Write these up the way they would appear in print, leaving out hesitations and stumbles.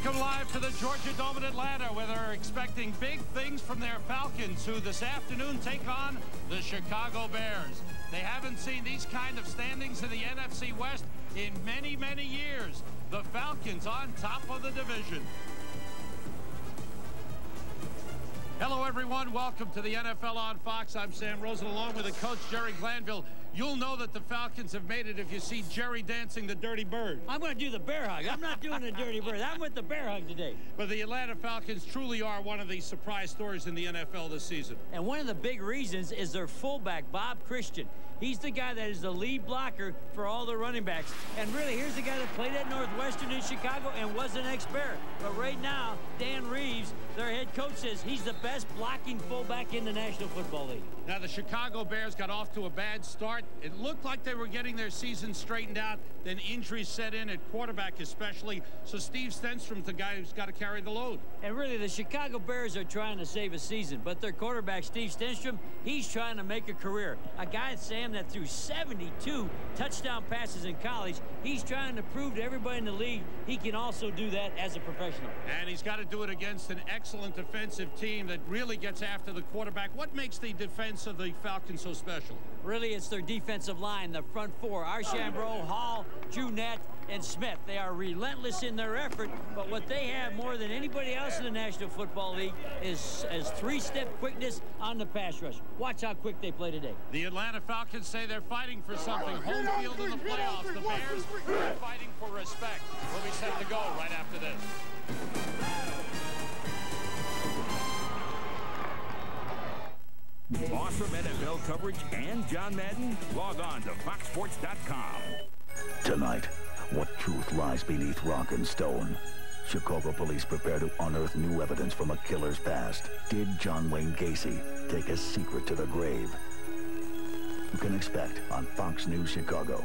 Welcome live to the Georgia Dome in Atlanta, where they're expecting big things from their Falcons, who this afternoon take on the Chicago Bears. They haven't seen these kind of standings in the NFC West in many, many years. The Falcons on top of the division. Hello, everyone. Welcome to the NFL on Fox. I'm Sam Rosen, along with the coach, Jerry Glanville. You'll know that the Falcons have made it if you see Jerry dancing the Dirty Bird. I'm going to do the bear hug. I'm not doing the Dirty Bird. I'm with the bear hug today. But the Atlanta Falcons truly are one of the surprise stories in the NFL this season. And one of the big reasons is their fullback, Bob Christian. He's the guy that is the lead blocker for all the running backs. And really, here's the guy that played at Northwestern in Chicago and was an ex-Bear. But right now, Dan Reeves, their head coach, says he's the best blocking fullback in the National Football League. Now, the Chicago Bears got off to a bad start. It looked like they were getting their season straightened out. Then injuries set in at quarterback especially. So Steve Stenstrom's the guy who's got to carry the load. And really, the Chicago Bears are trying to save a season. But their quarterback, Steve Stenstrom, he's trying to make a career. A guy, Sam, that threw 72 touchdown passes in college. He's trying to prove to everybody in the league he can also do that as a professional. And he's got to do it against an excellent defensive team that really gets after the quarterback. What makes the defense of the Falcons so special? Really, it's their defensive line, the front four. Archambault, Hall, Junette, and Smith. They are relentless in their effort, but what they have more than anybody else in the National Football League is three-step quickness on the pass rush. Watch how quick they play today. The Atlanta Falcons say they're fighting for something. Home field in the playoffs. The Bears are fighting for respect. We'll be set to go right after this. Awesome NFL coverage and John Madden? Log on to foxsports.com. Tonight, what truth lies beneath rock and stone? Chicago police prepare to unearth new evidence from a killer's past. Did John Wayne Gacy take a secret to the grave? You can expect on Fox News Chicago.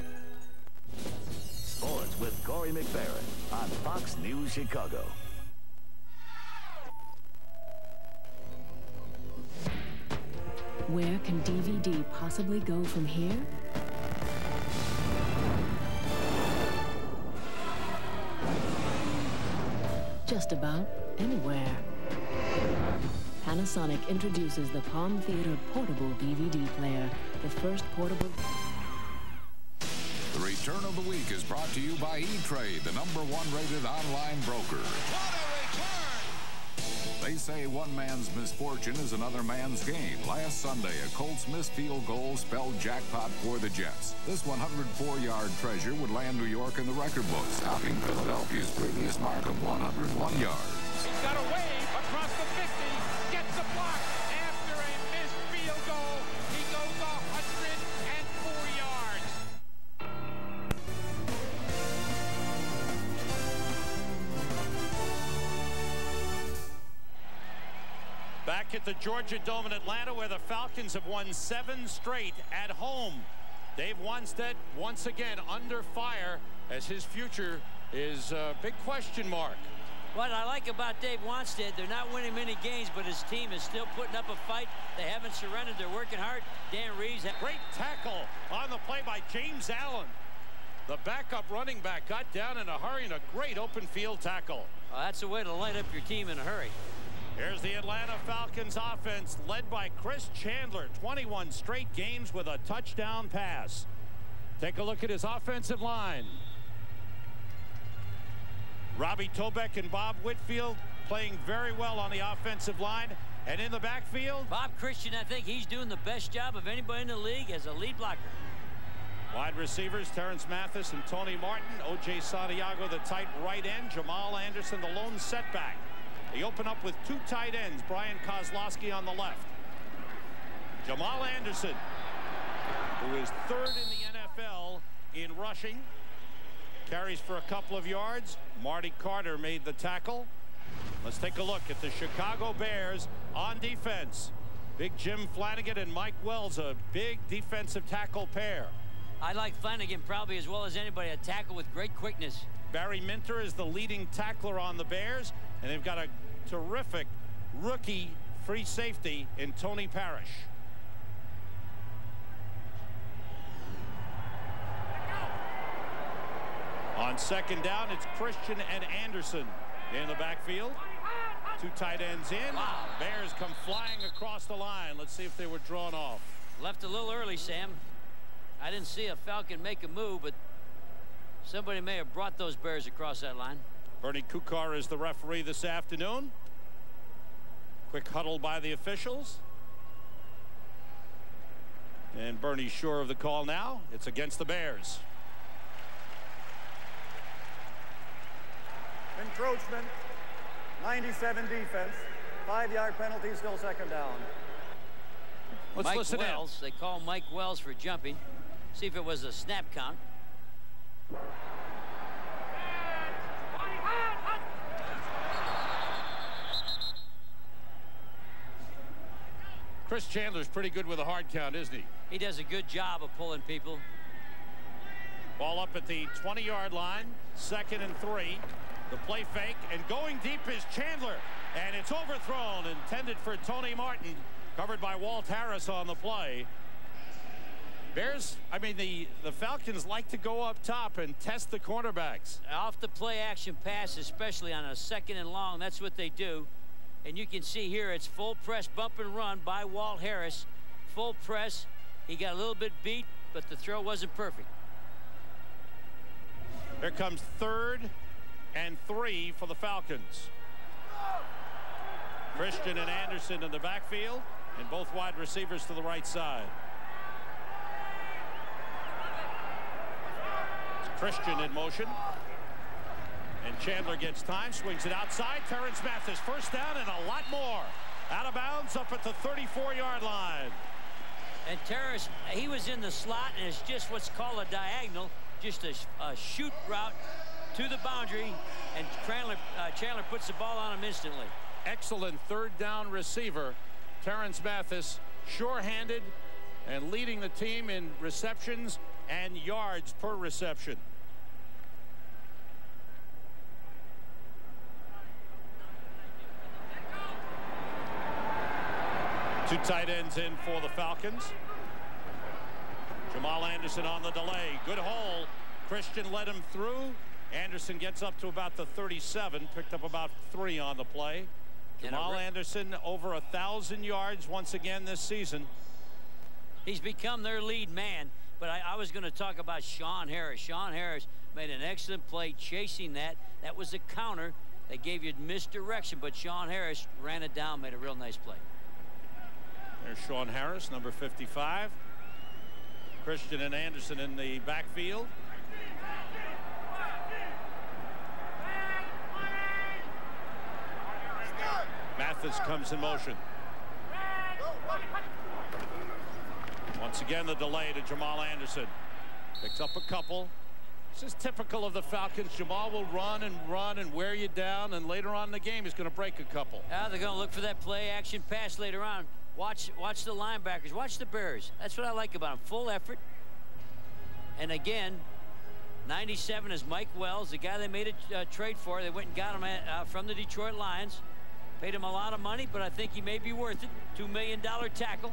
Sports with Corey McFerrin on Fox News Chicago. Where can DVD possibly go from here? Just about anywhere. Panasonic introduces the Palm Theater Portable DVD Player, the first portable... The return of the week is brought to you by E-Trade, the #1 rated online broker. What a return! They say one man's misfortune is another man's gain. Last Sunday, a Colts missed field goal spelled jackpot for the Jets. This 104-yard treasure would land New York in the record books, topping Philadelphia's previous mark of 101 yards. He's got a wave across the 50, gets a block after a missed field goal. He goes 104 yards. Back at the Georgia Dome in Atlanta, where the Falcons have won 7 straight at home. Dave Wanstead once again under fire as his future is a big question mark. What I like about Dave Wanstead, they're not winning many games, but his team is still putting up a fight. They haven't surrendered. They're working hard. Dan Reeves. Great tackle on the play by James Allen. The backup running back got down in a hurry and a great open field tackle. Well, that's the way to light up your team in a hurry. Here's the Atlanta Falcons offense led by Chris Chandler. 21 straight games with a touchdown pass. Take a look at his offensive line. Robbie Tobeck and Bob Whitfield playing very well on the offensive line. And in the backfield, Bob Christian, I think he's doing the best job of anybody in the league as a lead blocker. Wide receivers, Terrence Mathis and Tony Martin. O.J. Santiago, the tight right end. Jamal Anderson, the lone setback. They open up with 2 tight ends. Brian Kozlowski on the left. Jamal Anderson, who is 3rd in the NFL in rushing. Carries for a couple of yards. Marty Carter made the tackle. Let's take a look at the Chicago Bears on defense. Big Jim Flanagan and Mike Wells, a big defensive tackle pair. I like Flanagan probably as well as anybody. A tackle with great quickness. Barry Minter is the leading tackler on the Bears, and they've got a terrific rookie free safety in Tony Parrish. On second down, it's Christian and Anderson. In the backfield. 2 tight ends in. Wow. Bears come flying across the line. Let's see if they were drawn off. Left a little early, Sam. I didn't see a Falcon make a move, but somebody may have brought those Bears across that line. Bernie Kukar is the referee this afternoon. Quick huddle by the officials. And Bernie's sure of the call now. It's against the Bears. Encroachment, 97 defense, 5-yard penalty, still second down. Let's Mike listen Wells, they call Mike Wells for jumping. See if it was a snap count. Chris Chandler's pretty good with a hard count, isn't he? He does a good job of pulling people. Ball up at the 20-yard line, 2nd and 3. The play fake, and going deep is Chandler, and it's overthrown, intended for Tony Martin, covered by Walt Harris on the play. Bears, I mean, the Falcons like to go up top and test the cornerbacks. Off the play action pass, especially on a 2nd and long, that's what they do. And you can see here it's full press bump and run by Walt Harris. Full press. He got a little bit beat, but the throw wasn't perfect. Here comes 3rd and 3 for the Falcons. Christian and Anderson in the backfield, and both wide receivers to the right side. Christian in motion. And Chandler gets time, swings it outside. Terrence Mathis, first down and a lot more. Out of bounds up at the 34-yard line. And Terrace, he was in the slot, and it's just what's called a diagonal, just a shoot route to the boundary, and Chandler puts the ball on him instantly. Excellent 3rd down receiver, Terrence Mathis, sure-handed and leading the team in receptions and yards per reception. Two tight ends in for the Falcons. Jamal Anderson on the delay. Good hole. Christian led him through. Anderson gets up to about the 37. Picked up about 3 on the play. Jamal Anderson over 1,000 yards once again this season. He's become their lead man. But I was going to talk about Sean Harris. Sean Harris made an excellent play chasing that. That was a counter. They gave you misdirection, but Sean Harris ran it down, made a real nice play. There's Sean Harris, number 55. Christian and Anderson in the backfield. Mathis comes in motion. Once again, the delay to Jamal Anderson. Picks up a couple. This is typical of the Falcons. Jamal will run and wear you down, and later on in the game he's going to break a couple. They're going to look for that play action pass later on. Watch the linebackers. Watch the Bears. That's what I like about them. Full effort. And again, 97 is Mike Wells, the guy they made a trade for. They went and got him from the Detroit Lions. Paid him a lot of money, but I think he may be worth it. $2 million tackle.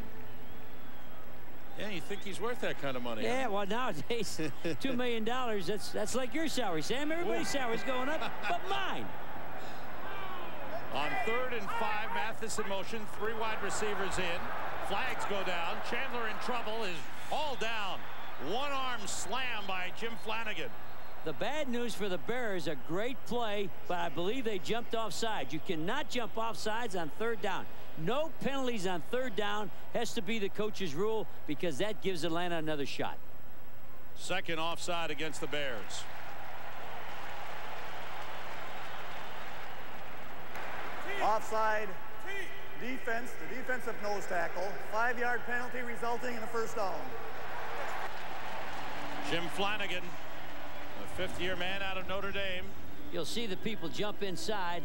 Yeah, you think he's worth that kind of money? Yeah, well, nowadays, $2 million, that's like your salary, Sam. Everybody's salary's going up, but mine. On 3rd and 5, Mathis in motion, 3 wide receivers in. Flags go down. Chandler in trouble, is hauled down. One-arm slam by Jim Flanagan. The bad news for the Bears, a great play, but I believe they jumped offside. You cannot jump off sides on 3rd down. No penalties on 3rd down has to be the coach's rule, because that gives Atlanta another shot. Second offside against the Bears. Offside, defense, the defensive nose tackle, 5-yard penalty resulting in a first down. Jim Flanagan, a 5th-year man out of Notre Dame. You'll see the people jump inside.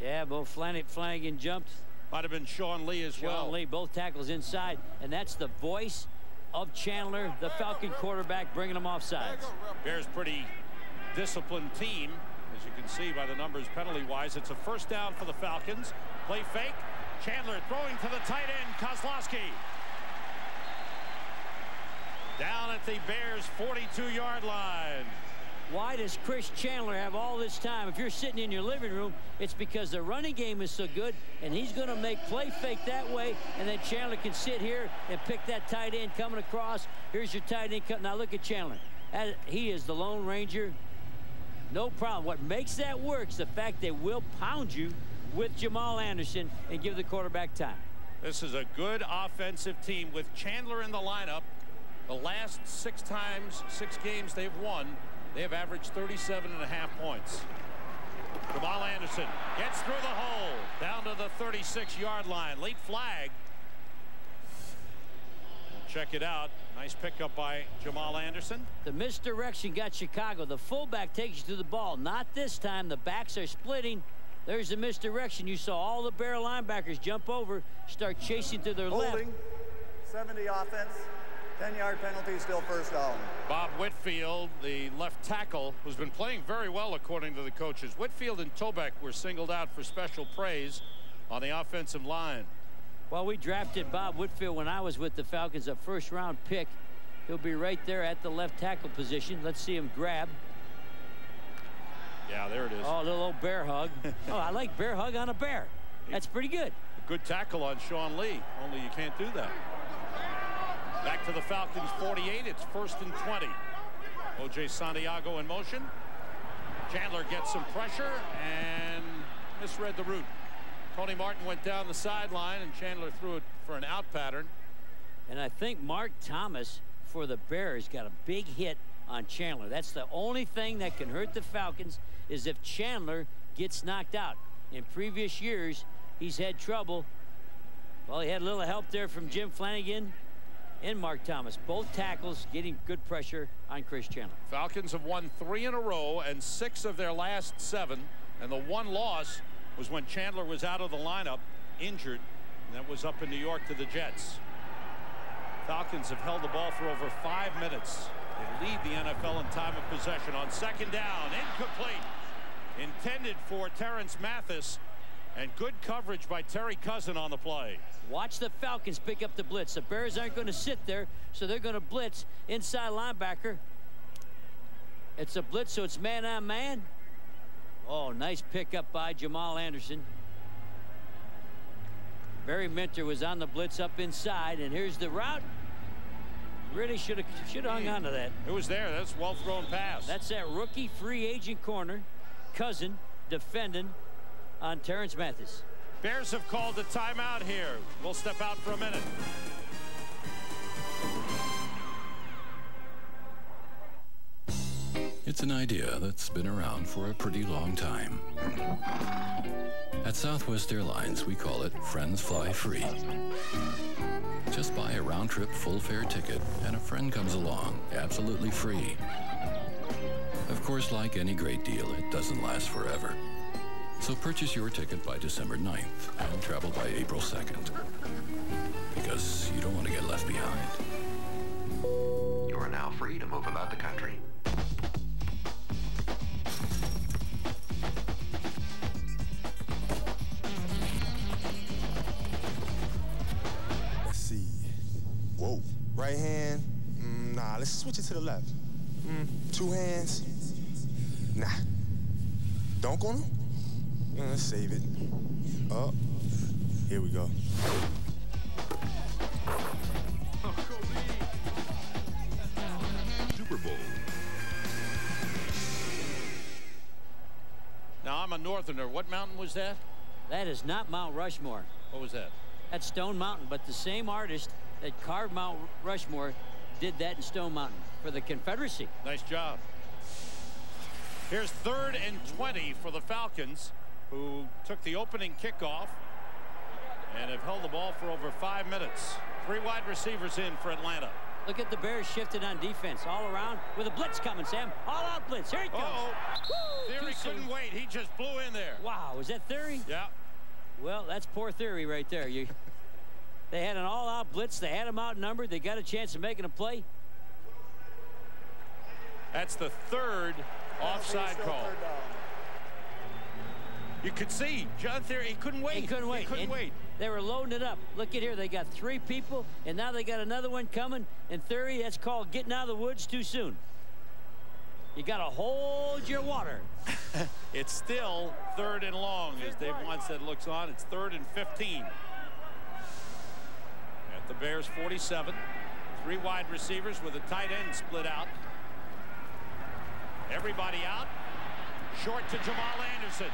Yeah, both Flanagan jumped. Might have been Sean Lee as well. Sean Lee, both tackles inside, and that's the voice of Chandler, the Falcon quarterback, bringing them off sides. Bears pretty disciplined team. As you can see by the numbers penalty-wise, it's a first down for the Falcons. Play fake. Chandler throwing to the tight end, Kozlowski. Down at the Bears' 42-yard line. Why does Chris Chandler have all this time? If you're sitting in your living room, it's because the running game is so good, and he's going to make play fake that way, and then Chandler can sit here and pick that tight end coming across. Here's your tight end. Now look at Chandler. He is the Lone Ranger. No problem. What makes that work is the fact they will pound you with Jamal Anderson and give the quarterback time. This is a good offensive team with Chandler in the lineup. The last 6 games they've won, they have averaged 37.5 points. Jamal Anderson gets through the hole down to the 36-yard line. Late flag. We'll check it out. Nice pickup by Jamal Anderson. The misdirection got Chicago. The fullback takes you to the ball. Not this time. The backs are splitting. There's the misdirection. You saw all the Bear linebackers jump over, start chasing to their left. 70 offense. 10-yard penalty, still first down. Bob Whitfield, the left tackle, who's been playing very well according to the coaches. Whitfield and Tobeck were singled out for special praise on the offensive line. Well, we drafted Bob Whitfield when I was with the Falcons, a first-round pick. He'll be right there at the left tackle position. Let's see him grab. Yeah, there it is. Oh, a little old bear hug. Oh, I like bear hug on a bear. That's pretty good. A good tackle on Sean Lee, only you can't do that. Back to the Falcons 48. It's 1st and 20. O.J. Santiago in motion. Chandler gets some pressure and misread the route. Tony Martin went down the sideline and Chandler threw it for an out pattern. And I think Mark Thomas for the Bears got a big hit on Chandler. That's the only thing that can hurt the Falcons is if Chandler gets knocked out. In previous years, he's had trouble. Well, he had a little help there from Jim Flanagan and Mark Thomas. Both tackles getting good pressure on Chris Chandler. Falcons have won 3 in a row and 6 of their last 7. And the one loss was when Chandler was out of the lineup, injured. And that was up in New York to the Jets. Falcons have held the ball for over 5 minutes. They lead the NFL in time of possession. On 2nd down, incomplete. Intended for Terrence Mathis. And good coverage by Terry Cousin on the play. Watch the Falcons pick up the blitz. The Bears aren't going to sit there, so they're going to blitz inside linebacker. It's a blitz, so it's man on man. Oh, nice pickup by Jamal Anderson. Barry Minter was on the blitz up inside, and here's the route. Really should have hung on to that. It was there. That's a well-thrown pass. That's that rookie free agent corner. Cousin defending on Terrence Mathis. Bears have called a timeout here. We'll step out for a minute. It's an idea that's been around for a pretty long time. At Southwest Airlines, we call it Friends Fly Free. Just buy a round-trip full-fare ticket and a friend comes along, absolutely free. Of course, like any great deal, it doesn't last forever. So purchase your ticket by December 9th and travel by April 2nd. Because you don't want to get left behind. You are now free to move about the country. Let's see. Whoa. Right hand. Nah, let's switch it to the left. 2 hands. Nah. Dunk on him? Let's save it. Up. Here we go. Super Bowl. Now, I'm a northerner. What mountain was that? That is not Mount Rushmore. What was that? That's Stone Mountain, but the same artist that carved Mount Rushmore did that in Stone Mountain for the Confederacy. Nice job. Here's 3rd and 20 for the Falcons, who took the opening kickoff and have held the ball for over 5 minutes. 3 wide receivers in for Atlanta. Look at the Bears shifting on defense all around with a blitz coming, Sam. All out blitz. Here it comes. Theory couldn't wait. He just blew in there. Wow, was that Theory? Yeah. Well, that's poor Theory right there. They had an all-out blitz. They had him outnumbered. They got a chance of making a play. That's the 3rd offside call. You could see John Theory. He couldn't wait. He couldn't wait. They were loading it up. Look at here. They got 3 people, and now they got another one coming. And Theory, that's called getting out of the woods too soon. You got to hold your water. It's still 3rd and long, as Dave Wannstedt looks on. It's 3rd and 15. At the Bears 47. 3 wide receivers with a tight end split out. Everybody out. Short to Jamal Anderson.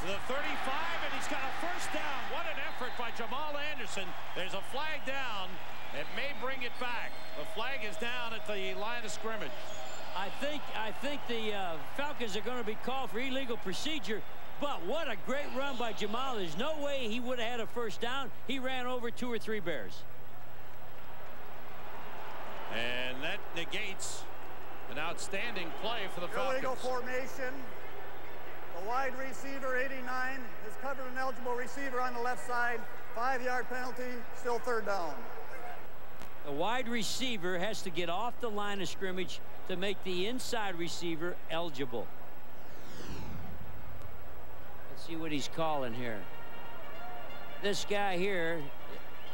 To the 35, and he's got a first down. What an effort by Jamal Anderson. There's a flag down. It may bring it back. The flag is down at the line of scrimmage. I think the Falcons are going to be called for illegal procedure. But what a great run by Jamal. There's no way he would have had a first down. He ran over 2 or 3 Bears. And that negates an outstanding play for the Falcons. Illegal formation. The wide receiver, 89, has covered an eligible receiver on the left side. 5-yard penalty, still 3rd down. The wide receiver has to get off the line of scrimmage to make the inside receiver eligible. Let's see what he's calling here. This guy here,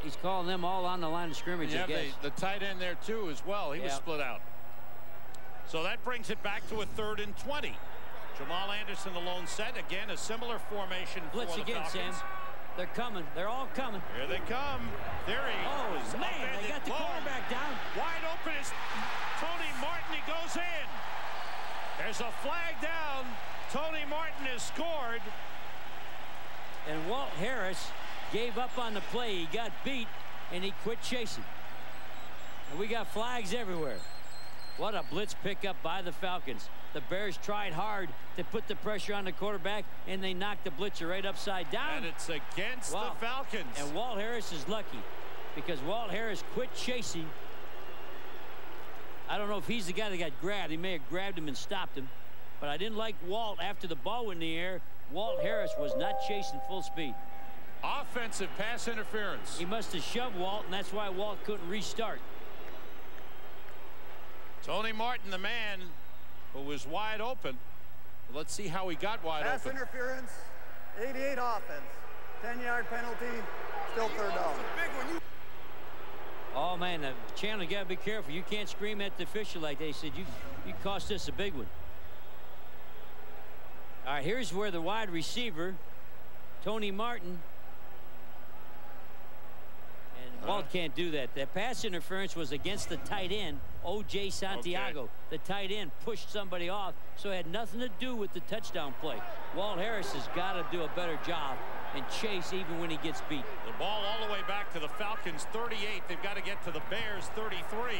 he's calling them all on the line of scrimmage, I guess. The tight end there, too, as well. He was split out. So that brings it back to a 3rd and 20. Jamal Anderson, the lone set. Again, a similar formation Blitz for the again, Falcons. Sam. They're coming. They're all coming. Here they come. There he is. Oh, man, they got the quarterback down. Wide open is Tony Martin. He goes in. There's a flag down. Tony Martin has scored. And Walt Harris gave up on the play. He got beat, and he quit chasing. And we got flags everywhere. What a blitz pickup by the Falcons. The Bears tried hard to put the pressure on the quarterback, and they knocked the blitzer right upside down. And it's against the Falcons. And Walt Harris is lucky because Walt Harris quit chasing. I don't know if he's the guy that got grabbed. He may have grabbed him and stopped him. But I didn't like Walt after the ball went in the air. Walt Harris was not chasing full speed. Offensive pass interference. He must have shoved Walt, and that's why Walt couldn't restart. Tony Martin, the man who was wide open. Let's see how he got wide pass open. Pass interference, 88 offense. 10-yard penalty, still 3rd down. Oh, man, Chandler, you got to be careful. You can't scream at the official like they said. You cost us a big one. All right, here's where the wide receiver, Tony Martin, and Walt can't do that. That pass interference was against the tight end, O.J. Santiago. Okay. The tight end pushed somebody off, so it had nothing to do with the touchdown play. Walt Harris has got to do a better job and chase even when he gets beat. The ball all the way back to the Falcons 38. They've got to get to the Bears 33.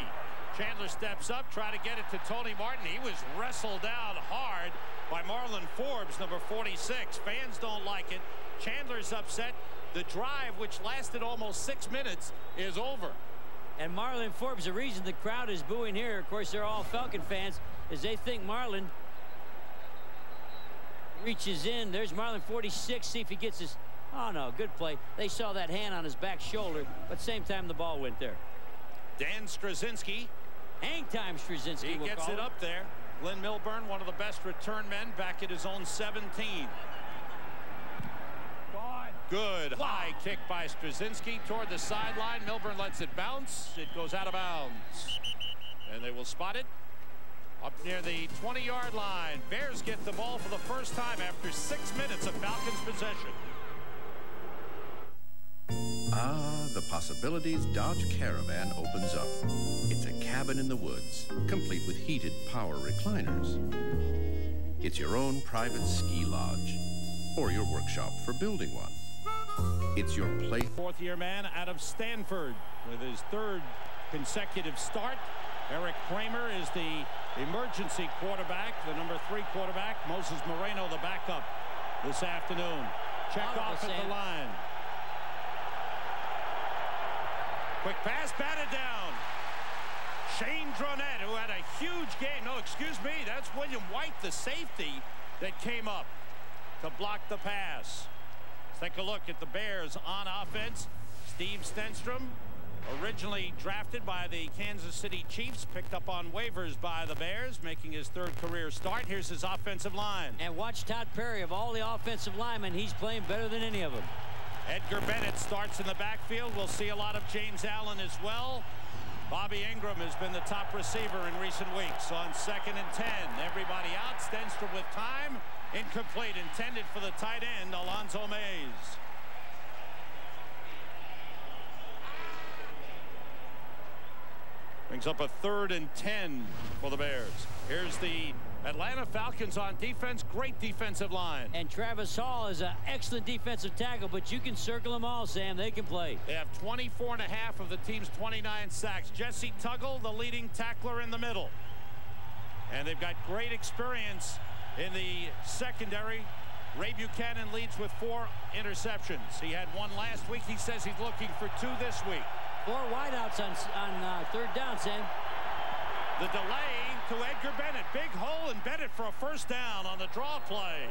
Chandler steps up, try to get it to Tony Martin. He was wrestled down hard by Marlon Forbes, number 46. Fans don't like it. Chandler's upset. The drive, which lasted almost 6 minutes, is over. And Marlon Forbes, the reason the crowd is booing here, of course, they're all Falcon fans, is they think Marlon reaches in. There's Marlon 46. See if he gets his. Oh, no, good play. They saw that hand on his back shoulder, but same time the ball went there. Dan Straczynski. Hang time, Straczynski. He gets it up there. Glenn Milburn, one of the best return men, back at his own 17. Good high kick by Straczynski toward the sideline. Milburn lets it bounce. It goes out of bounds. And they will spot it up near the 20-yard line. Bears get the ball for the first time after 6 minutes of Falcons possession. Ah, the possibilities Dodge Caravan opens up. It's a cabin in the woods, complete with heated power recliners. It's your own private ski lodge, or your workshop for building one. It's your place. Fourth-year man out of Stanford with his 3rd consecutive start. Eric Kramer is the emergency quarterback, the number 3 quarterback. Moses Moreno, the backup this afternoon. Check off at the line. Quick pass, batted down. Shane Dronette, who had a huge game. No, excuse me, that's William White, the safety, that came up to block the pass. Let's take a look at the Bears on offense. Steve Stenstrom, originally drafted by the Kansas City Chiefs, picked up on waivers by the Bears, making his 3rd career start. Here's his offensive line. And watch Todd Perry. Of all the offensive linemen, he's playing better than any of them. Edgar Bennett starts in the backfield. We'll see a lot of James Allen as well. Bobby Ingram has been the top receiver in recent weeks. On 2nd and 10. Everybody out. Stenstrom with time. Incomplete. Intended for the tight end, Alonzo Mays. Brings up a 3rd and 10 for the Bears. Here's the Atlanta Falcons on defense. Great defensive line. And Travis Hall is an excellent defensive tackle, but you can circle them all, Sam. They can play. They have 24.5 of the team's 29 sacks. Jesse Tuggle, the leading tackler in the middle. And they've got great experience in the secondary. Ray Buchanan leads with 4 interceptions. He had 1 last week. He says he's looking for 2 this week. 4 wideouts on 3rd down, Sam. The delay to Edgar Bennett. Big hole in Bennett for a 1st down on the draw play.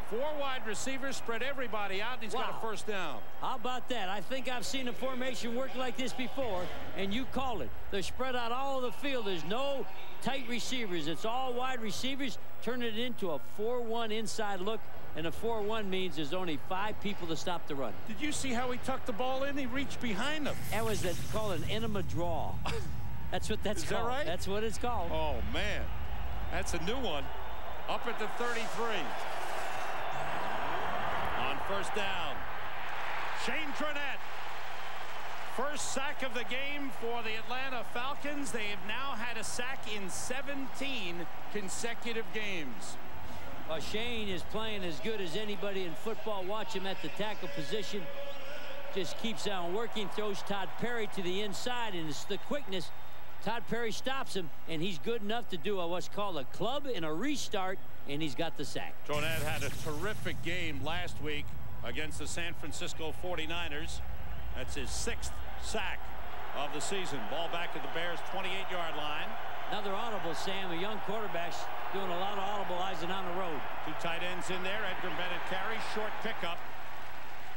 4 wide receivers, spread everybody out, and he's got a 1st down. How about that? I think I've seen a formation work like this before, and you called it. They're spread out all over the field. There's no tight receivers. It's all wide receivers, turning it into a 4-1 inside look. And a 4-1 means there's only 5 people to stop the run. Did you see how he tucked the ball in? He reached behind him. That was called an enema draw. That's what that's called. Is that right? That's what it's called. Oh, man. That's a new one. Up at the 33. On 1st down. Shane Dronette. 1st sack of the game for the Atlanta Falcons. They have now had a sack in 17 consecutive games. Well, Shane is playing as good as anybody in football. Watch him at the tackle position. Just keeps on working. Throws Todd Perry to the inside, and it's the quickness. Todd Perry stops him, and he's good enough to do what's called a club and a restart, and he's got the sack. Dronette had a terrific game last week against the San Francisco 49ers. That's his 6th sack of the season. Ball back at the Bears' 28-yard line. Another audible, Sam. A young quarterback's doing a lot of audibleizing on the road. 2 tight ends in there. Edgar Bennett carries. Short pickup.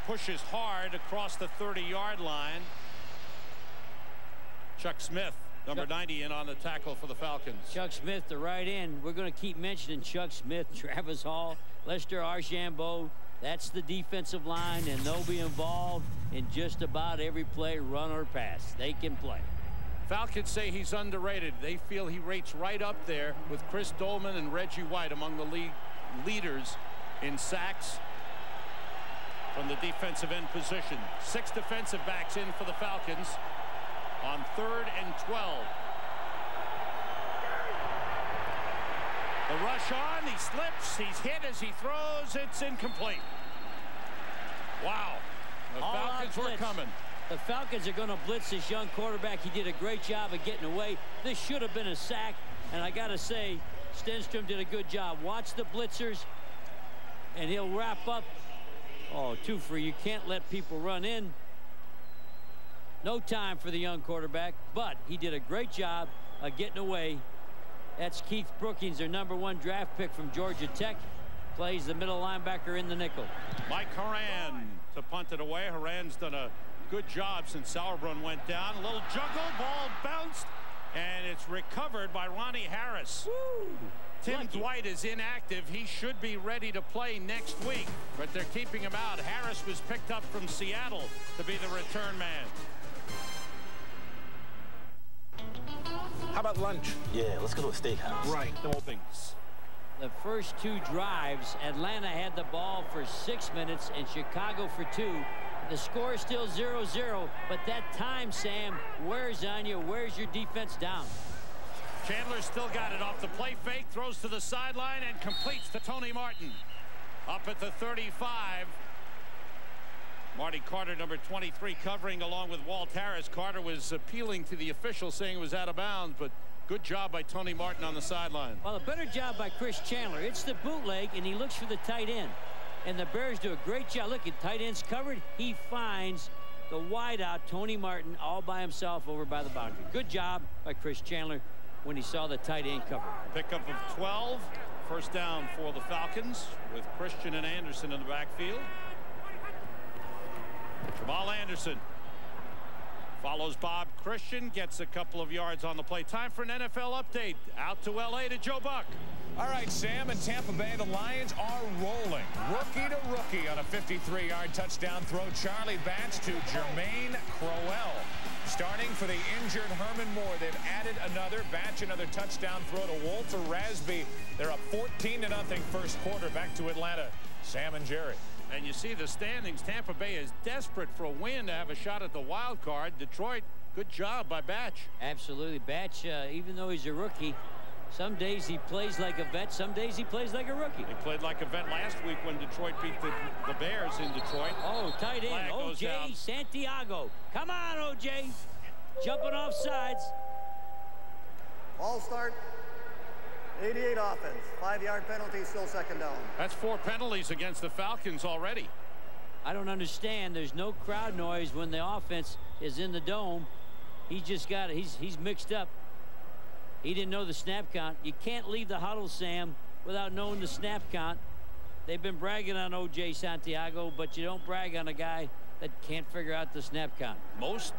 Pushes hard across the 30-yard line. Chuck Smith, number 90, in on the tackle for the Falcons. Chuck Smith, the right end. We're going to keep mentioning Chuck Smith, Travis Hall, Lester Archambault. That's the defensive line, and they'll be involved in just about every play, run or pass. They can play. Falcons say he's underrated. They feel he rates right up there with Chris Dolman and Reggie White among the league leaders in sacks from the defensive end position. 6 defensive backs in for the Falcons on 3rd and 12. The rush on. He slips. He's hit as he throws. It's incomplete. Wow. The Falcons were coming. The Falcons are going to blitz this young quarterback. He did a great job of getting away. This should have been a sack, and I got to say, Stenstrom did a good job. Watch the blitzers, and he'll wrap up. Oh, 2 free. You can't let people run in. No time for the young quarterback, but he did a great job of getting away. That's Keith Brookings, their #1 draft pick from Georgia Tech. Plays the middle linebacker in the nickel. Mike Horan to punt it away. Horan's done a good job since Sauerbrunn went down. A little juggle, ball bounced, and it's recovered by Ronnie Harris. Woo! Tim Dwight is inactive. He should be ready to play next week, but they're keeping him out. Harris was picked up from Seattle to be the return man. How about lunch? Yeah, let's go to a steakhouse. Right. The whole things. The first 2 drives, Atlanta had the ball for 6 minutes and Chicago for 2. The score is still 0-0, but that time, Sam, wears on you. Wears your defense down. Chandler still got it off the play fake, throws to the sideline and completes to Tony Martin. Up at the 35. Marty Carter, number 23, covering along with Walt Harris. Carter was appealing to the official, saying it was out of bounds, but good job by Tony Martin on the sideline. Well, a better job by Chris Chandler. It's the bootleg, and he looks for the tight end. And the Bears do a great job. Look at tight ends covered. He finds the wideout, Tony Martin, all by himself over by the boundary. Good job by Chris Chandler when he saw the tight end covered. Pickup of 12. 1st down for the Falcons with Christian and Anderson in the backfield. Jamal Anderson follows Bob Christian, gets a couple of yards on the play. Time for an NFL update. Out to L.A. to Joe Buck. All right, Sam, in Tampa Bay, the Lions are rolling. Rookie to rookie on a 53-yard touchdown throw. Charlie Batch to Jermaine Crowell. Starting for the injured Herman Moore, they've added another batch, another touchdown throw to Walter Rasby. They're up 14-0 first quarter. Back to Atlanta. Sam and Jerry. And you see the standings. Tampa Bay is desperate for a win to have a shot at the wild card. Detroit, good job by Batch. Absolutely. Batch, even though he's a rookie, some days he plays like a vet, some days he plays like a rookie. They played like a vet last week when Detroit beat the Bears in Detroit. Oh, tight end, O.J. Santiago. Come on, O.J. Jumping off sides. All start. 88 offense. 5-yard penalty, still second down. That's 4 penalties against the Falcons already. I don't understand. There's no crowd noise when the offense is in the dome. He just got it. He's mixed up. He didn't know the snap count. You can't leave the huddle, Sam, without knowing the snap count. They've been bragging on O.J. Santiago, but you don't brag on a guy that can't figure out the snap count. Most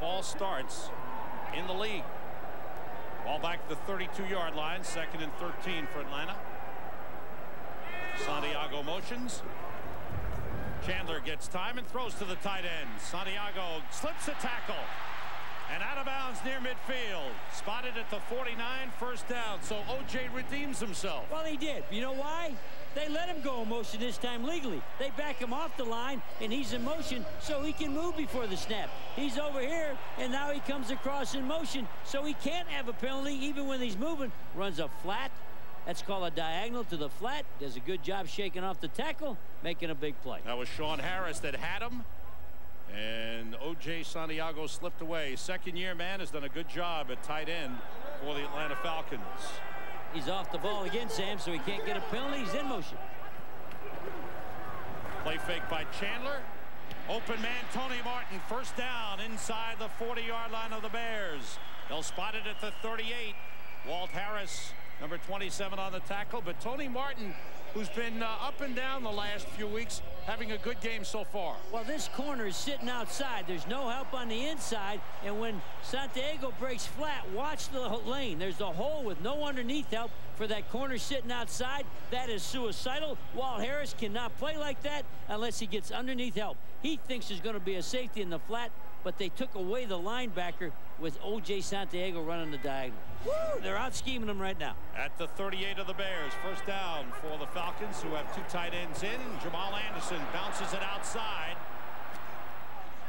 false starts in the league. Ball back to the 32-yard line. 2nd and 13 for Atlanta. Santiago motions. Chandler gets time and throws to the tight end. Santiago slips a tackle. And out of bounds near midfield. Spotted at the 49, first down. So O.J. redeems himself. Well, he did. You know why? They let him go in motion this time legally. They back him off the line, and he's in motion so he can move before the snap. He's over here, and now he comes across in motion, so he can't have a penalty even when he's moving. Runs a flat. That's called a diagonal to the flat. Does a good job shaking off the tackle, making a big play. That was Sean Harris that had him. And O.J. Santiago slipped away. Second-year man has done a good job at tight end for the Atlanta Falcons. He's off the ball again, Sam, so he can't get a penalty. He's in motion. Play fake by Chandler. Open man, Tony Martin. First down inside the 40-yard line of the Bears. They'll spot it at the 38. Walt Harris, number 27 on the tackle. But Tony Martin, who's been up and down the last few weeks, having a good game so far. Well, this corner is sitting outside. There's no help on the inside. And when Santiago breaks flat, watch the lane. There's a hole with no underneath help for that corner sitting outside. That is suicidal. Walt Harris cannot play like that unless he gets underneath help. He thinks there's going to be a safety in the flat, but they took away the linebacker with O.J. Santiago running the diagonal. Woo! They're out scheming him right now. At the 38 of the Bears, first down for the Falcons, who have 2 tight ends in. Jamal Anderson bounces it outside.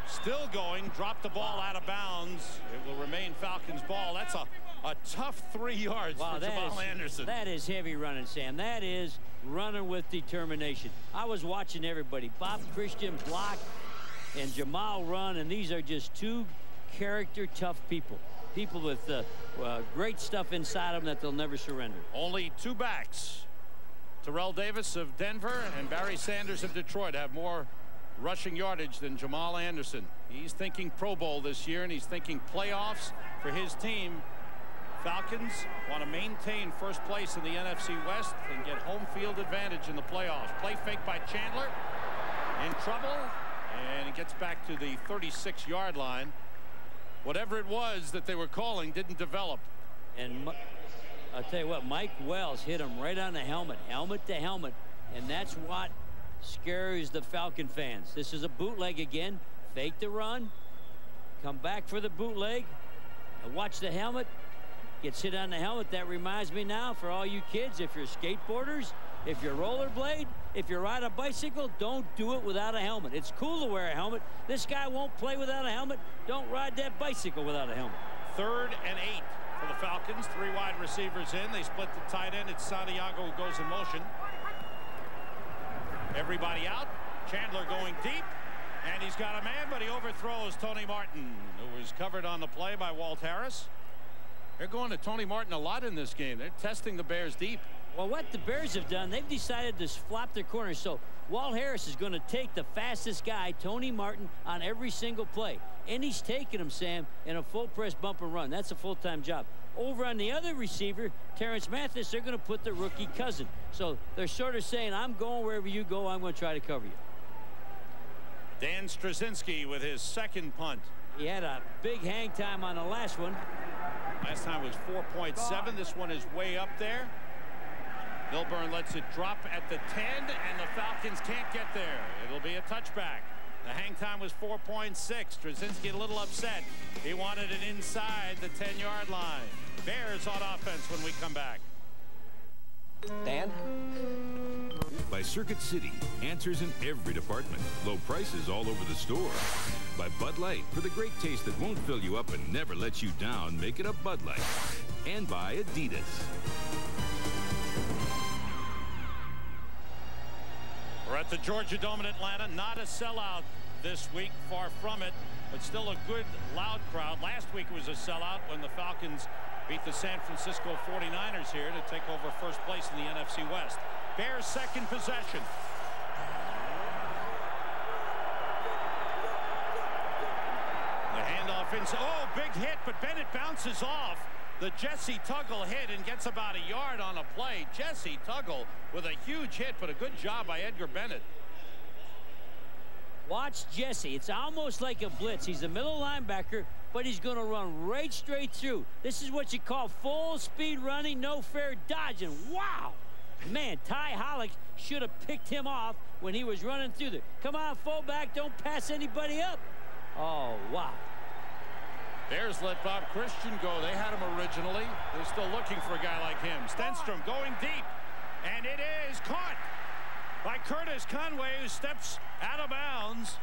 Still going, dropped the ball out of bounds. It will remain Falcons ball. That's a tough 3 yards for Jamal Anderson. That is heavy running, Sam. That is running with determination. I was watching everybody. Bob Christian block and Jamal run, and these are just 2 character tough people. People with great stuff inside them that they'll never surrender. Only 2 backs. Terrell Davis of Denver and Barry Sanders of Detroit have more rushing yardage than Jamal Anderson. He's thinking Pro Bowl this year, and he's thinking playoffs for his team. Falcons want to maintain first place in the NFC West and get home field advantage in the playoffs. Play fake by Chandler. In trouble. And it gets back to the 36-yard line. Whatever it was that they were calling didn't develop. And I'll tell you what, Mike Wells hit him right on the helmet to helmet. And that's what scares the Falcon fans. This is a bootleg again. Fake the run. Come back for the bootleg. And watch the helmet. Gets hit on the helmet. That reminds me now, for all you kids, if you're skateboarders, if you're rollerblade, if you ride a bicycle, don't do it without a helmet. It's cool to wear a helmet. This guy won't play without a helmet. Don't ride that bicycle without a helmet. 3rd and 8 for the Falcons. 3 wide receivers in. They split the tight end. It's Santiago who goes in motion. Everybody out. Chandler going deep. And he's got a man, but he overthrows Tony Martin, who was covered on the play by Walt Harris. They're going to Tony Martin a lot in this game. They're testing the Bears deep. Well, what the Bears have done, they've decided to flop their corners. So Walt Harris is going to take the fastest guy, Tony Martin, on every single play. And he's taking him, Sam, in a full press bump and run. That's a full-time job. Over on the other receiver, Terrence Mathis, they're going to put the rookie cousin. So they're sort of saying, I'm going wherever you go. I'm going to try to cover you. Dan Straczynski with his 2nd punt. He had a big hang time on the last one. Last time was 4.7. This one is way up there. Milburn lets it drop at the 10, and the Falcons can't get there. It'll be a touchback. The hang time was 4.6. Straczynski a little upset. He wanted it inside the 10-yard line. Bears on offense when we come back. Dan? By Circuit City, answers in every department. Low prices all over the store. By Bud Light, for the great taste that won't fill you up and never lets you down, make it a Bud Light. And by Adidas. We're at the Georgia Dome in Atlanta. Not a sellout this week, far from it, but still a good, loud crowd. Last week was a sellout when the Falcons beat the San Francisco 49ers here to take over first place in the NFC West. Bears second possession. The handoff inside. Oh, big hit, but Bennett bounces off the Jesse Tuggle hit and gets about a yard on a play. Jesse Tuggle with a huge hit, but a good job by Edgar Bennett. Watch Jesse. It's almost like a blitz. He's a middle linebacker, but he's going to run right straight through. This is what you call full speed running, no fair dodging. Wow! Man, Ty Hollick should have picked him off when he was running through there. Come on, fullback, don't pass anybody up. Oh, wow. Bears let Bob Christian go. They had him originally. They're still looking for a guy like him. Stenstrom going deep, and it is caught by Curtis Conway, who steps out of bounds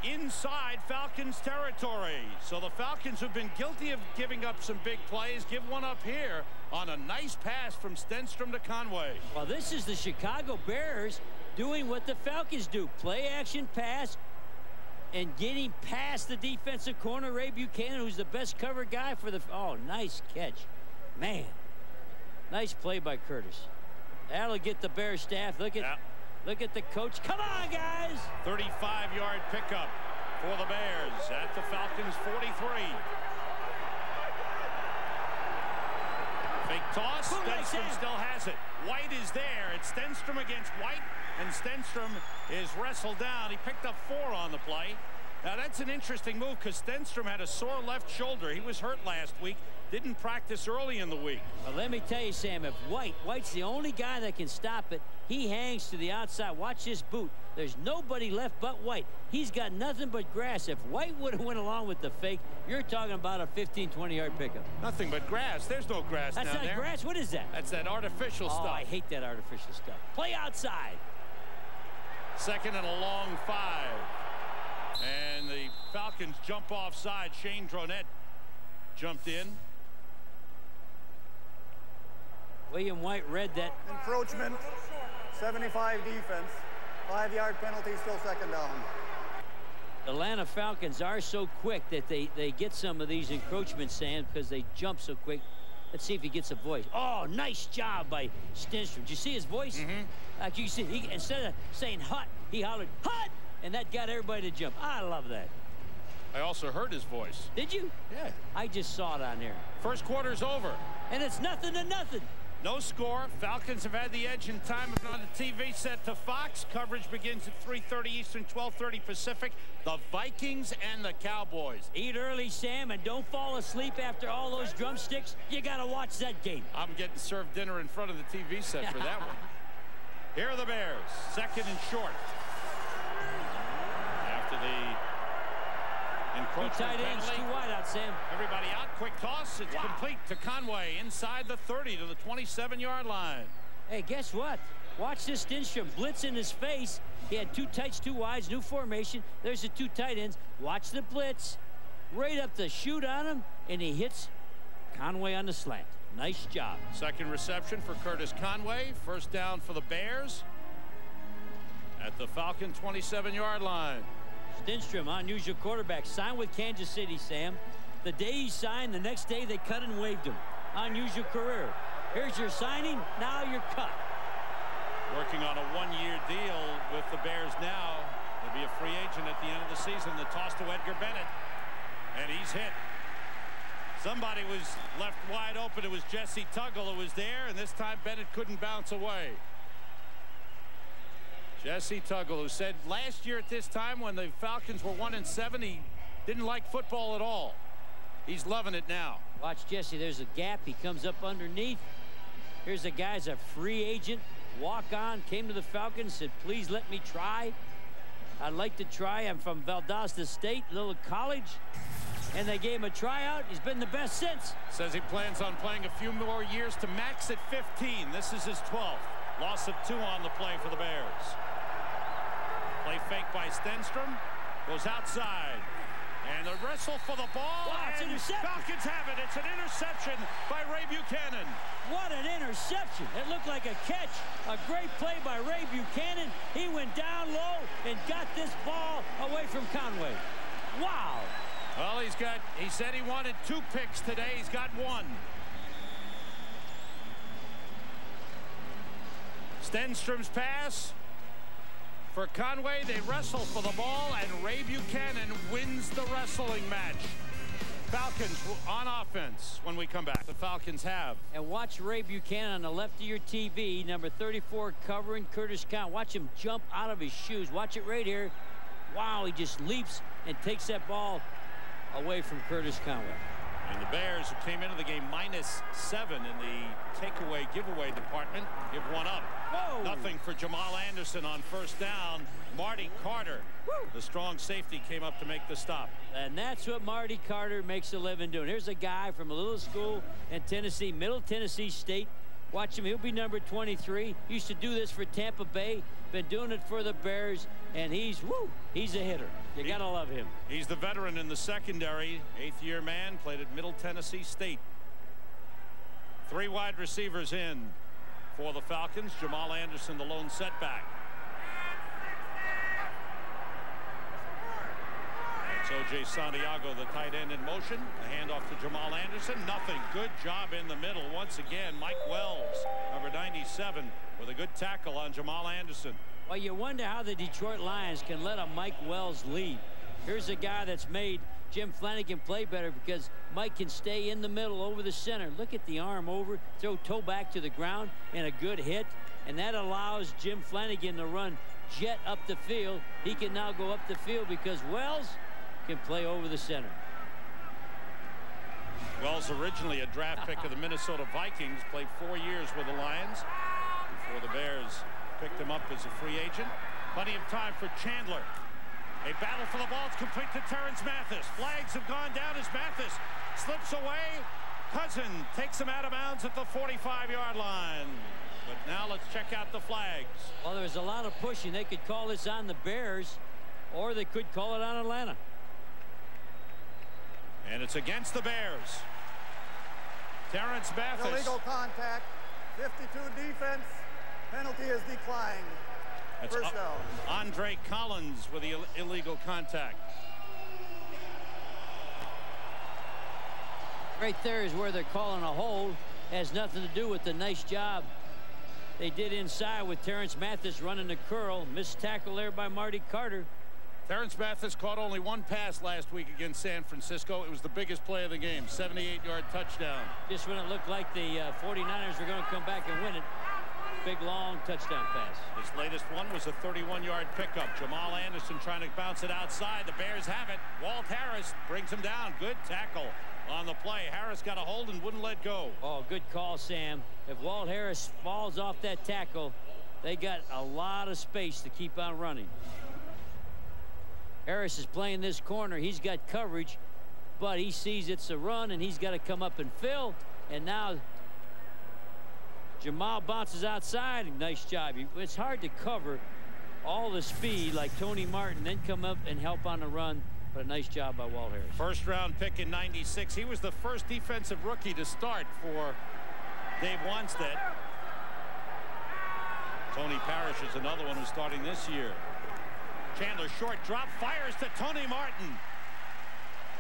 inside Falcons territory. So the Falcons have been guilty of giving up some big plays. Give one up here on a nice pass from Stenstrom to Conway. Well, this is the Chicago Bears doing what the Falcons do. Play action pass and getting past the defensive corner, Ray Buchanan, who's the best cover guy for the... Oh, nice catch. Man, nice play by Curtis. That'll get the Bears staff. Look at the coach. Come on, guys. 35-yard pickup for the Bears at the Falcons 43. Fake toss. Stenstrom still has it. White is there. It's Stenstrom against White, and Stenstrom is wrestled down. He picked up 4 on the play. Now, that's an interesting move because Stenstrom had a sore left shoulder. He was hurt last week. Didn't practice early in the week. Well, let me tell you, Sam, if White's the only guy that can stop it, he hangs to the outside. Watch this boot. There's nobody left but White. He's got nothing but grass. If White would have went along with the fake, you're talking about a 15, 20-yard pickup. Nothing but grass. There's no grass down there. That's not grass? What is that? That's that artificial stuff. I hate that artificial stuff. Play outside. Second and a long 5. And the Falcons jump offside. Shane Dronette jumped in. William White read that. Encroachment, 75 defense, 5-yard penalty, still second down. The Atlanta Falcons are so quick that they get some of these encroachments, Sam, because they jump so quick. Let's see if he gets a voice. Oh, nice job by Stenstrom. Did you see his voice? Like you see, instead of saying hut, he hollered hut, and that got everybody to jump. I love that. I also heard his voice. Did you? Yeah. I just saw it on there. First quarter's over. And it's 0-0. No score. Falcons have had the edge in time on the TV set to Fox. Coverage begins at 3:30 Eastern, 12:30 Pacific. The Vikings and the Cowboys. Eat early, Sam, and don't fall asleep after all those drumsticks. You got to watch that game. I'm getting served dinner in front of the TV set for that one. Here are the Bears. Second and short. After the encroachment tight ends, penalty. 2 wide out, Sam. Everybody out. Quick toss. It's complete to Conway inside the 30 to the 27-yard line. Hey, guess what? Watch this Stenstrom blitz in his face. He had 2 tights, 2 wides, new formation. There's the 2 tight ends. Watch the blitz. Right up the chute on him, and he hits Conway on the slant. Nice job. Second reception for Curtis Conway. First down for the Bears at the Falcon 27-yard line. Stenstrom, unusual quarterback, signed with Kansas City, Sam. The day he signed, the next day they cut and waived him. Unusual career. Here's your signing, now you're cut. Working on a 1-year deal with the Bears now. He'll be a free agent at the end of the season. The toss to Edgar Bennett, and he's hit. Somebody was left wide open. It was Jesse Tuggle who was there, and this time Bennett couldn't bounce away. Jesse Tuggle, who said last year at this time when the Falcons were 1-7, he didn't like football at all. He's loving it now. Watch Jesse. There's a gap. He comes up underneath. Here's a guy's a free agent. Walk on. Came to the Falcons. Said, please let me try. I'd like to try. I'm from Valdosta State, little college. And they gave him a tryout. He's been the best since. Says he plans on playing a few more years to max at 15. This is his 12th. Loss of 2 on the play for the Bears. Play fake by Stenstrom. Goes outside. And the wrestle for the ball. Wow, it's intercepted. Falcons have it. It's an interception by Ray Buchanan. What an interception. It looked like a catch. A great play by Ray Buchanan. He went down low and got this ball away from Conway. Wow. Well, he said he wanted 2 picks today. He's got 1. Stenstrom's pass for Conway. They wrestle for the ball, and Ray Buchanan wins the wrestling match. Falcons on offense when we come back. The Falcons have. And watch Ray Buchanan on the left of your TV, number 34, covering Curtis Conway. Watch him jump out of his shoes. Watch it right here. Wow, he just leaps and takes that ball away from Curtis Conway. And the Bears, who came into the game -7 in the takeaway giveaway department, give 1 up. Whoa. Nothing for Jamal Anderson on first down. Marty Carter, the strong safety, came up to make the stop. And that's what Marty Carter makes a living doing. Here's a guy from a little school in Tennessee, Middle Tennessee State. Watch him. He'll be number 23. Used to do this for Tampa Bay. Been doing it for the Bears. And he's a hitter. You got to love him. He's the veteran in the secondary. 8th-year man. Played at Middle Tennessee State. 3 wide receivers in for the Falcons. Jamal Anderson, the lone setback. It's O.J. Santiago, the tight end, in motion. A handoff to Jamal Anderson. Nothing. Good job in the middle. Once again, Mike Wells, number 97, with a good tackle on Jamal Anderson. Well, you wonder how the Detroit Lions can let a Mike Wells lead. Here's a guy that's made Jim Flanagan play better because Mike can stay in the middle over the center. Look at the arm over, throw toe back to the ground, and a good hit. And that allows Jim Flanagan to run jet up the field. He can now go up the field because Wells can play over the center. Wells, originally a draft pick of the Minnesota Vikings, played 4 years with the Lions before the Bears picked him up as a free agent. Plenty of time for Chandler. A battle for the ball. It's complete to Terrence Mathis. Flags have gone down as Mathis slips away. Cousin takes him out of bounds at the 45-yard line. But now let's check out the flags. Well, there's a lot of pushing. They could call this on the Bears, or they could call it on Atlanta. And it's against the Bears. Terrence Mathis. Illegal contact. 52 defense. Penalty is declined. That's First down. Andre Collins with the illegal contact. Right there is where they're calling a hold. Has nothing to do with the nice job they did inside with Terrence Mathis running the curl. Missed tackle there by Marty Carter. Terrence Mathis caught only 1 pass last week against San Francisco. It was the biggest play of the game. 78-yard touchdown. Just when it looked like the 49ers were going to come back and win it. Big, long touchdown pass. His latest one was a 31-yard pickup. Jamal Anderson trying to bounce it outside. The Bears have it. Walt Harris brings him down. Good tackle on the play. Harris got a hold and wouldn't let go. Oh, good call, Sam. If Walt Harris falls off that tackle, they got a lot of space to keep on running. Harris is playing this corner. He's got coverage, but he sees it's a run, and he's got to come up and fill. And now Jamal bounces outside. Nice job. It's hard to cover all the speed like Tony Martin, then come up and help on the run. But a nice job by Walt Harris. First-round pick in '96. He was the first defensive rookie to start for Dave Wanstead. Tony Parrish is another one who's starting this year. Chandler, short drop, fires to Tony Martin.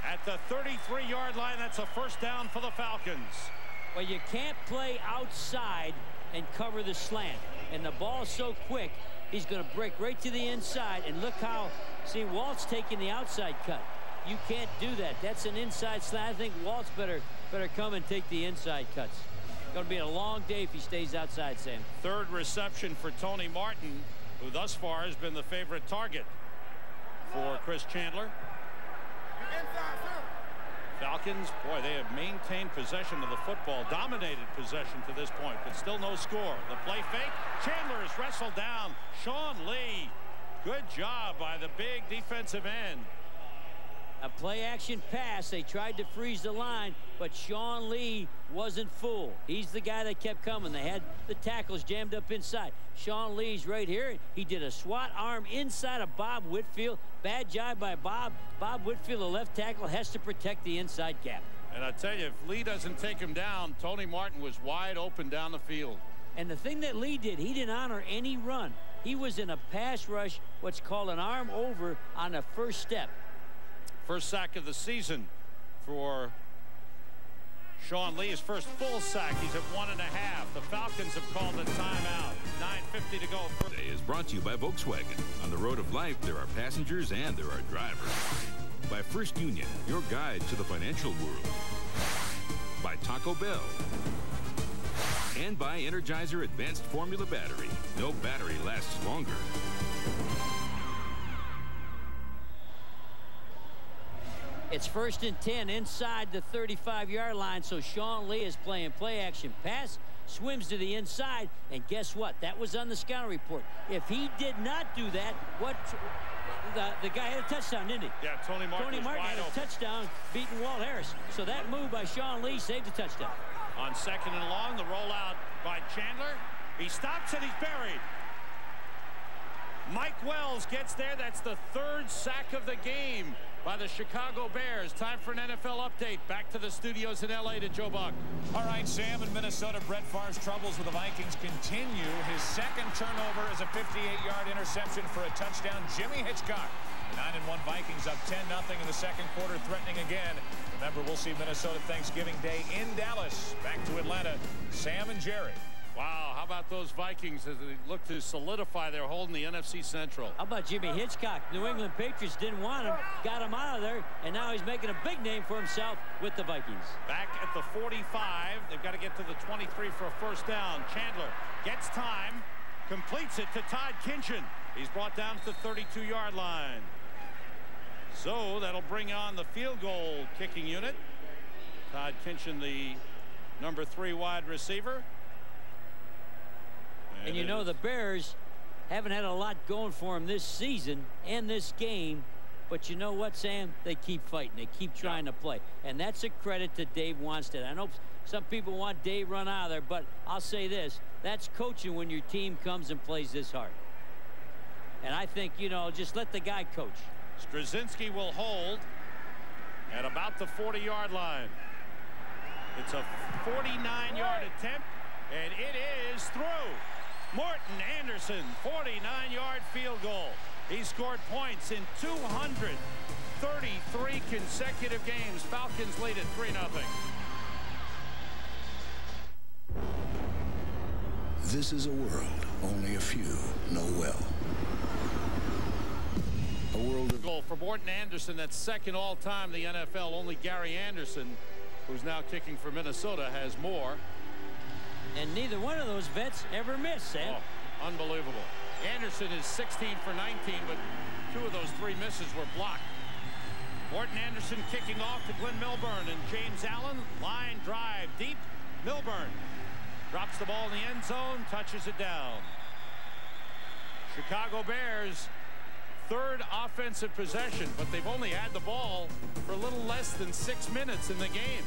At the 33-yard line, that's a first down for the Falcons. Well, you can't play outside and cover the slant. And the ball's so quick, he's going to break right to the inside. And look how, see, Walt's taking the outside cut. You can't do that. That's an inside slant. I think Walt's better come and take the inside cuts. Going to be a long day if he stays outside, Sam. Third reception for Tony Martin, who thus far has been the favorite target for Chris Chandler. Falcons, boy, they have maintained possession of the football, dominated possession to this point, but still no score. The play fake. Chandler is wrestled down. Sean Lee Good job by the big defensive end. A play-action pass. They tried to freeze the line, but Sean Lee wasn't fooled. He's the guy that kept coming. They had the tackles jammed up inside. Sean Lee's right here. He did a SWAT arm inside of Bob Whitfield. Bad job by Bob. Bob Whitfield, the left tackle, has to protect the inside gap. And I tell you, if Lee doesn't take him down, Tony Martin was wide open down the field. And the thing that Lee did, he didn't honor any run. He was in a pass rush, what's called an arm over on the first step. First sack of the season for Sean Lee. His first full sack. He's at 1.5. The Falcons have called a timeout. 9:50 to go. Today is brought to you by Volkswagen. On the road of life, there are passengers and there are drivers. By First Union, your guide to the financial world. By Taco Bell. And by Energizer Advanced Formula Battery. No battery lasts longer. It's 1st and 10 inside the 35-yard line, so Sean Lee is playing play-action pass, swims to the inside, and guess what? That was on the scouting report. If he did not do that, the guy had a touchdown, didn't he? Yeah, Tony Martin had a touchdown beating Walt Harris. So that move by Sean Lee saved the touchdown. On 2nd and long, the rollout by Chandler. He stops and he's buried. Mike Wells gets there. That's the 3rd sack of the game by the Chicago Bears. Time for an NFL update. Back to the studios in L.A. to Joe Buck. All right, Sam, in Minnesota, Brett Favre's troubles with the Vikings continue. His second turnover is a 58-yard interception for a touchdown. Jimmy Hitchcock. The 9-1 Vikings up 10-0 in the second quarter, threatening again. Remember, we'll see Minnesota Thanksgiving Day in Dallas. Back to Atlanta, Sam and Jerry. Wow, how about those Vikings as they look to solidify their hold in the NFC Central? How about Jimmy Hitchcock? New England Patriots didn't want him, got him out of there, and now he's making a big name for himself with the Vikings. Back at the 45, they've got to get to the 23 for a first down. Chandler gets time, completes it to Todd Kinchin. He's brought down to the 32-yard line. So that'll bring on the field goal kicking unit. Todd Kinchin, the number 3 wide receiver. And you know, the Bears haven't had a lot going for them this season and this game. But you know what, Sam? They keep fighting. They keep trying to play. And that's a credit to Dave Wanstead. I know some people want Dave run out of there, but I'll say this. That's coaching when your team comes and plays this hard. And I think, you know, just let the guy coach. Straczynski will hold at about the 40-yard line. It's a 49-yard attempt, and it is through. Morton Anderson, 49-yard field goal. He scored points in 233 consecutive games. Falcons lead at 3-0. This is a world only a few know well. A world of goal for Morton Anderson. That's second all-time in the NFL. Only Gary Anderson, who's now kicking for Minnesota, has more. And neither one of those vets ever missed, Sam. Oh, unbelievable. Anderson is 16 for 19, but 2 of those 3 misses were blocked. Morton Anderson kicking off to Glenn Milburn and James Allen. Line drive deep. Milburn drops the ball in the end zone, touches it down. Chicago Bears, 3rd offensive possession, but they've only had the ball for a little less than 6 minutes in the game.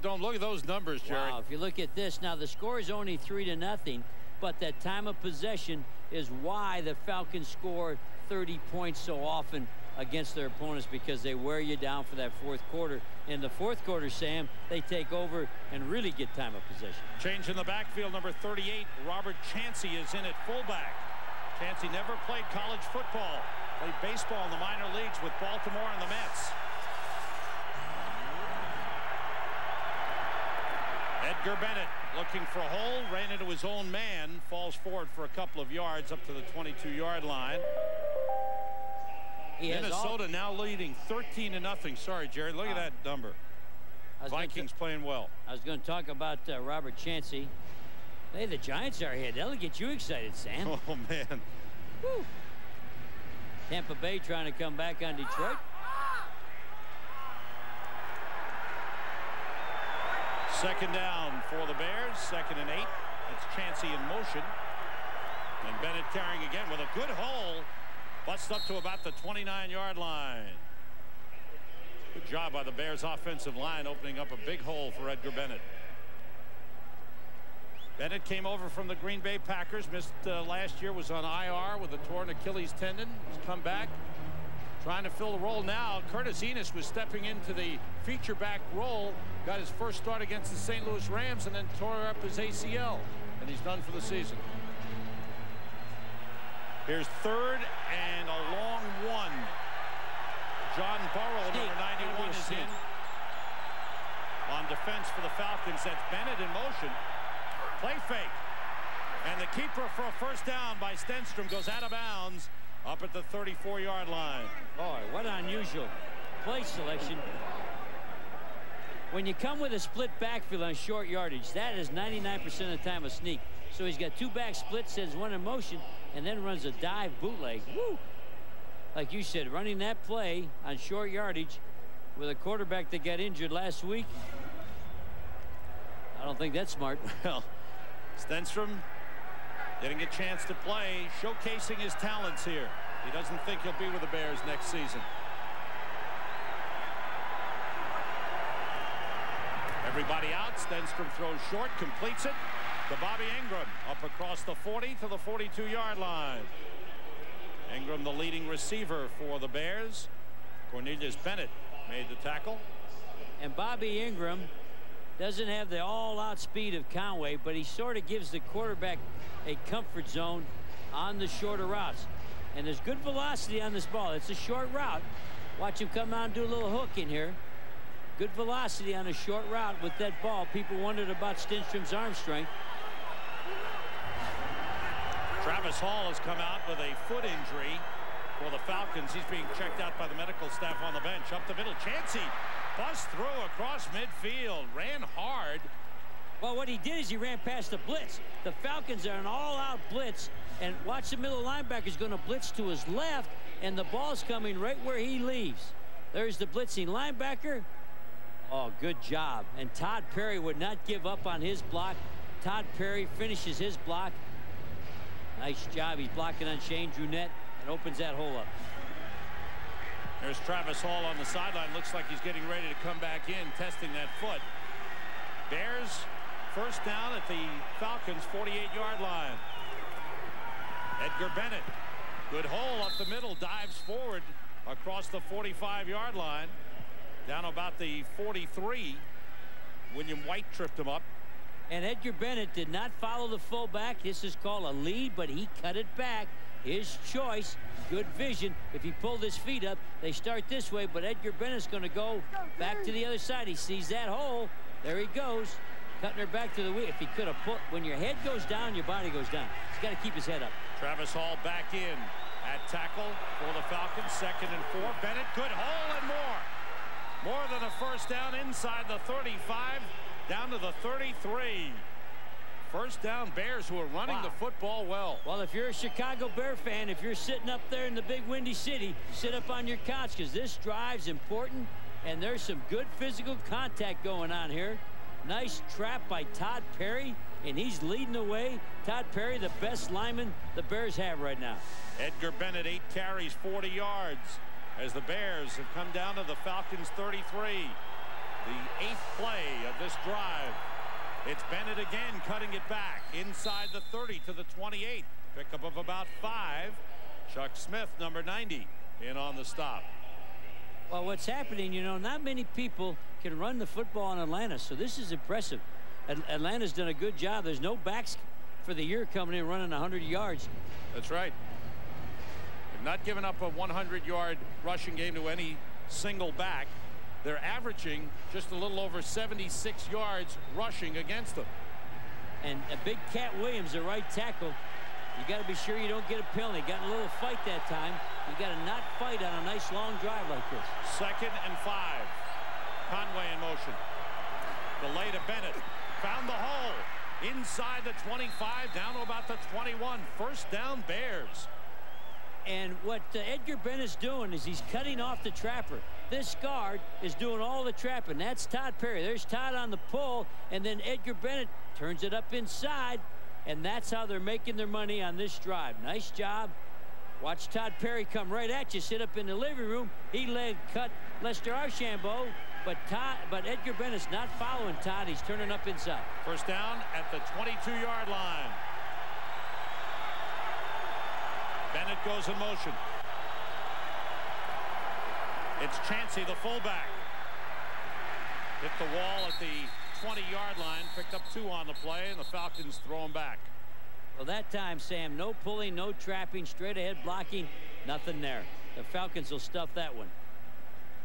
Don't look at those numbers, Jerry. Wow, if you look at this now, the score is only 3-0, but that time of possession is why the Falcons score 30 points so often against their opponents, because they wear you down for that 4th quarter. In the 4th quarter, Sam, they take over and really get time of possession. Change in the backfield. Number 38, Robert Chancey, is in at fullback. Chancey never played college football. Played baseball in the minor leagues with Baltimore and the Mets. Edgar Bennett looking for a hole, ran into his own man, falls forward for a couple of yards up to the 22-yard line. Minnesota now leading 13-0. Sorry, Jerry, look at that number. Vikings playing well. I was going to talk about Robert Chancey. Hey, the Giants are ahead. That'll get you excited, Sam. Oh, man. Woo. Tampa Bay trying to come back on Detroit. Second down for the Bears. 2nd and 8. It's Chancey in motion. And Bennett carrying again with a good hole. Busts up to about the 29-yard line. Good job by the Bears offensive line opening up a big hole for Edgar Bennett. Bennett came over from the Green Bay Packers. Missed last year, was on IR with a torn Achilles tendon. He's come back, trying to fill the role now. Curtis Enos was stepping into the feature back role. Got his first start against the St. Louis Rams and then tore up his ACL. And he's done for the season. Here's third and a long one. John Burrow, number 91, is in on defense for the Falcons. That's Bennett in motion. Play fake. And the keeper for a first down by Stenstrom goes out of bounds up at the 34-yard line. Boy, what unusual play selection. When you come with a split backfield on short yardage, that is 99% of the time a sneak. So he's got two back splits, sends one in motion, and then runs a dive bootleg. Woo! Like you said, running that play on short yardage with a quarterback that got injured last week. I don't think that's smart. Well, Stenstrom getting a chance to play, showcasing his talents here. He doesn't think he'll be with the Bears next season. Everybody out. Stenstrom throws short, completes it to Bobby Ingram up across the 40 to the 42-yard line. Ingram, the leading receiver for the Bears. Cornelius Bennett made the tackle. And Bobby Ingram doesn't have the all-out speed of Conway, but he sort of gives the quarterback a comfort zone on the shorter routes. And there's good velocity on this ball. It's a short route. Watch him come out and do a little hook in here. Good velocity on a short route with that ball. People wondered about Stenstrom's arm strength. Travis Hall has come out with a foot injury for the Falcons. He's being checked out by the medical staff on the bench. Up the middle, Chancey busts through across midfield, ran hard. Well, what he did is he ran past the blitz. The Falcons are an all-out blitz, and watch the middle linebacker is going to blitz to his left, and the ball's coming right where he leaves. There's the blitzing linebacker. Oh, good job. And Todd Perry would not give up on his block. Todd Perry finishes his block. Nice job. He's blocking on Shane Drunette and opens that hole up. There's Travis Hall on the sideline. Looks like he's getting ready to come back in, testing that foot. Bears first down at the Falcons 48-yard line. Edgar Bennett, good hole up the middle, dives forward across the 45-yard line. Down about the 43. William White tripped him up. And Edgar Bennett did not follow the fullback. This is called a lead, but he cut it back. His choice. Good vision. If he pulled his feet up, they start this way, but Edgar Bennett's going to go back to the other side. He sees that hole. There he goes. Cutting her back to the wheel. If he could have put, when your head goes down, your body goes down. He's got to keep his head up. Travis Hall back in at tackle for the Falcons. 2nd and 4. Bennett, good hole and more. More than a first down inside the 35, down to the 33. First down, Bears, who are running the football well. Well, if you're a Chicago Bear fan, if you're sitting up there in the big windy city, sit up on your couch, because this drive's important, and there's some good physical contact going on here. Nice trap by Todd Perry, and he's leading the way. Todd Perry, the best lineman the Bears have right now. Edgar Bennett, 8 carries, 40 yards. As the Bears have come down to the Falcons 33. The 8th play of this drive. It's Bennett again cutting it back inside the 30 to the 28. Pickup of about 5. Chuck Smith, number 90, in on the stop. Well, what's happening, you know, not many people can run the football in Atlanta, so this is impressive. Atlanta's done a good job. There's no backs for the year coming in running 100 yards. That's right. Not giving up a 100-yard rushing game to any single back. They're averaging just a little over 76 yards rushing against them. And a big Cat Williams, the right tackle. You got to be sure you don't get a penalty. Got in a little fight that time. You got to not fight on a nice long drive like this. 2nd and 5. Conway in motion. Delay to Bennett. Found the hole. Inside the 25, down to about the 21. First down, Bears. And what Edgar Bennett's doing is he's cutting off the trapper. This guard is doing all the trapping. That's Todd Perry. There's Todd on the pull, and then Edgar Bennett turns it up inside. and that's how they're making their money on this drive. Nice job. Watch Todd Perry come right at you. Sit up in the living room. He cut Lester Archambault, but Edgar Bennett's not following Todd. He's turning up inside. First down at the 22-yard line. Bennett goes in motion. It's Chancey, the fullback. Hit the wall at the 20-yard line. Picked up 2 on the play, and the Falcons throw him back. Well, that time, Sam, no pulling, no trapping, straight ahead blocking, nothing there. The Falcons will stuff that one.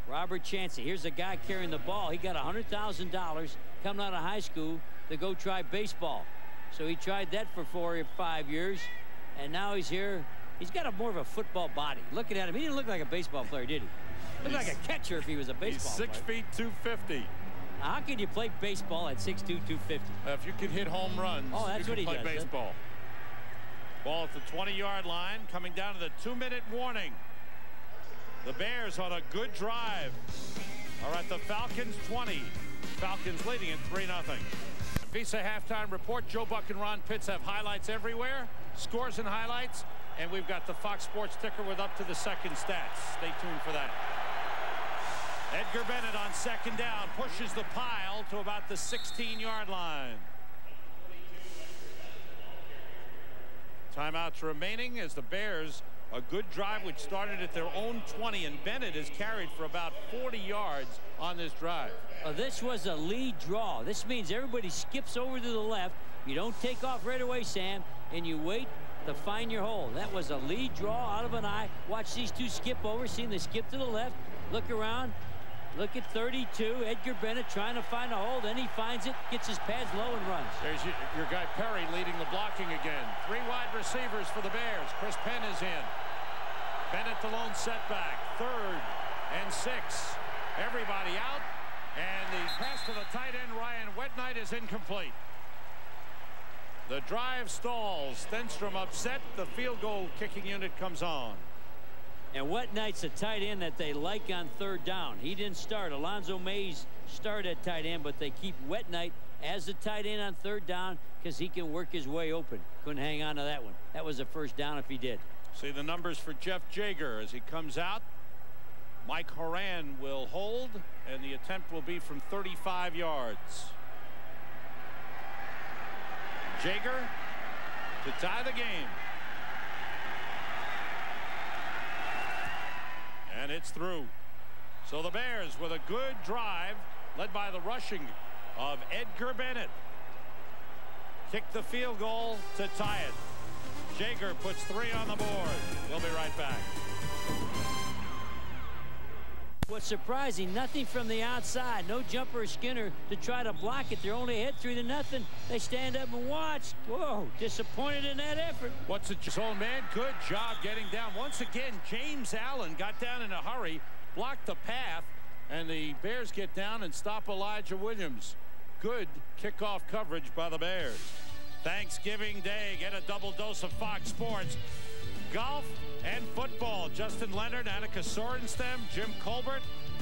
Robert Chancey, here's a guy carrying the ball. He got $100,000 coming out of high school to go try baseball. So he tried that for 4 or 5 years, and now he's here. He's got more of a football body. Looking at him, he didn't look like a baseball player, did he? Looked like a catcher if he was a baseball player. He's 6 feet 250. Now, how can you play baseball at 6'2", 250? If you can hit home runs, that's you what can he play does, baseball. Ball at the 20-yard line, coming down to the 2-minute warning. The Bears on a good drive are at the Falcons 20. Falcons leading it 3-0. Visa halftime report. Joe Buck and Ron Pitts have highlights everywhere, scores and highlights, and we've got the Fox Sports ticker with up to the second stats. Stay tuned for that. Edgar Bennett on second down pushes the pile to about the 16-yard line. Timeouts remaining as the Bears, a good drive which started at their own 20, and Bennett is carried for about 40 yards on this drive. This was a lead draw. This means everybody skips over to the left. You don't take off right away, Sam, and you wait to find your hole. That was a lead draw out of an eye. Watch these two skip over. See them, they skip to the left. Look around. Look at 32. Edgar Bennett trying to find a hole. Then he finds it, gets his pads low, and runs. There's your guy Perry leading the blocking again. 3 wide receivers for the Bears. Chris Penn is in. Bennett the lone setback. 3rd and 6. Everybody out. And the pass to the tight end, Ryan Wetnight, is incomplete. The drive stalls. Stenstrom upset. The field goal kicking unit comes on. And Wetnight's a tight end that they like on 3rd down. He didn't start. Alonzo Mays started at tight end, but they keep Wetnight as a tight end on 3rd down because he can work his way open. Couldn't hang on to that one. That was a first down if he did. See the numbers for Jeff Jager as he comes out. Mike Horan will hold, and the attempt will be from 35 yards. Jager to tie the game. And it's through. So the Bears with a good drive led by the rushing of Edgar Bennett. Kick the field goal to tie it. Jager puts 3 on the board. We'll be right back. What's surprising, nothing from the outside. No Jumper or Skinner to try to block it. They're only ahead 3-0. They stand up and watch. Whoa, disappointed in that effort. What's it, zone man? Good job getting down. Once again, James Allen got down in a hurry, blocked the path, and the Bears get down and stop Elijah Williams. Good kickoff coverage by the Bears. Thanksgiving Day, get a double dose of Fox Sports. Golf and football. Justin Leonard, Annika Sorenstam, Jim Colbert.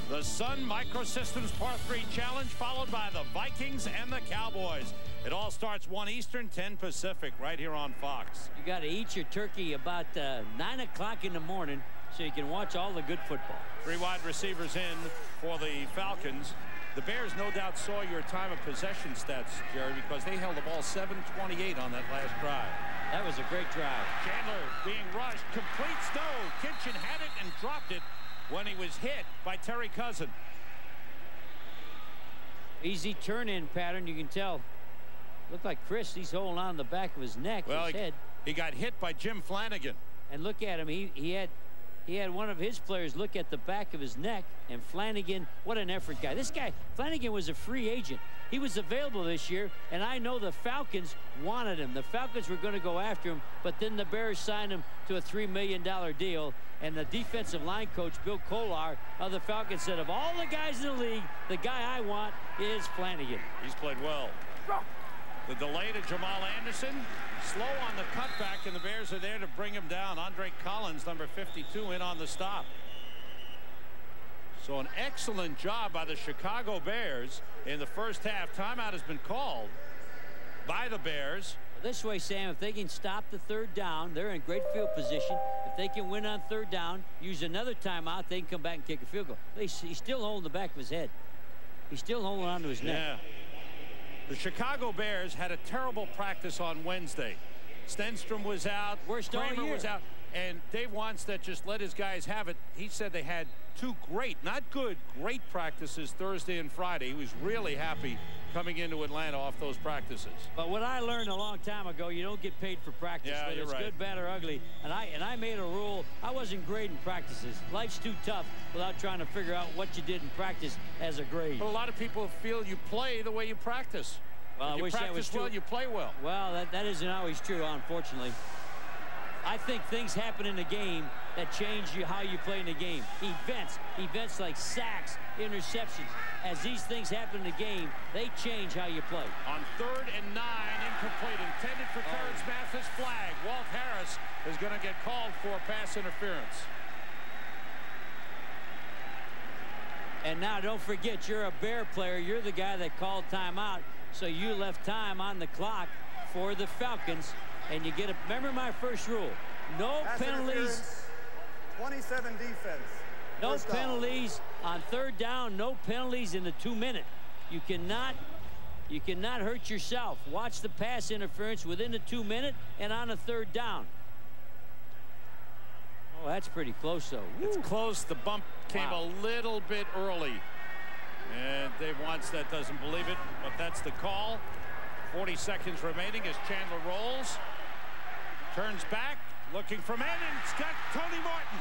The Sun Microsystems Par 3 Challenge, followed by the Vikings and the Cowboys. It all starts 1 Eastern, 10 Pacific, right here on Fox. You got to eat your turkey about 9 o'clock in the morning so you can watch all the good football. 3 wide receivers in for the Falcons. The Bears no doubt saw your time of possession stats, Jerry, because they held the ball 7:28 on that last drive. That was a great drive. Chandler being rushed, completes no. Kitchen had it and dropped it when he was hit by Terry Cousin. Easy turn-in pattern, you can tell. Looked like Chris, he's holding on the back of his neck, his head. He got hit by Jim Flanagan. And look at him, he had one of his players look at the back of his neck, and Flanagan, what an effort guy. This guy, Flanagan, was a free agent. He was available this year, and I know the Falcons wanted him. The Falcons were going to go after him, but then the Bears signed him to a $3 million deal, and the defensive line coach, Bill Kolar of the Falcons, said, of all the guys in the league, the guy I want is Flanagan. He's played well. The delay to Jamal Anderson, slow on the cutback, and the Bears are there to bring him down. Andre Collins, number 52, in on the stop. So an excellent job by the Chicago Bears in the first half. Timeout has been called by the Bears. This way, Sam, if they can stop the third down, they're in great field position. If they can win on third down, use another timeout, they can come back and kick a field goal. He's still holding the back of his head. He's still holding on to his neck. Yeah. The Chicago Bears had a terrible practice on Wednesday. Stenstrom was out. Worst all Kramer year. was out. And Dave Wannstedt just let his guys have it. He said they had two great, not good, great practices Thursday and Friday. He was really happy coming into Atlanta off those practices. But what I learned a long time ago, you don't get paid for practice, yeah, whether it's right. good, bad, or ugly. And I made a rule. I wasn't grading practices. Life's too tough without trying to figure out what you did in practice as a grade. But a lot of people feel you play the way you practice. Well, if you I wish that was true. well, you play well. Well, that isn't always true, unfortunately. I think things happen in the game that change how you play in the game. Events like sacks, interceptions. As these things happen in the game, they change how you play. On 3rd and 9, incomplete, intended for Terrence Mathis, flag. Walt Harris is going to get called for pass interference. And now don't forget, you're a Bear player. You're the guy that called timeout, so you left time on the clock for the Falcons. And you get a, remember my first rule, no pass penalties. 27 defense. No penalties on third down, no penalties in the 2-minute. You cannot hurt yourself. Watch the pass interference within the 2-minute and on a third down. Oh, that's pretty close, though. It's close. The bump came a little bit early. And Dave Wannstedt doesn't believe it, but that's the call. 40 seconds remaining as Chandler rolls. Turns back, looking for man, and it's got Tony Martin.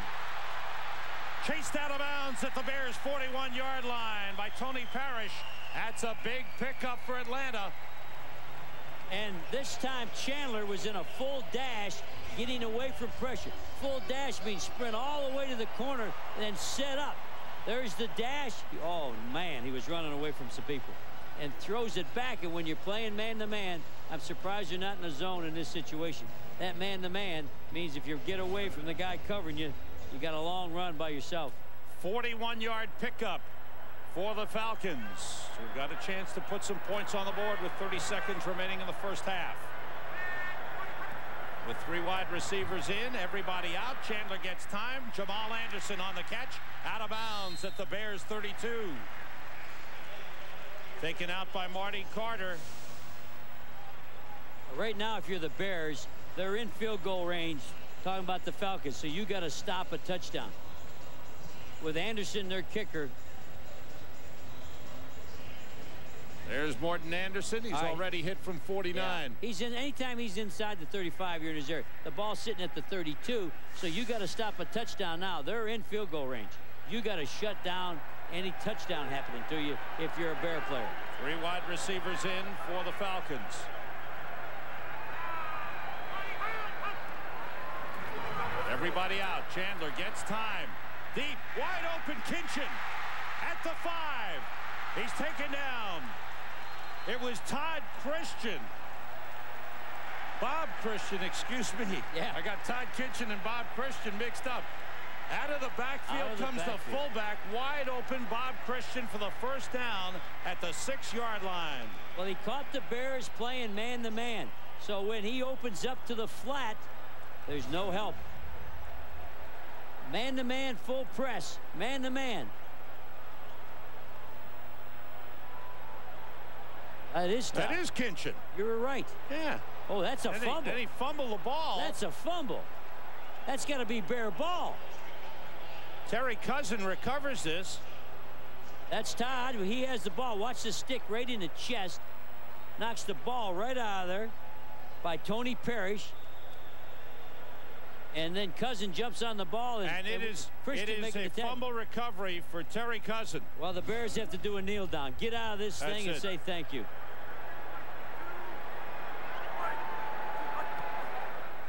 Chased out of bounds at the Bears' 41-yard line by Tony Parrish. That's a big pickup for Atlanta. And this time Chandler was in a full dash, getting away from pressure. Full dash means sprint all the way to the corner and then set up. There's the dash. Oh, man, he was running away from some people. And throws it back, and when you're playing man-to-man, I'm surprised you're not in the zone in this situation. That man-to-man means if you get away from the guy covering you, you got a long run by yourself. 41-yard pickup for the Falcons, who've got a chance to put some points on the board with 30 seconds remaining in the first half. With 3 wide receivers in, everybody out. Chandler gets time. Jamal Anderson on the catch, out of bounds at the Bears' 32. Taken out by Marty Carter. Right now, if you're the Bears, they're in field goal range, talking about the Falcons, so you got to stop a touchdown. With Anderson, their kicker. There's Morton Anderson. He's already hit from 49. Yeah. He's in. Anytime he's inside the 35, you're in his area. The ball's sitting at the 32, so you got to stop a touchdown now. They're in field goal range. You got to shut down any touchdown happening to you if you're a Bear player. 3 wide receivers in for the Falcons. Everybody out. Chandler gets time. Deep, wide open Kinchin at the 5. He's taken down. It was Todd Christian. Bob Christian, excuse me. Yeah. I got Todd Kinchin and Bob Christian mixed up. Out of the backfield comes the fullback, wide open Bob Christian for the first down at the 6-yard line. Well, he caught the Bears playing man-to-man. So when he opens up to the flat, there's no help. Man-to-man, full press, man-to-man. That is tough. That is Kinchin. You were right. Yeah. Oh, that's a fumble. Then he fumbled the ball. That's a fumble. That's got to be Bear ball. Terry Cousin recovers this. That's Todd. He has the ball. Watch the stick right in the chest. Knocks the ball right out of there by Tony Parrish. And then Cousin jumps on the ball. And it is a fumble recovery for Terry Cousin. Well, the Bears have to do a kneel down. Get out of this thing and say thank you.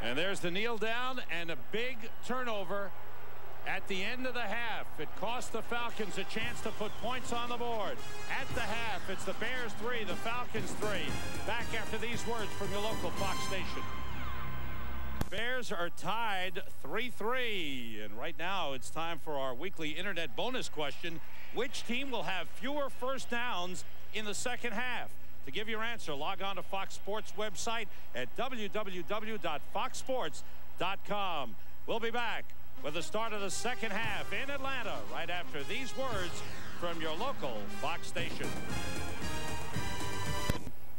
And there's the kneel down and a big turnover at the end of the half. It cost the Falcons a chance to put points on the board. At the half, it's the Bears 3, the Falcons 3. Back after these words from your local Fox station. Bears are tied 3-3. And right now, it's time for our weekly internet bonus question. Which team will have fewer first downs in the second half? To give your answer, log on to Fox Sports website at www.foxsports.com. We'll be back with the start of the second half in Atlanta right after these words from your local Fox station.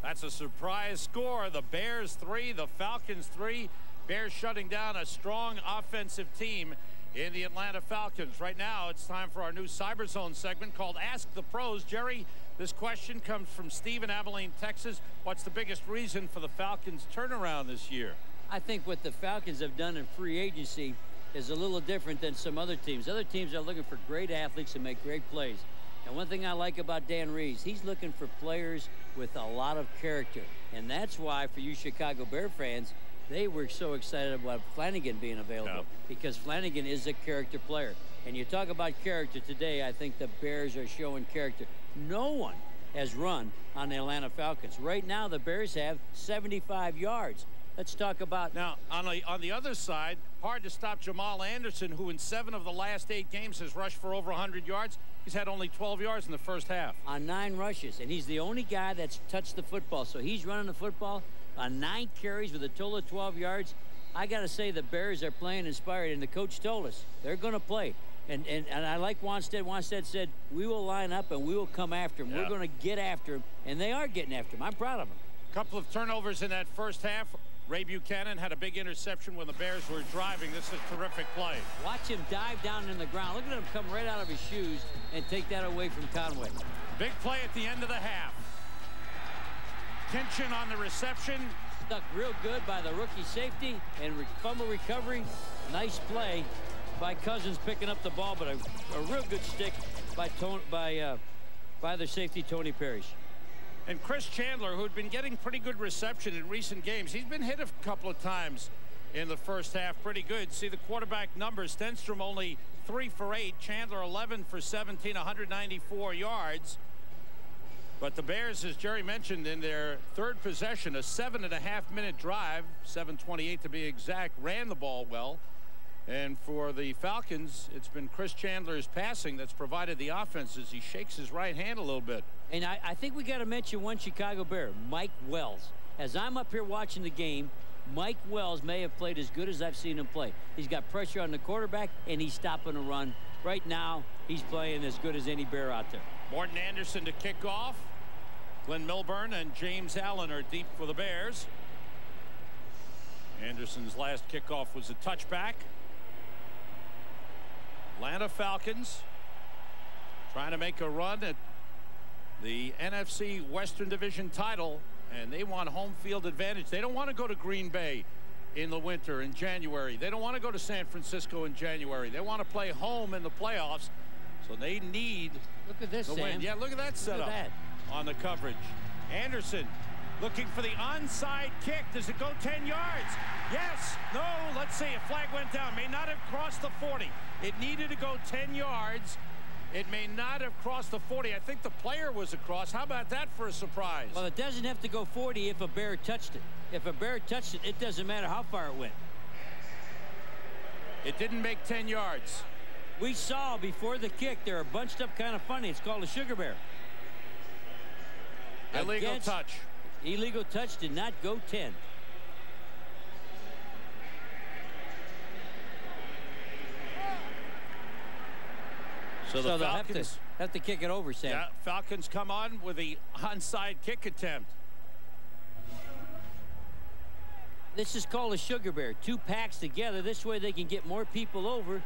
That's a surprise score. The Bears 3, the Falcons 3. Bears shutting down a strong offensive team in the Atlanta Falcons. Right now, it's time for our new Cyber Zone segment called Ask the Pros. Jerry, this question comes from Steve in Abilene, Texas. What's the biggest reason for the Falcons' turnaround this year? I think what the Falcons have done in free agency is a little different than some other teams. Other teams are looking for great athletes to make great plays. And one thing I like about Dan Reeves, he's looking for players with a lot of character. And that's why, for you Chicago Bear fans, they were so excited about Flanagan being available, because Flanagan is a character player. And you talk about character today, I think the Bears are showing character. No one has run on the Atlanta Falcons. Right now, the Bears have 75 yards. Let's talk about... Now, on the other side, hard to stop Jamal Anderson, who in 7 of the last 8 games has rushed for over 100 yards. He's had only 12 yards in the first half. On 9 rushes, and he's the only guy that's touched the football. So he's running the football on 9 carries with a total of 12 yards. I got to say the Bears are playing inspired, and the coach told us they're going to play. And I like Wanstead. Wanstead said, we will line up and we will come after him. We're going to get after him, and they are getting after him. I'm proud of them. A couple of turnovers in that first half. Ray Buchanan had a big interception when the Bears were driving. This is a terrific play. Watch him dive down in the ground. Look at him come right out of his shoes and take that away from Conway. Big play at the end of the half. Kinchin on the reception. Stuck real good by the rookie safety, and fumble recovery. Nice play by Cousins picking up the ball, but a real good stick by their safety, Tony Parrish. And Chris Chandler, who'd been getting pretty good reception in recent games, he's been hit a couple of times in the first half. Pretty good. See the quarterback numbers. Stenstrom only 3 for 8. Chandler 11 for 17, 194 yards. But the Bears, as Jerry mentioned, in their third possession, a 7.5-minute drive, 7:28 to be exact, ran the ball well. And for the Falcons, it's been Chris Chandler's passing that's provided the offense as he shakes his right hand a little bit. And I think we got to mention one Chicago Bear, Mike Wells. As I'm up here watching the game, Mike Wells may have played as good as I've seen him play. He's got pressure on the quarterback, and he's stopping a run. Right now, he's playing as good as any Bear out there. Morton Anderson to kick off. Glenn Milburn and James Allen are deep for the Bears. Anderson's last kickoff was a touchback. Atlanta Falcons trying to make a run at the NFC Western Division title, and they want home field advantage. They don't want to go to Green Bay in the winter in January. They don't want to go to San Francisco in January. They want to play home in the playoffs, so they need look at this, the win. Sam. Yeah, look at that setup on the coverage. Anderson looking for the onside kick. Does it go 10 yards? Yes. No. Let's see. A flag went down. May not have crossed the 40. It needed to go 10 yards. It may not have crossed the 40. I think the player was across. How about that for a surprise? Well, it doesn't have to go 40 if a Bear touched it. If a Bear touched it, it doesn't matter how far it went. It didn't make 10 yards. We saw before the kick, they're bunched up kind of funny. It's called a sugar bear. Illegal touch. Illegal touch, did not go 10. So the they'll Falcons have to kick it over, Sam. Yeah, Falcons come on with the onside kick attempt. This is called a sugar bear. 2 packs together. This way they can get more people over.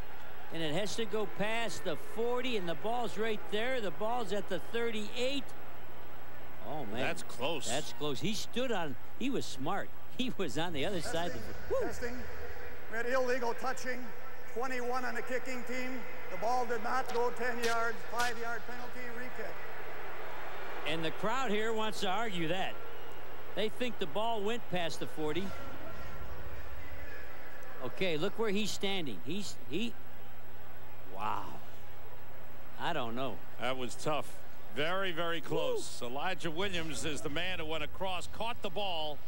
And it has to go past the 40, and the ball's right there. The ball's at the 38. Oh, man. That's close. That's close. He stood on, he was smart. He was on the other side. Testing. We had illegal touching. 21 on the kicking team. The ball did not go 10 yards. 5-yard penalty, re-kick. And the crowd here wants to argue that. They think the ball went past the 40. Okay, look where he's standing. Wow. I don't know. That was tough. Very, very close. Woo. Elijah Williams is the man who went across, caught the ball.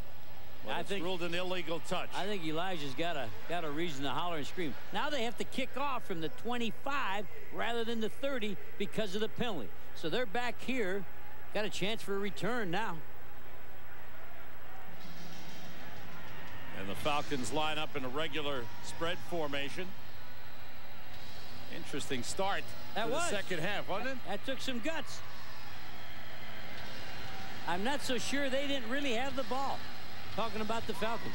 I think ruled an illegal touch. I think Elijah's got a reason to holler and scream. Now they have to kick off from the 25 rather than the 30 because of the penalty. So they're back here. Got a chance for a return now. And the Falcons line up in a regular spread formation. Interesting start to the second half, wasn't it? That took some guts. I'm not so sure they didn't really have the ball. Talking about the Falcons.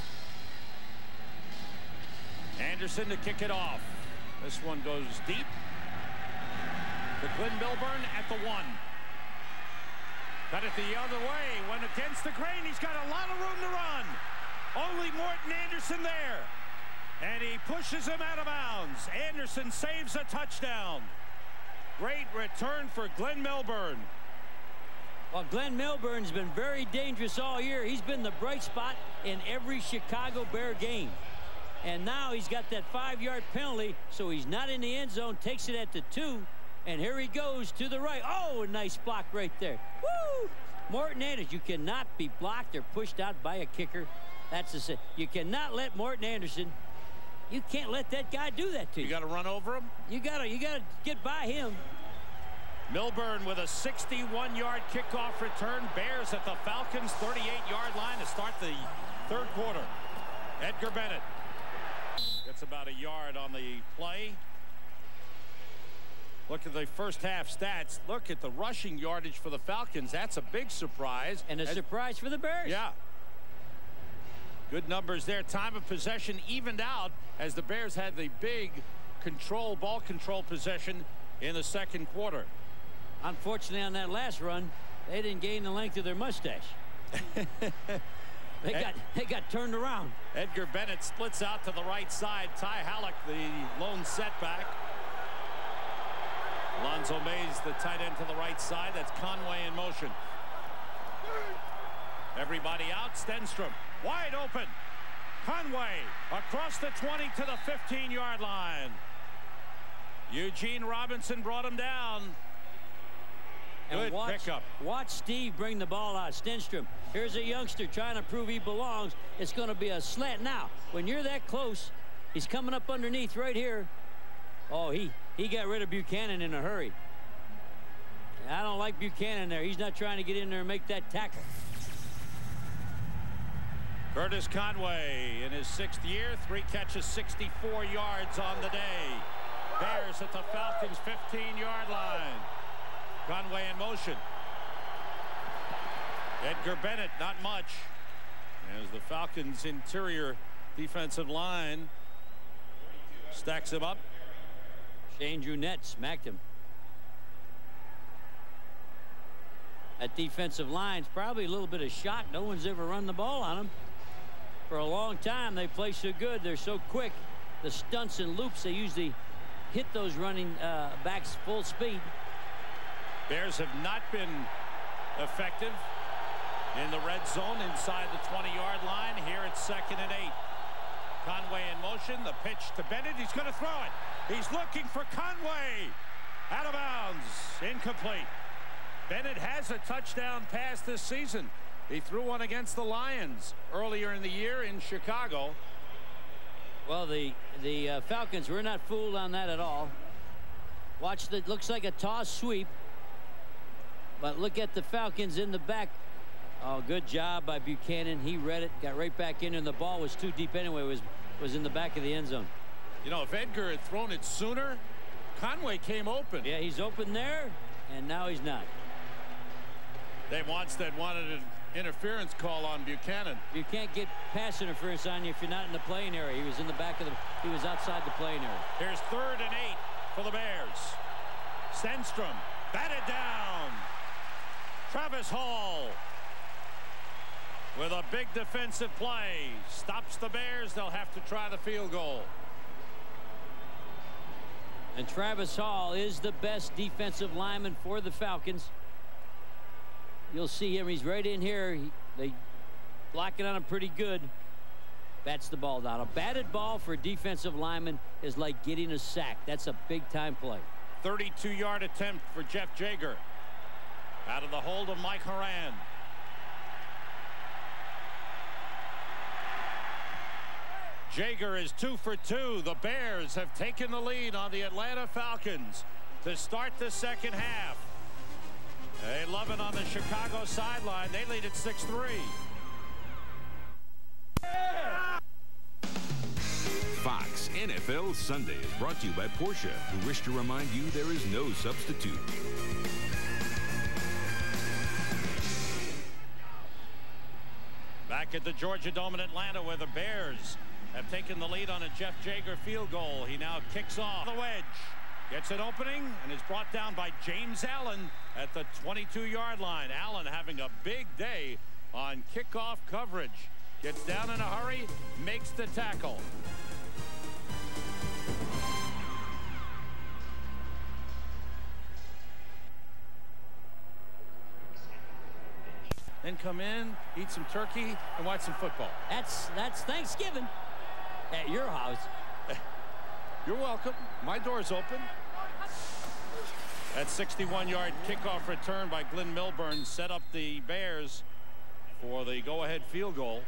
Anderson to kick it off. This one goes deep. To Glenn Milburn at the 1. Cut it the other way. Went against the grain. He's got a lot of room to run. Only Morton Anderson there. And he pushes him out of bounds. Anderson saves a touchdown. Great return for Glenn Milburn. Well, Glenn Milburn's been very dangerous all year. He's been the bright spot in every Chicago Bear game. And now he's got that 5-yard penalty, so he's not in the end zone, takes it at the 2, and here he goes to the right. Oh, a nice block right there. Woo! Morton Anderson, you cannot be blocked or pushed out by a kicker. That's the you cannot let Morton Anderson, you can't let that guy do that to you. You got to run over him? You got to get by him. Milburn with a 61-yard kickoff return. Bears at the Falcons 38-yard line to start the third quarter. Edgar Bennett gets about a yard on the play. Look at the first half stats. Look at the rushing yardage for the Falcons. That's a big surprise. And a surprise for the Bears. Yeah. Good numbers there. Time of possession evened out as the Bears had the big ball control possession in the second quarter. Unfortunately, on that last run, they didn't gain the length of their mustache. They got turned around. Edgar Bennett splits out to the right side. Ty Halleck, the lone setback. Alonzo Mays, the tight end, to the right side. That's Conway in motion. Everybody out. Stenstrom wide open. Conway across the 20 to the 15-yard line. Eugene Robinson brought him down. Good pickup. Watch Steve bring the ball out. Stenstrom. Here's a youngster trying to prove he belongs. It's going to be a slant. Now, when you're that close, he's coming up underneath right here. Oh, he got rid of Buchanan in a hurry. I don't like Buchanan there. He's not trying to get in there and make that tackle. Curtis Conway in his 6th year, 3 catches, 64 yards on the day. Bears at the Falcons' 15-yard line. Conway in motion. Edgar Bennett, not much. As the Falcons' interior defensive line stacks him up. Shane Drunette smacked him. That defensive line's probably a little bit of shock. No one's ever run the ball on them. For a long time, they play so good. They're so quick. The stunts and loops, they usually hit those running backs full speed. Bears have not been effective in the red zone inside the 20-yard line. Here it's 2nd and 8. Conway in motion. The pitch to Bennett. He's going to throw it. He's looking for Conway. Out of bounds. Incomplete. Bennett has a touchdown pass this season. He threw one against the Lions earlier in the year in Chicago. Well, the Falcons were not fooled on that at all. Watch that. Looks like a toss sweep. But look at the Falcons in the back. Oh, good job by Buchanan. He read it, got right back in, and the ball was too deep anyway. Was in the back of the end zone. You know, if Edgar had thrown it sooner, Conway came open. Yeah, he's open there, and now he's not. Dave Wanstead wanted an interference call on Buchanan. You can't get pass interference on you if you're not in the playing area. He was in the back of the. He was outside the playing area. Here's 3rd and 8 for the Bears. Stenstrom batted down. Travis Hall with a big defensive play stops the Bears. They'll have to try the field goal. And Travis Hall is the best defensive lineman for the Falcons. You'll see him. He's right in here. They block it on him pretty good. Bats the ball down. A batted ball for a defensive lineman is like getting a sack. That's a big-time play. 32-yard attempt for Jeff Jager. Out of the hold of Mike Horan. Jager is 2 for 2. The Bears have taken the lead on the Atlanta Falcons to start the second half. They love it on the Chicago sideline. They lead at 6-3. Fox NFL Sunday is brought to you by Porsche, who wish to remind you there is no substitute. Back at the Georgia Dome in Atlanta, where the Bears have taken the lead on a Jeff Jaeger field goal. He now kicks off the wedge. Gets an opening and is brought down by James Allen at the 22-yard line. Allen having a big day on kickoff coverage. Gets down in a hurry, makes the tackle. Then come in, eat some turkey, and watch some football. That's Thanksgiving at your house. You're welcome. My door's open. That 61-yard kickoff return by Glenn Milburn set up the Bears for the go-ahead field goal.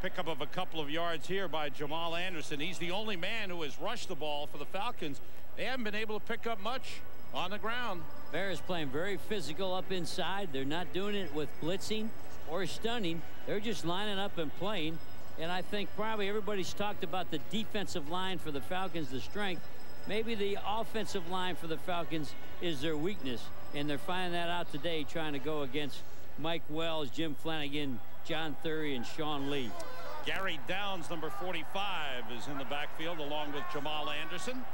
Pickup of a couple of yards here by Jamal Anderson. He's the only man who has rushed the ball for the Falcons. They haven't been able to pick up much on the ground. Bears playing very physical up inside. They're not doing it with blitzing or stunning. They're just lining up and playing. And I think probably everybody's talked about the defensive line for the Falcons, the strength. Maybe the offensive line for the Falcons is their weakness, and they're finding that out today, trying to go against Mike Wells, Jim Flanagan, John Thury, and Sean Lee. Gary Downs, number 45, is in the backfield along with Jamal Anderson.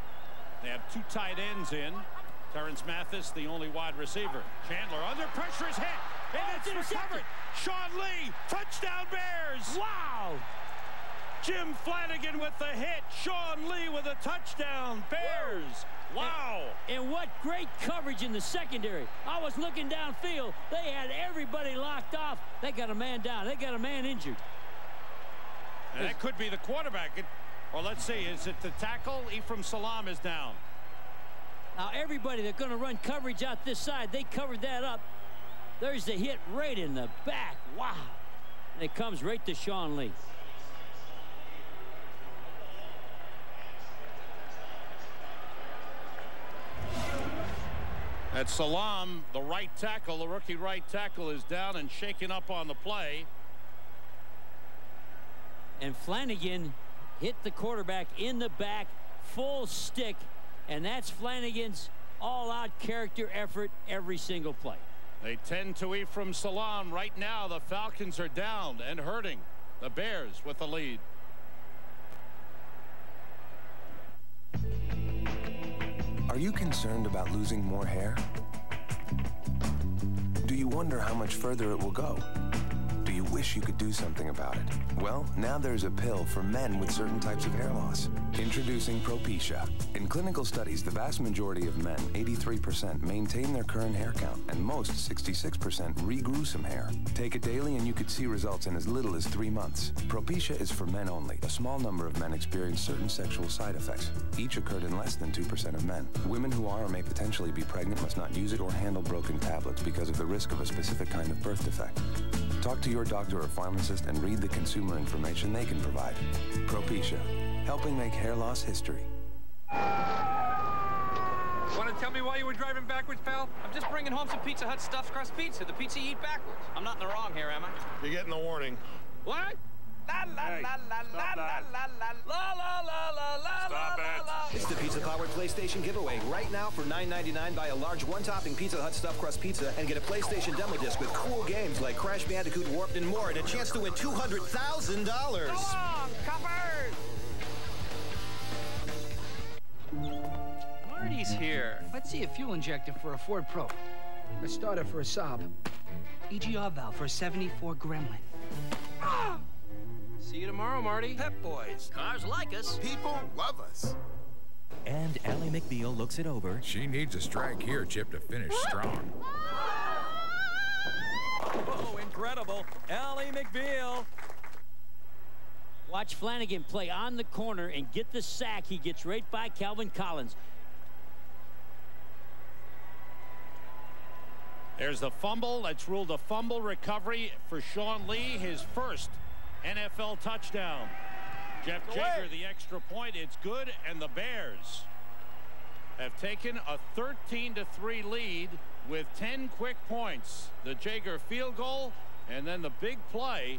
They have two tight ends in. Terrence Mathis, the only wide receiver. Chandler under pressure is hit, and it's recovered. Sean Lee, touchdown Bears! Wow! Jim Flanagan with the hit. Sean Lee with a touchdown. Bears. Wow. And what great coverage in the secondary. I was looking downfield. They had everybody locked off. They got a man down. They got a man injured. And that could be the quarterback. Or let's see, is it the tackle? Ephraim Salam is down. Now everybody, they're going to run coverage out this side. They covered that up. There's the hit right in the back. Wow. And it comes right to Sean Lee. At Salam, the right tackle, the rookie right tackle, is down and shaken up on the play. And Flanagan hit the quarterback in the back, full stick, and that's Flanagan's all-out character effort every single play. They tend to Ephraim Salam. Right now, the Falcons are down and hurting. The Bears with the lead. Are you concerned about losing more hair? Do you wonder how much further it will go? Do you wish you could do something about it? Well, now there's a pill for men with certain types of hair loss. Introducing Propecia. In clinical studies, the vast majority of men, 83%, maintain their current hair count, and most, 66%, regrew some hair. Take it daily and you could see results in as little as 3 months. Propecia is for men only. A small number of men experience certain sexual side effects. Each occurred in less than 2% of men. Women who are or may potentially be pregnant must not use it or handle broken tablets because of the risk of a specific kind of birth defect. Talk to your doctor or pharmacist and read the consumer information they can provide. Propecia, helping make hair loss history. Want to tell me why you were driving backwards, pal? I'm just bringing home some Pizza Hut stuffed crust pizza. The pizza you eat backwards. I'm not in the wrong here, am I? You're getting the warning. What? La la la la la la la la la la la. Stop it. It's the pizza-powered PlayStation giveaway. Right now, for $9.99, buy a large one-topping Pizza Hut stuffed crust pizza and get a PlayStation demo disc with cool games like Crash Bandicoot Warped and more, and a chance to win $200,000. Go on, covered! Marty's here. Let's see a fuel injector for a Ford Pro. A starter for a Saab. EGR valve for a 74 Gremlin. Ah! See you tomorrow, Marty. Pep Boys. Cars like us. People love us. And Ally McBeal looks it over. She needs a strike here, Chip, to finish strong. Oh, incredible. Ally McBeal. Watch Flanagan play on the corner and get the sack. He gets right by Calvin Collins. There's the fumble. That's ruled a fumble recovery for Sean Lee, his first NFL touchdown. Jeff Jaeger, the extra point. It's good, and the Bears have taken a 13-3 lead with 10 quick points. The Jaeger field goal, and then the big play,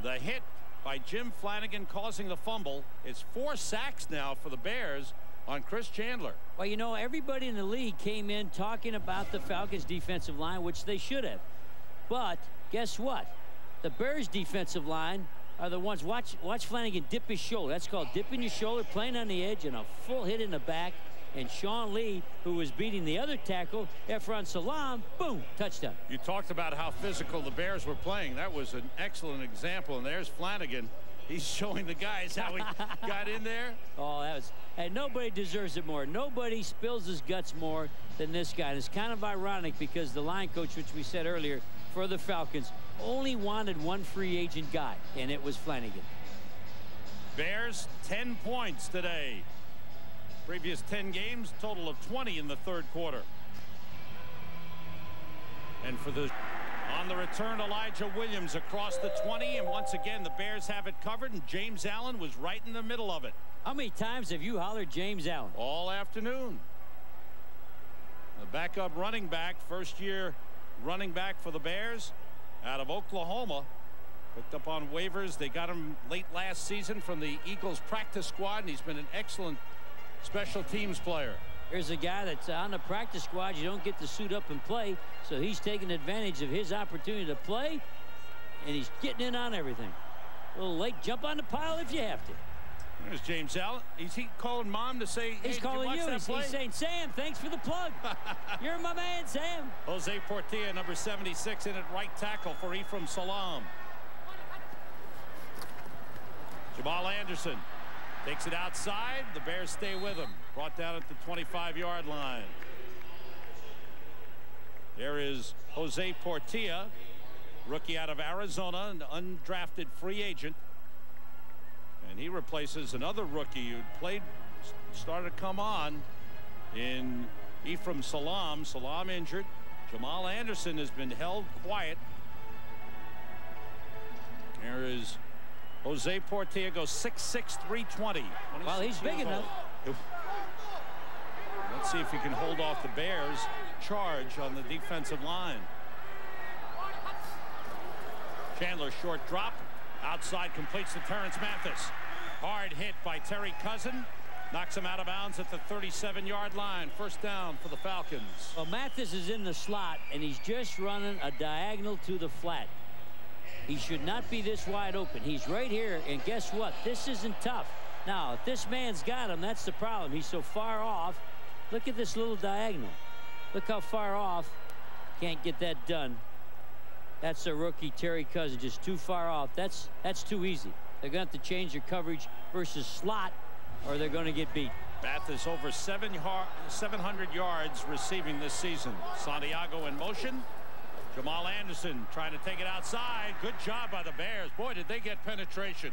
the hit by Jim Flanagan causing the fumble. It's 4 sacks now for the Bears on Chris Chandler. Well, you know, everybody in the league came in talking about the Falcons defensive line, which they should have. But guess what? The Bears defensive line are the ones. Watch Flanagan dip his shoulder. That's called dipping your shoulder, playing on the edge, and a full hit in the back. And Sean Lee, who was beating the other tackle, Efron Salam, boom, touchdown. You talked about how physical the Bears were playing. That was an excellent example. And there's Flanagan. He's showing the guys how he got in there. Oh, that was, and nobody deserves it more. Nobody spills his guts more than this guy. And it's kind of ironic because the line coach, which we said earlier, for the Falcons, only wanted one free agent guy, and it was Flanagan. Bears 10 points today. Previous 10 games, total of 20 in the third quarter. And for the on the return, Elijah Williams across the 20, and once again the Bears have it covered, and James Allen was right in the middle of it. How many times have you hollered James Allen? All afternoon. The backup running back, first-year running back for the Bears out of Oklahoma. Picked up on waivers. They got him late last season from the Eagles practice squad, and he's been an excellent special teams player. Here's a guy that's on the practice squad. You don't get to suit up and play, so he's taking advantage of his opportunity to play, and he's getting in on everything. A little late, jump on the pile if you have to. There's James Allen. Is he calling Mom to say, hey, he's calling you? He's saying, Sam, thanks for the plug. You're my man, Sam. Jose Portilla, number 76, in at right tackle for Ephraim Salam. Jamal Anderson takes it outside. The Bears stay with him. Brought down at the 25-yard line. There is Jose Portilla, rookie out of Arizona, an undrafted free agent. And he replaces another rookie who started to come on in Ephraim Salam. Salam injured. Jamal Anderson has been held quiet. There is Jose Portilla, goes 6'6", 320. Well, he's big enough. Let's see if he can hold off the Bears' charge on the defensive line. Chandler, short drop. Outside, completes to Terrence Mathis. Hard hit by Terry Cousin. Knocks him out of bounds at the 37-yard line. First down for the Falcons. Well, Mathis is in the slot, and he's just running a diagonal to the flat. He should not be this wide open. He's right here, and guess what? This isn't tough. Now, if this man's got him, that's the problem. He's so far off. Look at this little diagonal. Look how far off. Can't get that done. That's a rookie, Terry Cousin, just too far off. That's too easy. They're going to have to change their coverage versus slot, or they're going to get beat. Mathis over 700 yards receiving this season. Santiago in motion. Jamal Anderson trying to take it outside. Good job by the Bears. Boy, did they get penetration.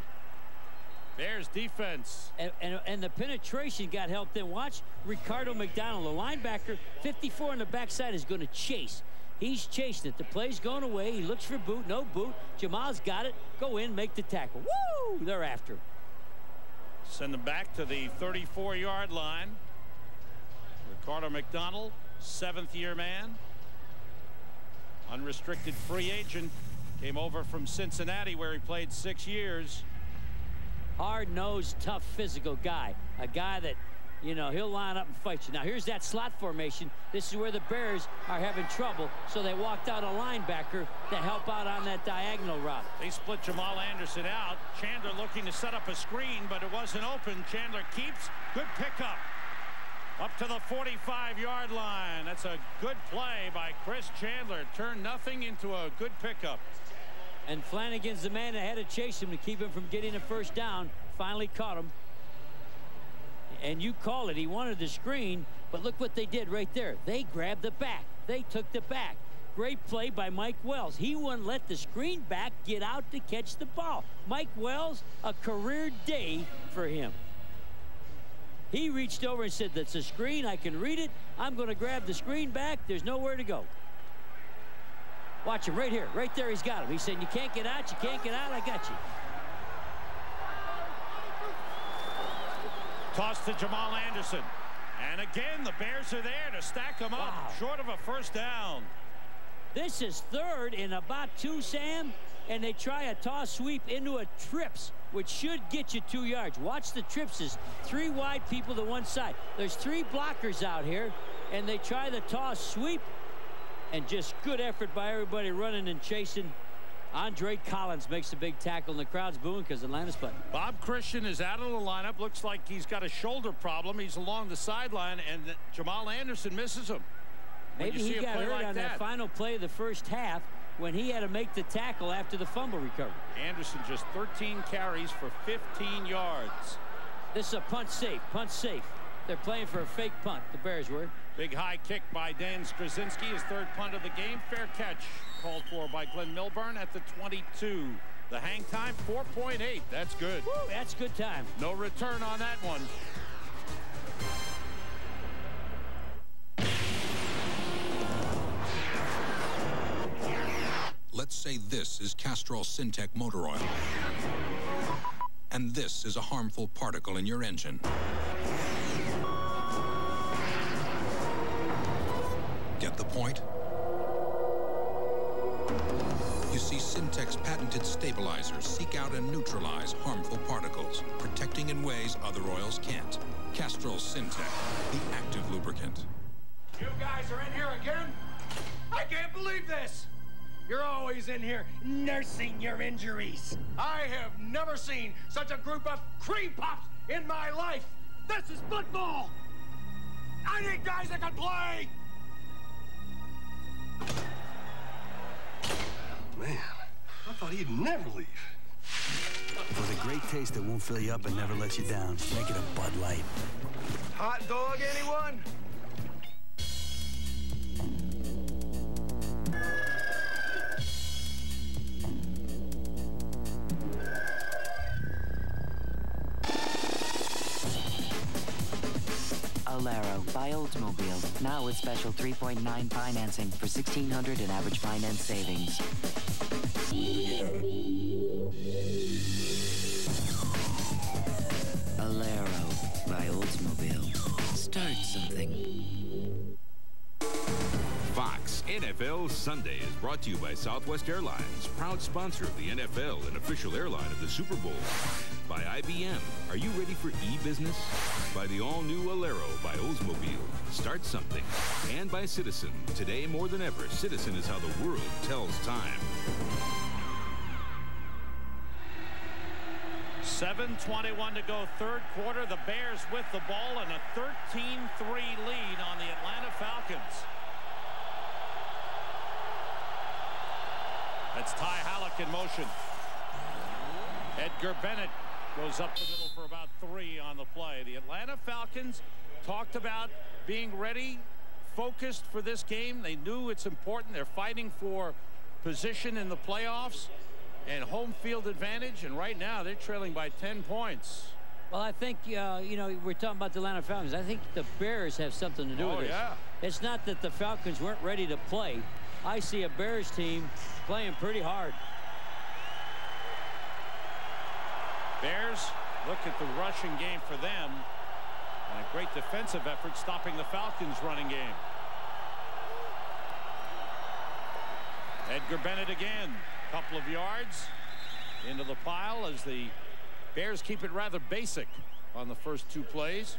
Bears defense. And the penetration got helped in. Watch Ricardo McDonald, the linebacker, 54 on the backside, is going to chase. He's chasing it. The play's going away. He looks for boot. No boot. Jamal's got it. Go in, make the tackle. Woo! They're after him. Send them back to the 34-yard line. Ricardo McDonald, 7th-year man. Unrestricted free agent. Came over from Cincinnati, where he played 6 years. Hard-nosed, tough, physical guy. A guy that, you know, he'll line up and fight you. Now, here's that slot formation. This is where the Bears are having trouble, so they walked out a linebacker to help out on that diagonal route. They split Jamal Anderson out. Chandler looking to set up a screen, but it wasn't open. Chandler keeps. Good pickup. Up to the 45-yard line. That's a good play by Chris Chandler. Turned nothing into a good pickup. And Flanagan's the man that had to chase him to keep him from getting a first down. Finally caught him. And you call it. He wanted the screen, but look what they did right there. They grabbed the back. They took the back. Great play by Mike Wells. He wouldn't let the screen back get out to catch the ball. Mike Wells, a career day for him. He reached over and said, that's a screen. I can read it. I'm going to grab the screen back. There's nowhere to go. Watch him right here. Right there, he's got him. He said, you can't get out. You can't get out. I got you. Toss to Jamal Anderson. And again, the Bears are there to stack them up. Short of a first down. This is 3rd and about 2, Sam. and they try a toss sweep into a trips, which should get you 2 yards. Watch the tripses. 3 wide people to one side. There's 3 blockers out here, and they try the toss sweep, and just good effort by everybody running and chasing. Andre Collins makes a big tackle, and the crowd's booing because Atlanta's putting. Bob Christian is out of the lineup. Looks like he's got a shoulder problem. He's along the sideline, and Jamal Anderson misses him. Maybe he got hurt on that final play of the first half when he had to make the tackle after the fumble recovery. Anderson just 13 carries for 15 yards. This is a punt safe. Punt safe. They're playing for a fake punt. The Bears were. Big high kick by Dan Straczynski, his 3rd punt of the game. Fair catch called for by Glenn Milburn at the 22. The hang time 4.8. That's good. Woo, that's good time. No return on that one. Let's say this is Castrol Syntec motor oil, and this is a harmful particle in your engine. Get the point? You see, Syntec's patented stabilizers seek out and neutralize harmful particles, protecting in ways other oils can't. Castrol Syntec, the active lubricant. You guys are in here again? I can't believe this! You're always in here nursing your injuries. I have never seen such a group of cream puffs in my life. This is football! I need guys that can play! Man, I thought he'd never leave. For the great taste that won't fill you up and never let you down, make it a Bud Light. Hot dog, anyone? Alero by Oldsmobile. Now with special 3.9 financing for $1,600 in average finance savings. Alero by Oldsmobile. Start something. Fox NFL Sunday is brought to you by Southwest Airlines, proud sponsor of the NFL and official airline of the Super Bowl. By IBM, are you ready for e-business? By the all-new Alero by Oldsmobile, start something. And by Citizen, today more than ever, Citizen is how the world tells time. 7:21 to go, 3rd quarter. The Bears with the ball and a 13-3 lead on the Atlanta Falcons. That's Ty Halleck in motion. Edgar Bennett goes up the middle for about 3 on the play. The Atlanta Falcons talked about being ready, focused for this game. They knew it's important. They're fighting for position in the playoffs and home field advantage, and right now they're trailing by 10 points. Well, I think, you know, we're talking about the Atlanta Falcons. I think the Bears have something to do with this. Yeah. It's not that the Falcons weren't ready to play. I see a Bears team playing pretty hard. Bears look at the rushing game for them, and a great defensive effort stopping the Falcons' running game. Edgar Bennett again, couple of yards into the pile as the Bears keep it rather basic on the first 2 plays.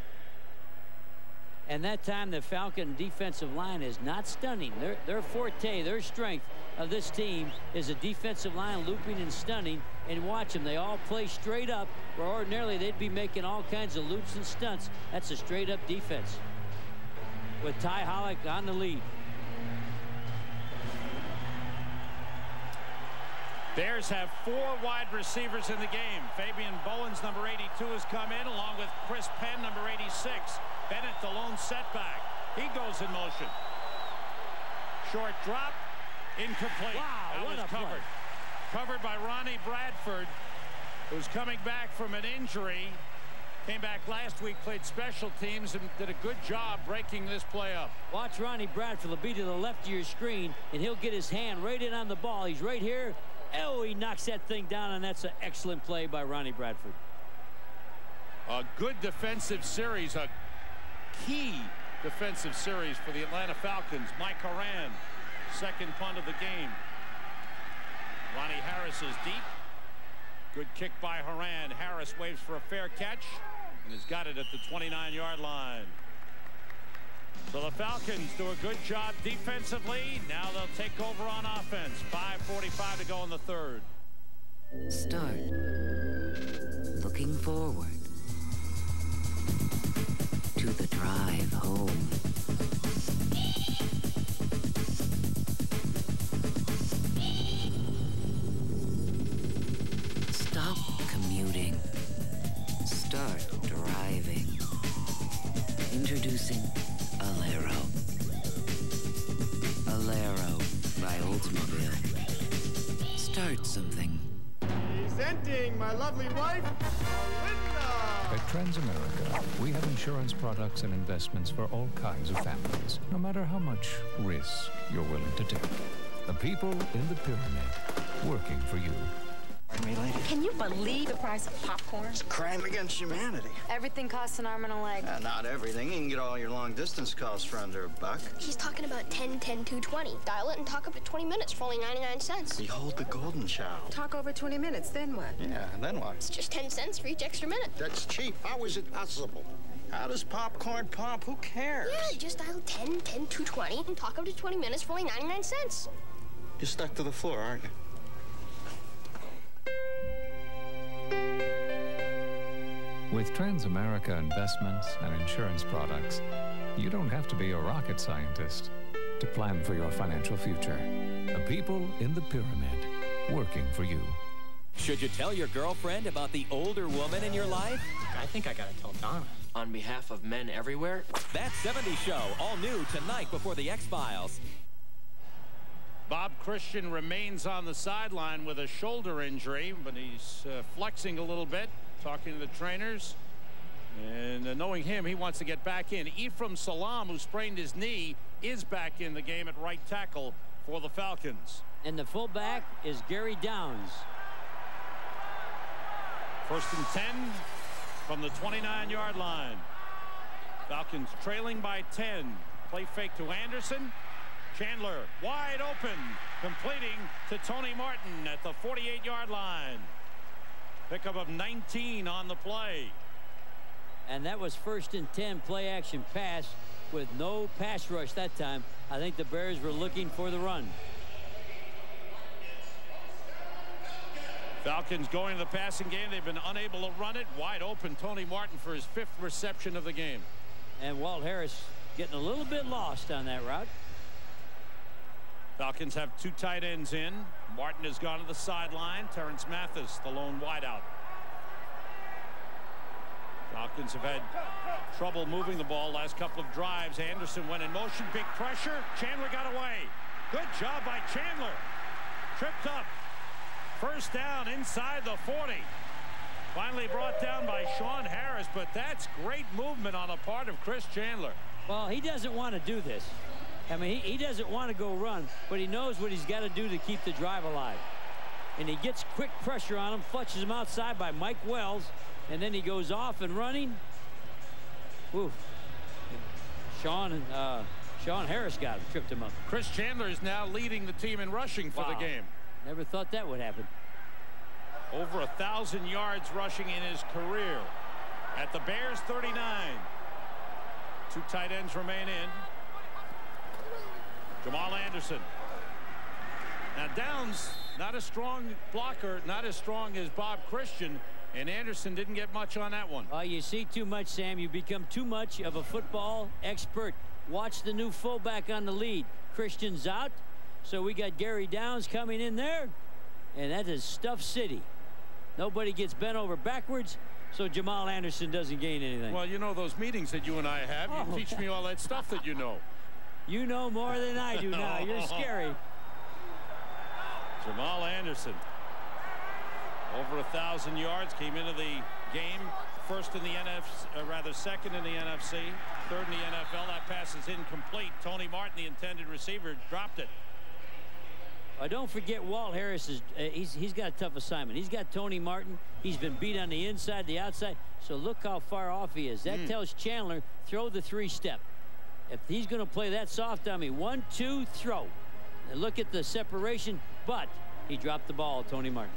And that time the Falcon defensive line is not stunning. Their forte, their strength of this team is a defensive line looping and stunning. And watch them, they all play straight up, where ordinarily they'd be making all kinds of loops and stunts. That's a straight up defense with Ty Halleck on the lead. Bears have 4 wide receivers in the game. Fabian Bowens, number 82, has come in along with Chris Penn, number 86. Bennett, the lone setback. He goes in motion. Short drop, incomplete. Wow, that what was a covered. play. Covered by Ronnie Bradford, who's coming back from an injury. Came back last week, played special teams, and did a good job breaking this play up. Watch Ronnie Bradford. He'll be to the left of your screen, and he'll get his hand right in on the ball. He's right here. Oh, he knocks that thing down, and that's an excellent play by Ronnie Bradford. A good defensive series, a key defensive series for the Atlanta Falcons. Mike Horan, second punt of the game. Ronnie Harris is deep. Good kick by Horan. Harris waves for a fair catch and has got it at the 29-yard line. So the Falcons do a good job defensively. Now they'll take over on offense. 5:45 to go in the third. Start looking forward to the drive home. Stop commuting. Start driving. Introducing Alero. Alero by Oldsmobile. Start something. Presenting my lovely wife, Linda. At Transamerica, we have insurance products and investments for all kinds of families, no matter how much risk you're willing to take. The people in the pyramid working for you. Can you believe the price of popcorn? It's a crime against humanity. Everything costs an arm and a leg. Not everything. You can get all your long-distance calls for under $1. He's talking about 10, 10, 220. Dial it and talk up to 20 minutes for only 99 cents. Behold the golden child. Talk over 20 minutes, then what? Yeah, then what? It's just 10 cents for each extra minute. That's cheap. How is it possible? How does popcorn pop? Who cares? Yeah, just dial 10, 10, 220 and talk up to 20 minutes for only 99 cents. You're stuck to the floor, aren't you? With Transamerica investments and insurance products, you don't have to be a rocket scientist to plan for your financial future. The people in the pyramid working for you. Should you tell your girlfriend about the older woman in your life? I think I gotta tell Donna. On behalf of men everywhere? That 70s Show, all new tonight before the X-Files. Bob Christian remains on the sideline with a shoulder injury, but he's flexing a little bit, talking to the trainers. And knowing him, he wants to get back in. Ephraim Salam, who sprained his knee, is back in the game at right tackle for the Falcons. And the fullback is Gary Downs. 1st and 10 from the 29-yard line. Falcons trailing by 10. Play fake to Anderson. Chandler wide open, completing to Tony Martin at the 48-yard line. Pickup of 19 on the play. And that was 1st and 10, play action pass with no pass rush that time. I think the Bears were looking for the run. Falcons going to the passing game. They've been unable to run it. Wide open, Tony Martin for his 5th reception of the game. And Walt Harris getting a little bit lost on that route. Falcons have 2 tight ends in. Martin has gone to the sideline. Terrence Mathis, the lone wideout. Falcons have had trouble moving the ball last couple of drives. Anderson went in motion. Big pressure. Chandler got away. Good job by Chandler. Tripped up. 1st down inside the 40. Finally brought down by Sean Harris, but that's great movement on the part of Chris Chandler. Well, he doesn't want to do this. I mean, he doesn't want to go run, but he knows what he's got to do to keep the drive alive. And he gets quick pressure on him, fletches him outside by Mike Wells, and then he goes off and running. Ooh. Sean Harris got him, tripped him up. Chris Chandler is now leading the team in rushing for the game. Never thought that would happen. Over 1,000 yards rushing in his career. At the Bears 39. 2 tight ends remain in. Jamal Anderson. Now Downs, not a strong blocker, not as strong as Bob Christian, and Anderson didn't get much on that one. You see too much, Sam. You become too much of a football expert. Watch the new fullback on the lead. Christian's out, so we got Gary Downs coming in there, and that is Stuff City. Nobody gets bent over backwards, so Jamal Anderson doesn't gain anything. Well, you know those meetings that you and I have. You teach me all that stuff that you know. You know more than I do now. You're scary. Jamal Anderson. Over 1,000 yards. Came into the game 1st in the NFC, 2nd in the NFC, 3rd in the NFL. That pass is incomplete. Tony Martin, the intended receiver, dropped it. Don't forget Walt Harris is he's got a tough assignment. He's got Tony Martin. He's been beat on the inside, the outside. So look how far off he is. That tells Chandler, throw the 3-step. If he's going to play that soft on me, 1, 2, throw. And look at the separation, but He dropped the ball, Tony Martin.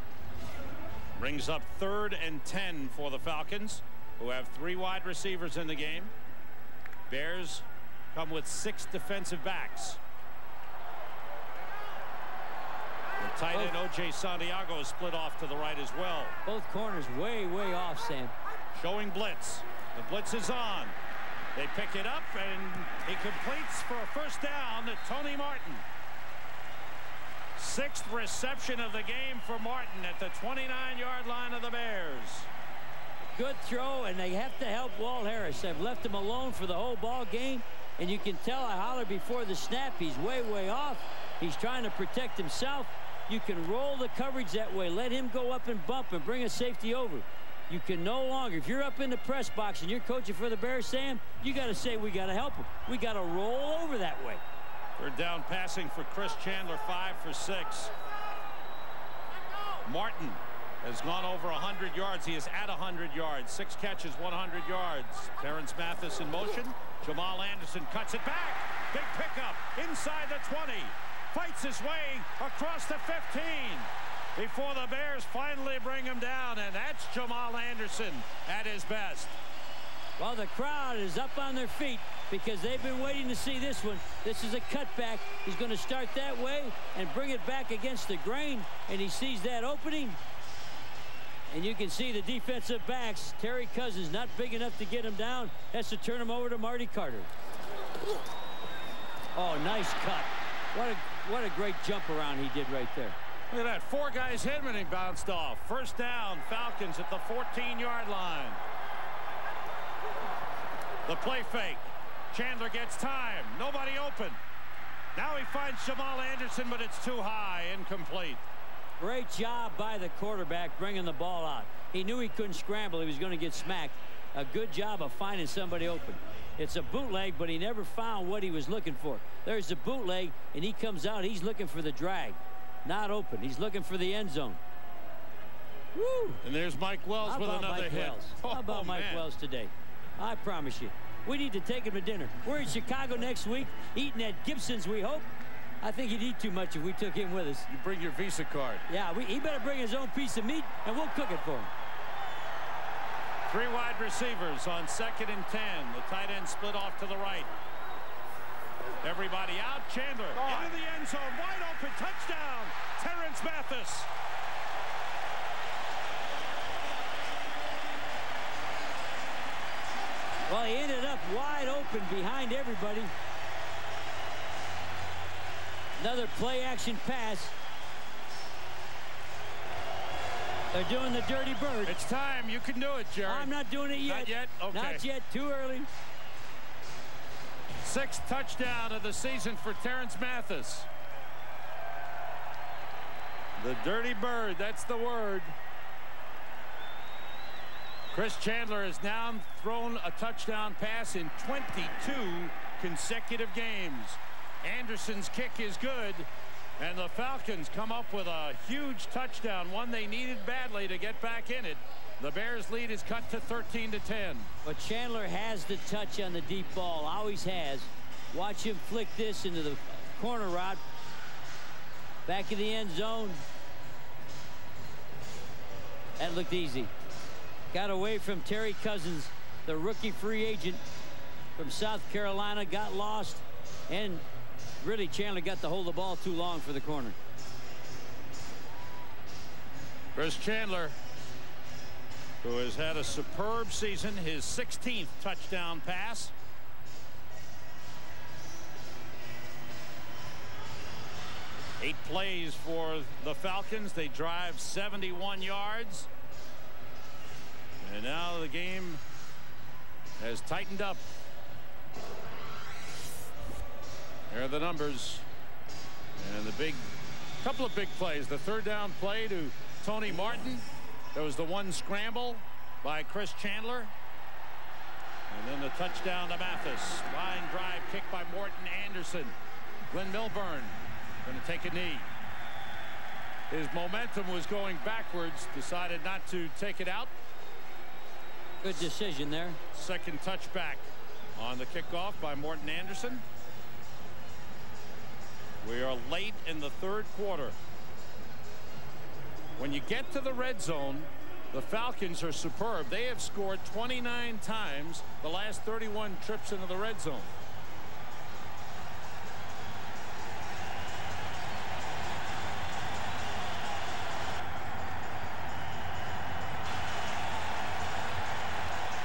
Brings up 3rd and 10 for the Falcons, who have 3 wide receivers in the game. Bears come with 6 defensive backs. The tight end O.J. Santiago is split off to the right as well. Both corners way off, Sam. Showing blitz. The blitz is on. They pick it up, and he completes for a first down to Tony Martin. 6th reception of the game for Martin at the 29-yard line of the Bears. Good throw, and they have to help Walt Harris. They've left him alone for the whole ball game, and you can tell I hollered before the snap. He's way off. He's trying to protect himself. You can roll the coverage that way. Let him go up and bump and bring a safety over. You can no longer, if you're up in the press box and you're coaching for the Bears, Sam, you got to say we got to help him. We got to roll over that way. 3rd down passing for Chris Chandler, 5 for 6. Martin has gone over 100 yards. He is at 100 yards. 6 catches, 100 yards. Terrence Mathis in motion. Jamal Anderson cuts it back. Big pickup inside the 20. Fights his way across the 15 before the Bears finally bring him down, and that's Jamal Anderson at his best. Well, the crowd is up on their feet because they've been waiting to see this one. This is a cutback. He's going to start that way and bring it back against the grain, and he sees that opening. And you can see the defensive backs. Terry Cousins not big enough to get him down. Has to turn him over to Marty Carter. Oh, nice cut. What a great jump around he did right there. Look at that. 4 guys hit him and he bounced off. First down, Falcons at the 14-yard line. The play fake. Chandler gets time. Nobody open. Now he finds Jamal Anderson, but it's too high. Incomplete. Great job by the quarterback bringing the ball out. He knew he couldn't scramble. He was going to get smacked. A good job of finding somebody open. It's a bootleg, but he never found what he was looking for. There's the bootleg, and he comes out. He's looking for the drag. Not open. He's looking for the end zone. Woo! And there's Mike Wells with another hit. How about Mike Wells today? I promise you. We need to take him to dinner. We're in Chicago next week, eating at Gibson's, we hope. I think he'd eat too much if we took him with us. You bring your Visa card. Yeah, he better bring his own piece of meat, and we'll cook it for him. 3 wide receivers on 2nd and 10. The tight end split off to the right. Everybody out. Chandler into the end zone. Wide open. Touchdown. Terrence Mathis. Well, he ended up wide open behind everybody. Another play action pass. They're doing the dirty bird. It's time. You can do it, Jerry. I'm not doing it yet. Not yet? Okay. Not yet. Too early. 6th touchdown of the season for Terrence Mathis. The dirty bird. That's the word. Chris Chandler has now thrown a touchdown pass in 22 consecutive games. Anderson's kick is good. And the Falcons come up with a huge touchdown, one they needed badly to get back in it. The Bears lead is cut to 13-10. But Chandler has the touch on the deep ball, always has. Watch him flick this into the corner route. Back in the end zone. That looked easy. Got away from Terry Cousins, the rookie free agent from South Carolina, got lost, and really, Chandler got to hold the ball too long for the corner. Chris Chandler, who has had a superb season, his 16th touchdown pass. Eight plays for the Falcons. They drive 71 yards. And now the game has tightened up. There are the numbers. And the couple of big plays. The 3rd down play to Tony Martin. There was the one scramble by Chris Chandler. And then the touchdown to Mathis. Line drive kick by Morton Anderson. Glenn Milburn going to take a knee. His momentum was going backwards. Decided not to take it out. Good decision there. 2nd touchback on the kickoff by Morton Anderson. We are late in the 3rd quarter. When you get to the red zone, the Falcons are superb. They have scored 29 times the last 31 trips into the red zone.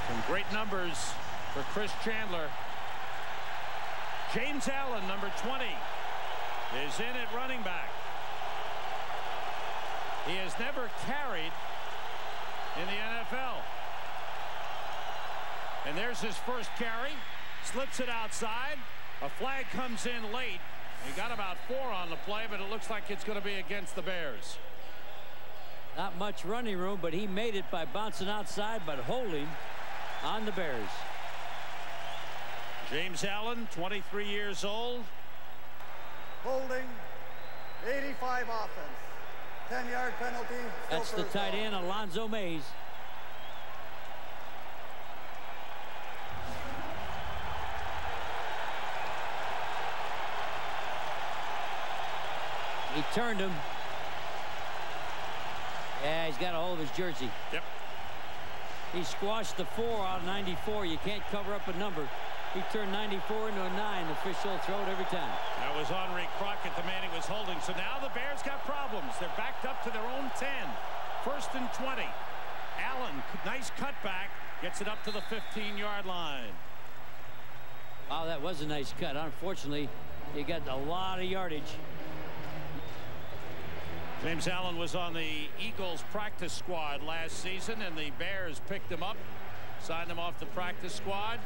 Some great numbers for Chris Chandler. James Allen, number 20, is in at running back. He has never carried in the NFL. And there's his first carry. Slips it outside. A flag comes in late. He got about 4 on the play, but it looks like it's going to be against the Bears. Not much running room, but he made it by bouncing outside, but holding on the Bears. James Allen, 23 years old. Holding, 85 offense. 10-yard penalty. That's the tight end, Alonzo Mays. He turned him. Yeah, he's got a hold of his jersey. Yep. He squashed the 4 on 94. You can't cover up a number. He turned 94 into a 9. The official throw it every time. That was Henri Crockett, the man he was holding. So now the Bears got problems. They're backed up to their own 10. 1st and 20. Allen, nice cutback, gets it up to the 15-yard line. Oh, that was a nice cut. Unfortunately, he got a lot of yardage. James Allen was on the Eagles practice squad last season, and the Bears picked him up, signed him off the practice squad.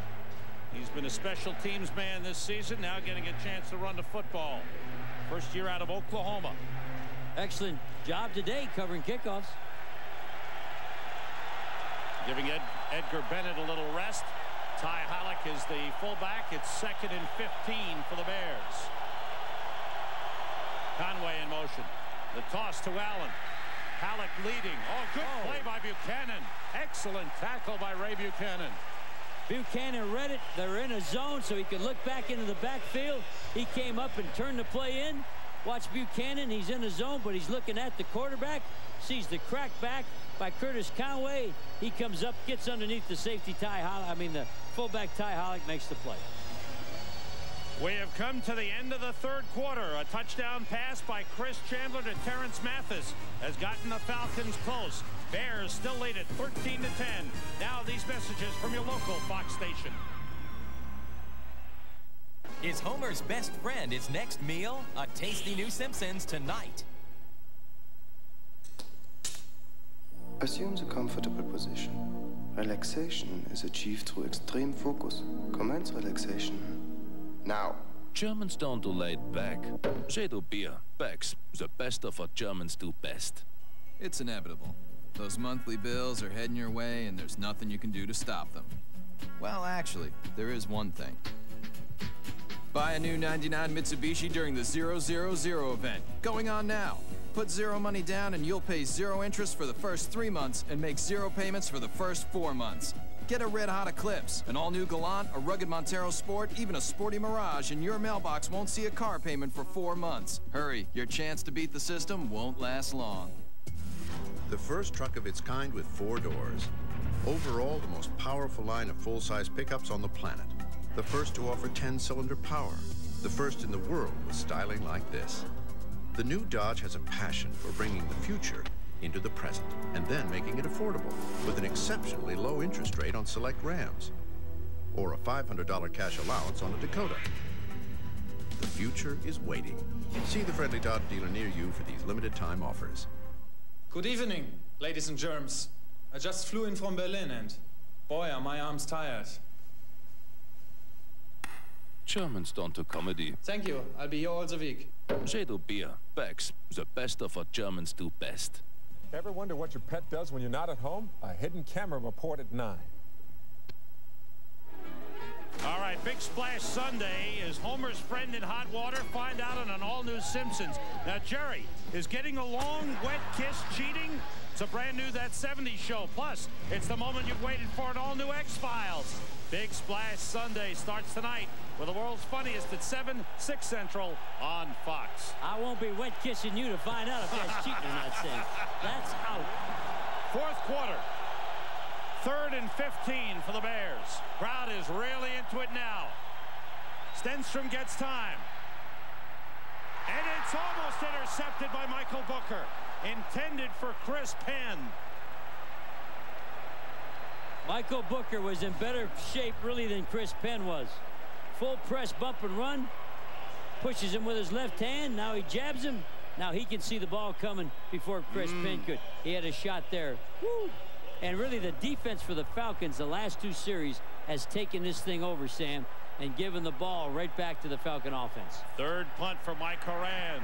He's been a special teams man this season, now getting a chance to run the football. First year out of Oklahoma. Excellent job today covering kickoffs. Giving Edgar Bennett a little rest. Ty Halleck is the fullback. It's 2nd and 15 for the Bears. Conway in motion. The toss to Allen. Halleck leading. Oh, good play by Buchanan. Excellent tackle by Ray Buchanan. Buchanan read it. They're in a zone, so he could look back into the backfield. He came up and turned the play in. Watch Buchanan. He's in the zone, but he's looking at the quarterback. Sees the crack back by Curtis Conway. He comes up, gets underneath the safety Ty Halleck. The fullback Ty Halleck makes the play. We have come to the end of the 3rd quarter. A touchdown pass by Chris Chandler to Terrence Mathis has gotten the Falcons close. Bears still lead at 13-10. Now these messages from your local Fox station. Is Homer's best friend his next meal? A tasty new Simpsons tonight. Assume the comfortable position. Relaxation is achieved through extreme focus. Commence relaxation now. Germans don't do laid back. They do beer. Beck's the best of what Germans do best. It's inevitable. Those monthly bills are heading your way, and there's nothing you can do to stop them. Well, actually, there is one thing. Buy a new 99 Mitsubishi during the 000 event, going on now. Put 0 money down and you'll pay 0 interest for the first 3 months and make 0 payments for the first 4 months. Get a red-hot Eclipse, an all-new Galant, a rugged Montero Sport, even a sporty Mirage, and your mailbox won't see a car payment for 4 months. Hurry, your chance to beat the system won't last long. The first truck of its kind with 4 doors. Overall, the most powerful line of full-size pickups on the planet. The first to offer 10-cylinder power. The first in the world with styling like this. The new Dodge has a passion for bringing the future into the present and then making it affordable with an exceptionally low interest rate on select Rams or a $500 cash allowance on a Dakota. The future is waiting. See the friendly Dodge dealer near you for these limited time offers. Good evening, ladies and germs. I just flew in from Berlin and boy, are my arms tired. Germans don't do comedy. Thank you. I'll be here all the week. They do beer. Beck's the best of what Germans do best. Ever wonder what your pet does when you're not at home? A hidden camera report at 9. All right, Big Splash Sunday is Homer's friend in hot water. Find out on an all-new Simpsons. Now, Jerry, is getting a long, wet kiss cheating? It's a brand new That 70s show. Plus, it's the moment you've waited for an all-new X-Files. Big Splash Sunday starts tonight with the world's funniest at 7, 6 Central on Fox. I won't be wet kissing you to find out if that's cheating or not, Sam. That's out. Fourth quarter. 3rd and 15 for the Bears. Crowd is really into it now. Stenstrom gets time. And it's almost intercepted by Michael Booker. Intended for Chris Penn. Michael Booker was in better shape, really, than Chris Penn was. Full press bump and run. Pushes him with his left hand. Now he jabs him. Now he can see the ball coming before Chris Penn could. He had a shot there. Woo! And really, the defense for the Falcons, the last 2 series, has taken this thing over, Sam, and given the ball right back to the Falcon offense. 3rd punt for Mike Horan.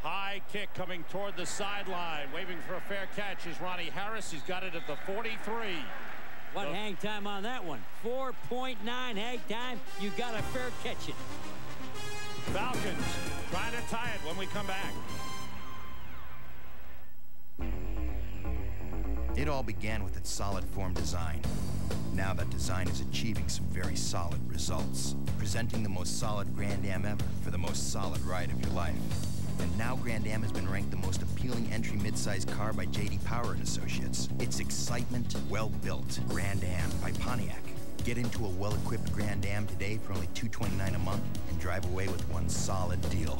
High kick coming toward the sideline. Waving for a fair catch is Ronnie Harris. He's got it at the 43. What hang time on that one? 4.9 hang time. You got a fair catch it. Falcons trying to tie it when we come back. It all began with its solid form design. Now that design is achieving some very solid results, presenting the most solid Grand Am ever for the most solid ride of your life. And now Grand Am has been ranked the most appealing entry midsize car by J.D. Power & Associates. It's excitement, well-built. Grand Am by Pontiac. Get into a well-equipped Grand Am today for only $229 a month and drive away with one solid deal.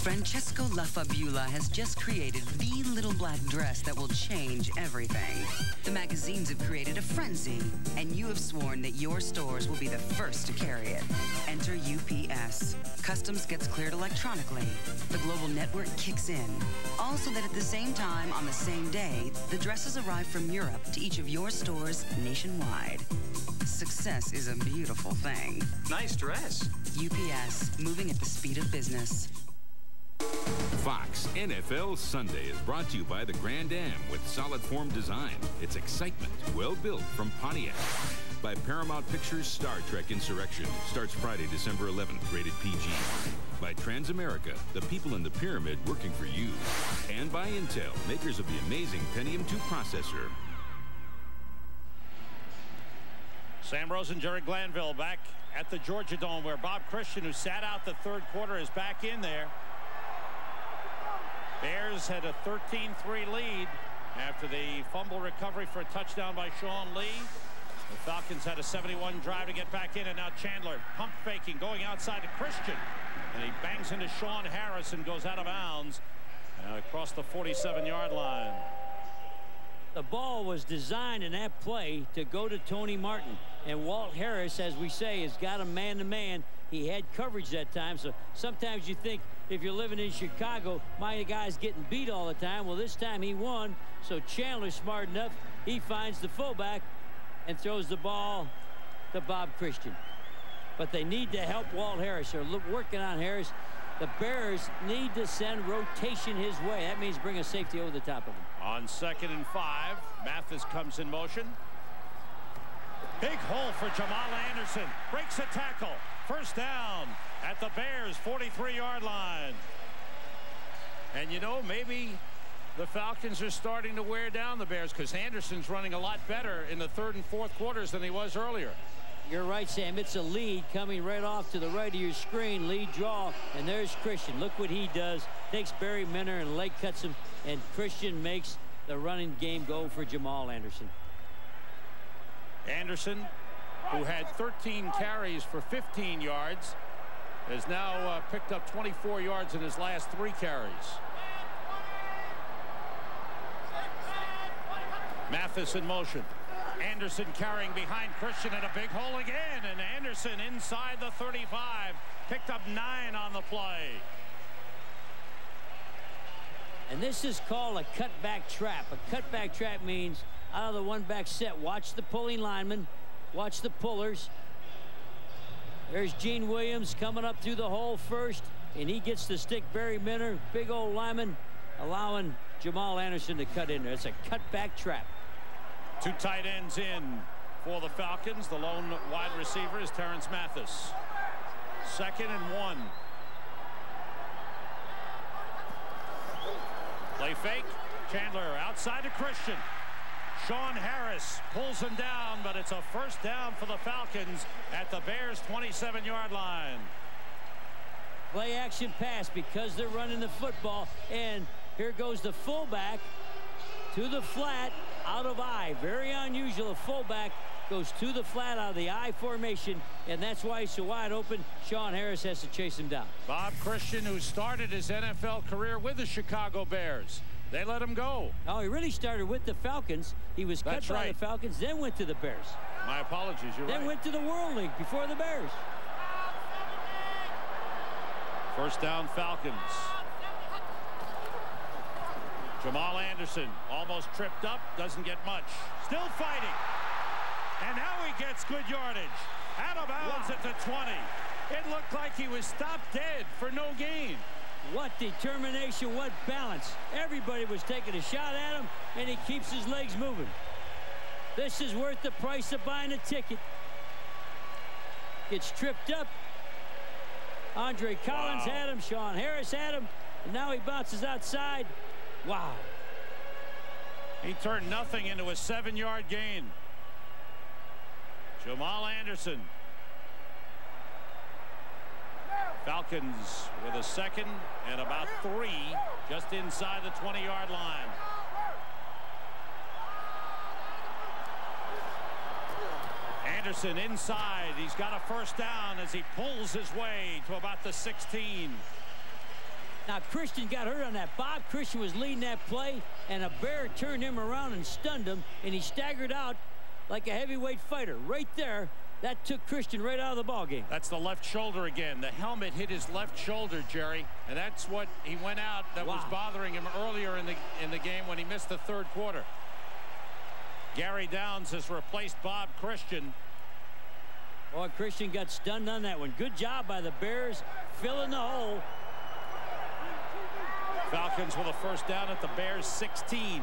Francesco LaFabula has just created the little black dress that will change everything. The magazines have created a frenzy, and you have sworn that your stores will be the first to carry it. Enter UPS. Customs gets cleared electronically. The global network kicks in. Also that at the same time, on the same day, the dresses arrive from Europe to each of your stores nationwide. Success is a beautiful thing. Nice dress. UPS, moving at the speed of business. Fox NFL Sunday is brought to you by the Grand Am with solid form design. It's excitement, well built from Pontiac. By Paramount Pictures' Star Trek Insurrection. Starts Friday, December 11th, rated PG. By Transamerica, the people in the pyramid working for you. And by Intel, makers of the amazing Pentium 2 processor. Sam Rosen, Jerry Glanville back at the Georgia Dome, where Bob Christian, who sat out the 3rd quarter, is back in there. Bears had a 13-3 lead after the fumble recovery for a touchdown by Sean Lee. The Falcons had a 71 drive to get back in, and now Chandler pump faking, going outside to Christian, and he bangs into Sean Harris and goes out of bounds across the 47-yard line. The ball was designed in that play to go to Tony Martin, and Walt Harris, as we say, has got him man-to-man. He had coverage that time, so sometimes you think if you're living in Chicago, my guy's getting beat all the time. Well, this time he won, so Chandler's smart enough. He finds the fullback and throws the ball to Bob Christian. But they need to help Walt Harris. They're working on Harris. The Bears need to send rotation his way. That means bring a safety over the top of him. On 2nd and 5, Mathis comes in motion. Big hole for Jamal Anderson. Breaks a tackle. First down at the Bears' 43-yard line. And, you know, maybe the Falcons are starting to wear down the Bears because Anderson's running a lot better in the 3rd and 4th quarters than he was earlier. You're right, Sam. It's a lead coming right off to the right of your screen. Lead draw, and there's Christian. Look what he does. Takes Barry Minner and leg cuts him, and Christian makes the running game go for Jamal Anderson. Anderson, who had 13 carries for 15 yards, has now picked up 24 yards in his last 3 carries. Mathis in motion. Anderson carrying behind Christian, and a big hole again, and Anderson inside the 35, picked up 9 on the play. And this is called a cutback trap. A cutback trap means out of the one-back set, watch the pulling lineman, watch the pullers. There's Gene Williams coming up through the hole first, and he gets to stick Barry Minner, big old lineman, allowing Jamal Anderson to cut in there. It's a cutback trap. 2 tight ends in for the Falcons. The lone wide receiver is Terrence Mathis. 2nd and 1. Play fake. Chandler outside to Christian. Sean Harris pulls him down, but it's a first down for the Falcons at the Bears' 27-yard line. Play action pass because they're running the football, and here goes the fullback to the flat out of I. Very unusual. A fullback goes to the flat out of the I formation, and that's why he's so wide open. Sean Harris has to chase him down. Bob Christian, who started his NFL career with the Chicago Bears. They let him go. Oh, he really started with the Falcons. He was cut by the Falcons, then went to the Bears. My apologies, you're right. Then went to the World League before the Bears. First down, Falcons. Jamal Anderson almost tripped up, doesn't get much. Still fighting. And now he gets good yardage. Out of bounds at the 20. It looked like he was stopped dead for no gain. What determination, what balance. Everybody was taking a shot at him, and he keeps his legs moving. This is worth the price of buying a ticket. Gets tripped up. Andre Collins had him. Sean Harris had him. And now he bounces outside. Wow. He turned nothing into a 7-yard gain. Jamal Anderson. Falcons with a 2nd and about 3 just inside the 20-yard line. Anderson inside. He's got a first down as he pulls his way to about the 16. Now Christian got hurt on that. Bob Christian was leading that play, and a Bear turned him around and stunned him, and he staggered out like a heavyweight fighter. Right there, that took Christian right out of the ball game. That's the left shoulder again. The helmet hit his left shoulder, Jerry, and that's what he went out that was bothering him earlier in the game when he missed the 3rd quarter. Gary Downs has replaced Bob Christian. Boy, Christian got stunned on that one. Good job by the Bears filling the hole. Falcons with a first down at the Bears' 16.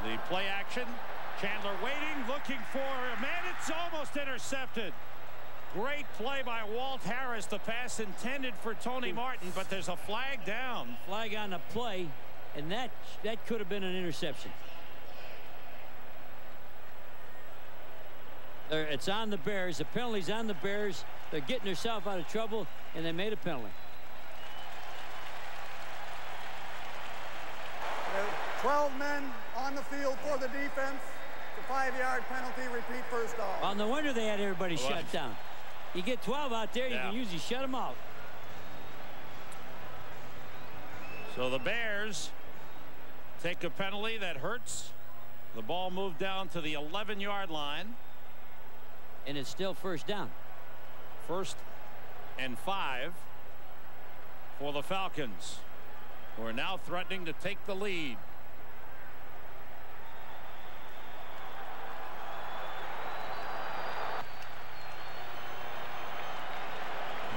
The play action. Chandler waiting, looking for a man. It's almost intercepted. Great play by Walt Harris. The pass intended for Tony Martin, but there's a flag down. Flag on the play, and that could have been an interception. It's on the Bears. The penalty's on the Bears. They're getting themselves out of trouble, and they made a penalty. 12 men on the field for the defense. It's a 5-yard penalty. Repeat first down. Well, no wonder they had everybody shut down. You get 12 out there, you can usually shut them out. So the Bears take a penalty that hurts. The ball moved down to the 11-yard line. And it's still first down. 1st and 5 for the Falcons, who are now threatening to take the lead.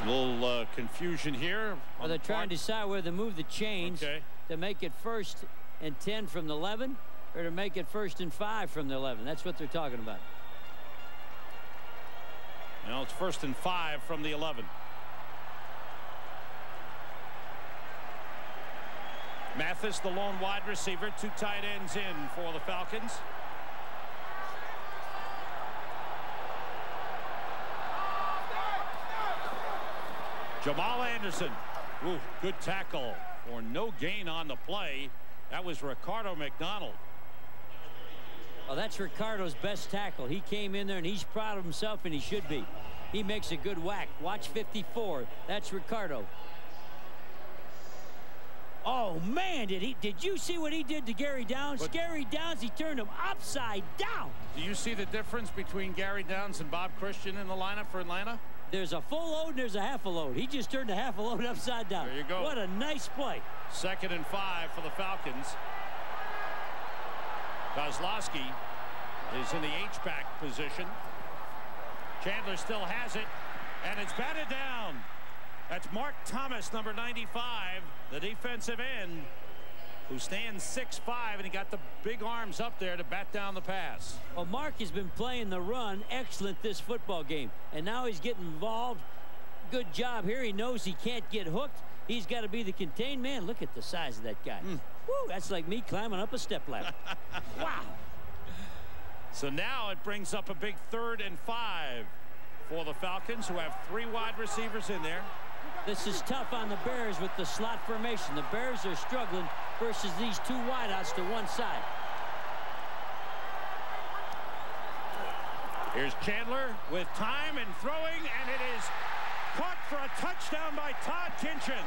A little confusion here. Well, they're trying to decide whether to move the chains to make it 1st and 10 from the 11 or to make it 1st and 5 from the 11. That's what they're talking about. Now it's 1st and 5 from the 11. Mathis, the lone wide receiver. 2 tight ends in for the Falcons. Jamal Anderson. Ooh, good tackle for no gain on the play. That was Ricardo McDonald. Well, that's Ricardo's best tackle. He came in there and he's proud of himself, and he should be. He makes a good whack. Watch 54. That's Ricardo. Oh man, did you see what he did to Gary Downs? Gary Downs, he turned him upside down. Do you see the difference between Gary Downs and Bob Christian in the lineup for Atlanta? There's a full load and there's a half a load. He just turned a half a load upside down. There you go. What a nice play. 2nd and 5 for the Falcons. Kozlowski is in the H-back position. Chandler still has it, and it's batted down. That's Mark Thomas, number 95, the defensive end, who stands 6'5", and he got the big arms up there to bat down the pass. Well, Mark has been playing the run excellent this football game, and now he's getting involved. Good job here. He knows he can't get hooked. He's got to be the contained man. Look at the size of that guy. Woo, that's like me climbing up a step ladder. Wow. So now it brings up a big 3rd and 5 for the Falcons, who have 3 wide receivers in there. This is tough on the Bears with the slot formation. The Bears are struggling versus these 2 wideouts to one side. Here's Chandler with time and throwing, and it is caught for a touchdown by Todd Kinchin.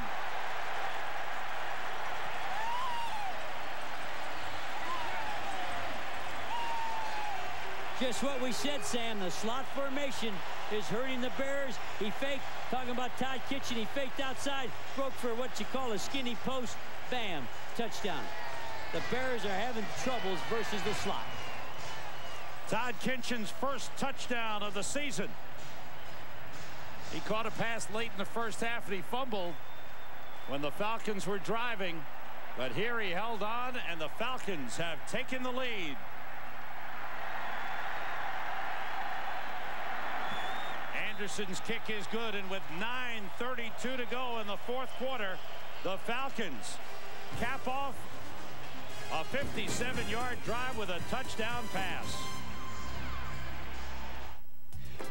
Just what we said, Sam. The slot formation is hurting the Bears. He faked, talking about Todd Kitchen. He faked outside, broke for what you call a skinny post. Bam, touchdown. The Bears are having troubles versus the slot. Todd Kinchin's first touchdown of the season. He caught a pass late in the first half, and he fumbled when the Falcons were driving. But here he held on, and the Falcons have taken the lead. Anderson's kick is good, and with 9:32 to go in the 4th quarter, the Falcons cap off a 57-yard drive with a touchdown pass.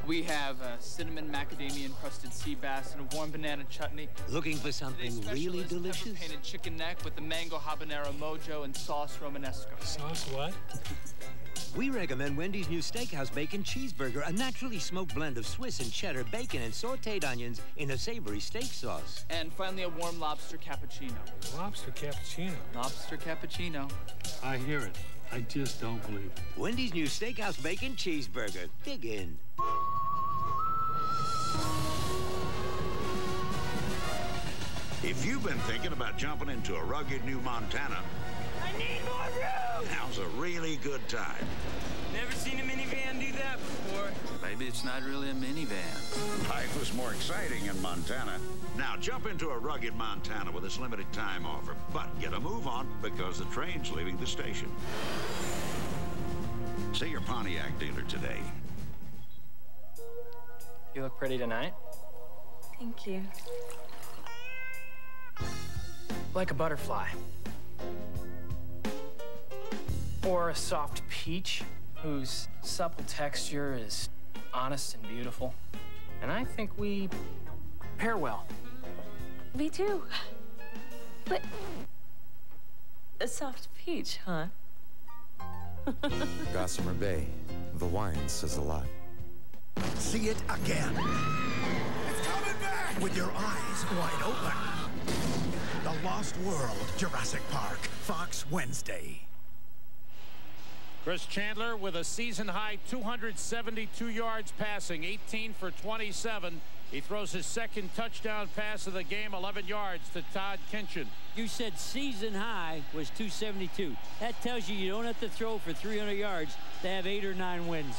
We have cinnamon macadamia encrusted sea bass and a warm banana chutney. Looking for something really delicious? Painted chicken neck with the mango habanero mojo and sauce romanesco. Sauce what? We recommend Wendy's new Steakhouse Bacon Cheeseburger, a naturally smoked blend of Swiss and cheddar bacon and sautéed onions in a savory steak sauce. And finally, a warm lobster cappuccino. Lobster cappuccino? Lobster cappuccino. I hear it. I just don't believe it. Wendy's new Steakhouse Bacon Cheeseburger. Dig in. If you've been thinking about jumping into a rugged new Montana, I need more room! now's a really good time. Never seen a minivan do that before. Maybe it's not really a minivan. Life was more exciting in Montana. Now jump into a rugged Montana with this limited time offer. But get a move on because the train's leaving the station. See your Pontiac dealer today. You look pretty tonight. Thank you. Like a butterfly. Or a soft peach whose supple texture is honest and beautiful. And I think we pair well. Me too. But a soft peach, huh? Gossamer Bay. The wine says a lot. See it again. It's coming back! With your eyes wide open. The Lost World, Jurassic Park, Fox Wednesday. Chris Chandler with a season-high 272 yards passing, 18 for 27. He throws his second touchdown pass of the game, 11 yards to Todd Kinchin. You said season high was 272. That tells you don't have to throw for 300 yards to have 8 or 9 wins.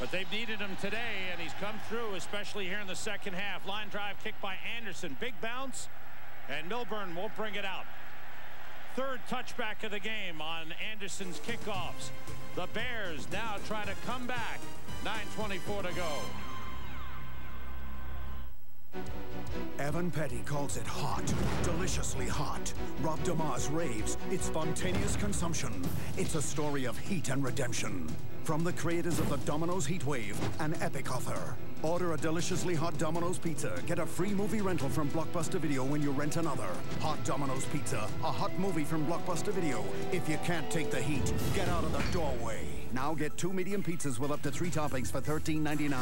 But they've needed him today, and he's come through, especially here in the second half. Line drive kick by Anderson. Big bounce, and Milburn will bring it out. Third touchback of the game on Anderson's kickoffs. The Bears now trying to come back. 9:24 to go. Evan Petty calls it hot, deliciously hot. Rob Damas raves, it's spontaneous consumption. It's a story of heat and redemption. From the creators of the Domino's Heat Wave, an epic offer. Order a deliciously hot Domino's pizza. Get a free movie rental from Blockbuster Video when you rent another. Hot Domino's Pizza, a hot movie from Blockbuster Video. If you can't take the heat, get out of the doorway. Now get 2 medium pizzas with up to 3 toppings for $13.99.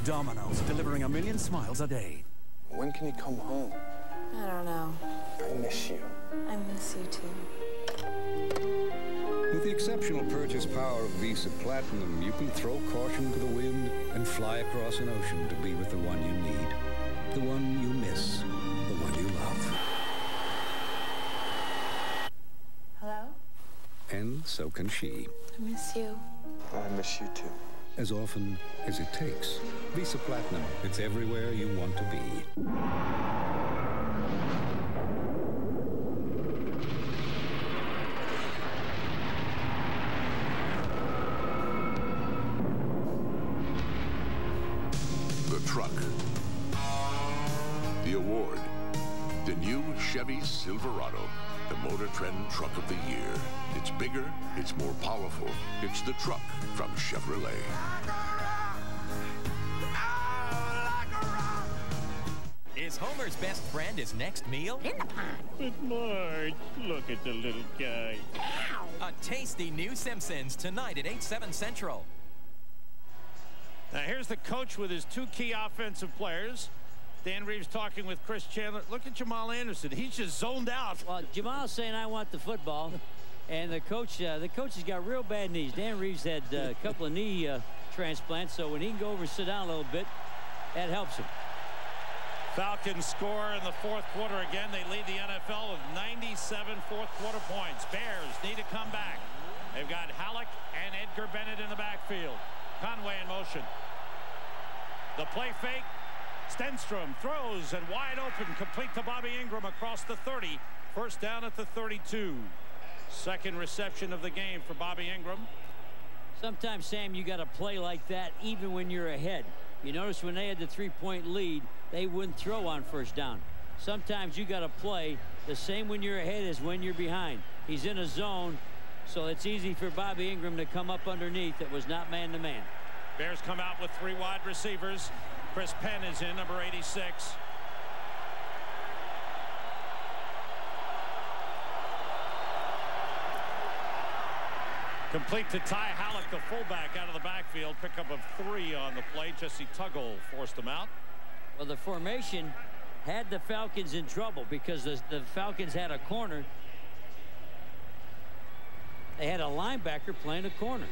Domino's, delivering 1 million smiles a day. When can you come home? I don't know. I miss you. I miss you too. With the exceptional purchase power of Visa Platinum, you can throw caution to the wind and fly across an ocean to be with the one you need, the one you miss, the one you love. Hello? And so can she. I miss you. I miss you too. As often as it takes. Visa Platinum, it's everywhere you want to be. The truck. The award. The new Chevy Silverado. The Motor Trend Truck of the Year. It's bigger, it's more powerful. It's the truck from Chevrolet. Is Homer's best friend his next meal? In the pond. But Marge, look at the little guy. Ow! A tasty new Simpsons tonight at 8/7 Central. Now here's the coach with his two key offensive players. Dan Reeves talking with Chris Chandler. Look at Jamal Anderson. He's just zoned out. Well, Jamal's saying, I want the football. And the coach has got real bad knees. Dan Reeves had a couple of knee transplants, so when he can go over and sit down a little bit, that helps him. Falcons score in the fourth quarter again. They lead the NFL with 97 fourth quarter points. Bears need to come back. They've got Halleck and Edgar Bennett in the backfield. Conway in motion. The play fake. Stenstrom throws and wide open, complete to Bobby Ingram across the 30. First down at the 32. Second reception of the game for Bobby Ingram. Sometimes, Sam, you got to play like that even when you're ahead. You notice when they had the 3-point lead, they wouldn't throw on first down. Sometimes you got to play the same when you're ahead as when you're behind. He's in a zone, so it's easy for Bobby Ingram to come up underneath. It was not man-to-man. Bears come out with three wide receivers. Chris Penn is in, number 86. Complete to Ty Halleck, the fullback, out of the backfield. Pickup of 3 on the play. Jesse Tuggle forced him out. Well, the formation had the Falcons in trouble because the Falcons had a corner. They had a linebacker playing a corner.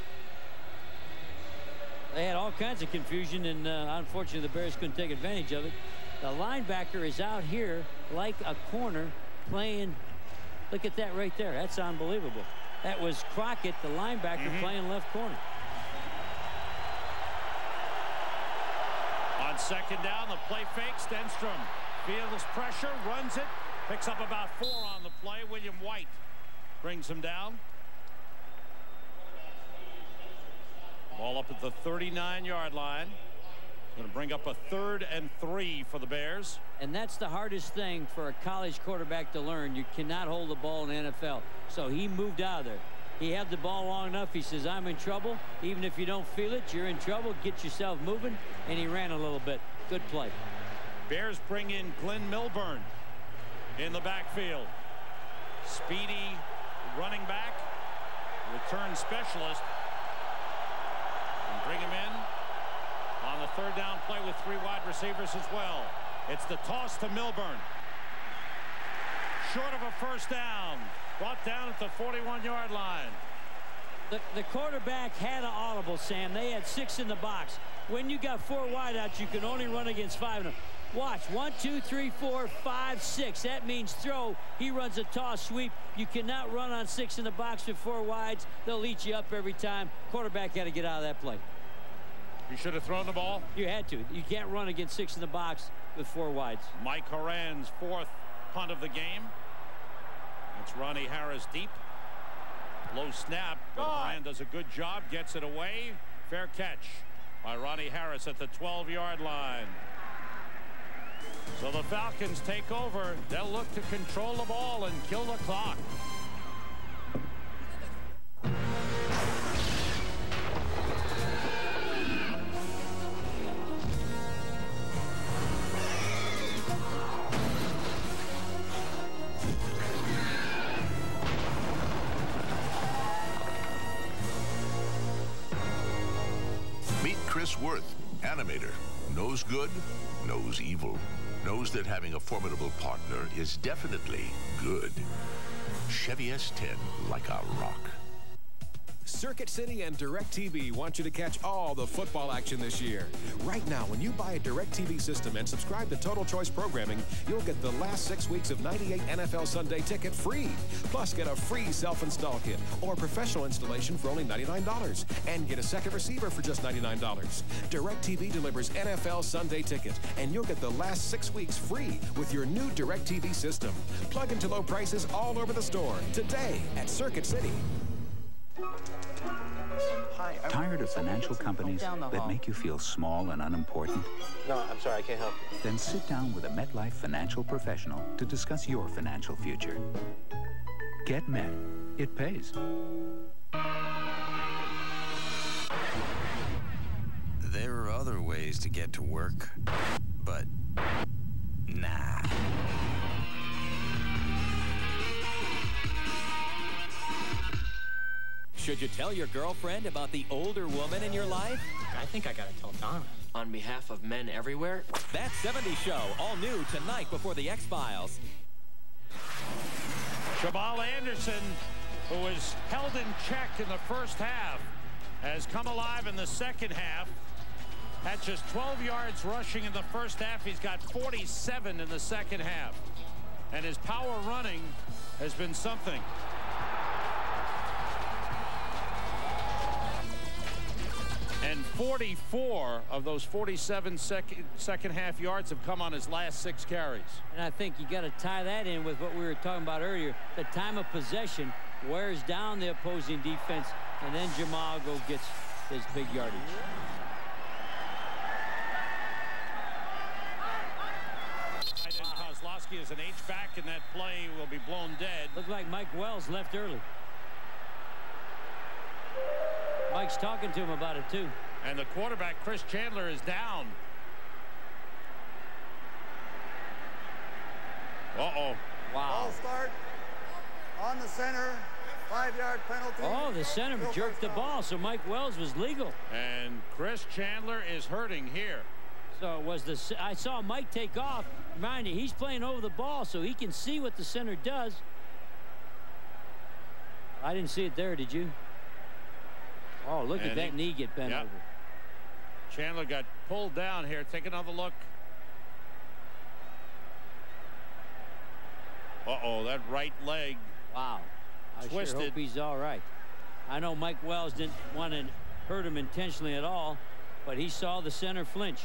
They had all kinds of confusion, and unfortunately the Bears couldn't take advantage of it. The linebacker is out here like a corner playing. Look at that right there. That's unbelievable. That was Crockett, the linebacker, playing left corner. On second down, the play fake. Stenstrom feels pressure, runs it, picks up about 4 on the play. William White brings him down. Ball up at the 39-yard line. Going to bring up a 3rd and 3 for the Bears. And that's the hardest thing for a college quarterback to learn. You cannot hold the ball in the NFL. So he moved out of there. He had the ball long enough. He says, I'm in trouble. Even if you don't feel it, you're in trouble. Get yourself moving. And he ran a little bit. Good play. Bears bring in Glenn Milburn in the backfield. Speedy running back. Return specialist. And bring him in on the 3rd down play with 3 wide receivers as well. It's the toss to Milburn. Short of a first down. Brought down at the 41-yard line. The quarterback had an audible, Sam. They had 6 in the box. When you got 4 wideouts, you can only run against 5 of them. Watch, 1, 2, 3, 4, 5, 6. That means throw. He runs a toss sweep. You cannot run on 6 in the box with 4 wides. They'll eat you up every time. Quarterback had to get out of that play. You should have thrown the ball. You had to. You can't run against 6 in the box with 4 wides. Mike Horan's 4th punt of the game. It's Ronnie Harris deep. Low snap, but Horan does a good job. Gets it away. Fair catch by Ronnie Harris at the 12-yard line. So the Falcons take over. They'll look to control the ball and kill the clock. Meet Chris Worth, animator. Knows good, knows evil. Knows that having a formidable partner is definitely good. Chevy S10, like a rock. Circuit City and DirecTV want you to catch all the football action this year. Right now, when you buy a DirecTV system and subscribe to Total Choice Programming, you'll get the last 6 weeks of 98 NFL Sunday Ticket free. Plus, get a free self-install kit or professional installation for only $99. And get a second receiver for just $99. DirecTV delivers NFL Sunday Ticket, and you'll get the last 6 weeks free with your new DirecTV system. Plug into low prices all over the store today at Circuit City. Hi, tired of financial companies that make you feel small and unimportant? No, I'm sorry, I can't help you. Then sit down with a MetLife financial professional to discuss your financial future. Get Met. It pays. There are other ways to get to work, but nah. Should you tell your girlfriend about the older woman in your life? I think I gotta tell Donna. On behalf of men everywhere? That 70s Show, all new tonight before the X-Files. Jamal Anderson, who was held in check in the first half, has come alive in the second half. Had just 12 yards rushing in the first half. He's got 47 in the second half. And his power running has been something. And 44 of those 47 second half yards have come on his last 6 carries. And I think you got to tie that in with what we were talking about earlier. The time of possession wears down the opposing defense, and then Jamal gets his big yardage. Kozlowski is an H-back, and that play will be blown dead. Looked like Mike Wells left early. Mike's talking to him about it, too. And the quarterback, Chris Chandler, is down. Uh-oh. Wow. Ball start on the center. 5-yard penalty. Oh, the center jerked the ball, so Mike Wells was legal. And Chris Chandler is hurting here. So it was I saw Mike take off. Mind you, he's playing over the ball, so he can see what the center does. I didn't see it there, did you? Oh, look at that knee get bent over. Chandler got pulled down here. Take another look. Uh-oh, that right leg. Wow. I twisted. Sure hope he's all right. I know Mike Wells didn't want to hurt him intentionally at all, but he saw the center flinch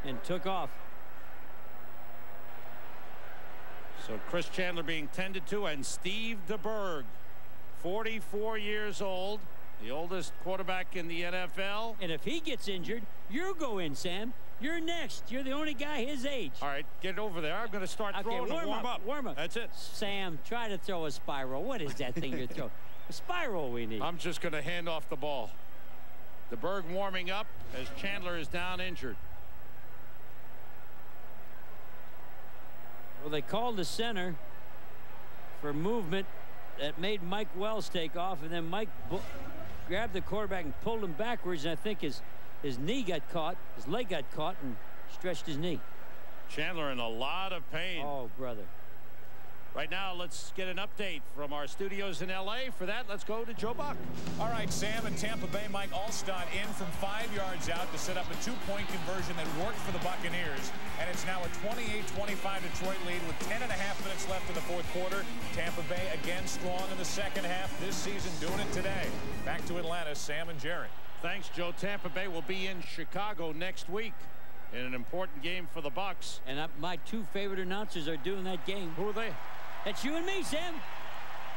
and took off. So Chris Chandler being tended to, and Steve DeBerg, 44 years old. The oldest quarterback in the NFL. And if he gets injured, you go in, Sam. You're next. You're the only guy his age. All right, get over there. I'm going to start throwing and warm up. Warm up. That's it. Sam, try to throw a spiral. What is that thing you're throwing? A spiral we need. I'm just going to hand off the ball. DeBerg warming up as Chandler is down injured. Well, they called the center for movement that made Mike Wells take off, and then Mike grabbed the quarterback and pulled him backwards, and I think his knee got caught, his leg got caught and stretched his knee. Chandler in a lot of pain. Oh, brother. Right now, let's get an update from our studios in L.A. For that, let's go to Joe Buck. All right, Sam, in Tampa Bay, Mike Alstott in from 5 yards out to set up a 2-point conversion that worked for the Buccaneers. And it's now a 28-25 Detroit lead with 10.5 minutes left in the fourth quarter. Tampa Bay again strong in the second half this season, doing it today. Back to Atlanta, Sam and Jerry. Thanks, Joe. Tampa Bay will be in Chicago next week in an important game for the Bucs. And my 2 favorite announcers are doing that game. Who are they? That's you and me, Sam.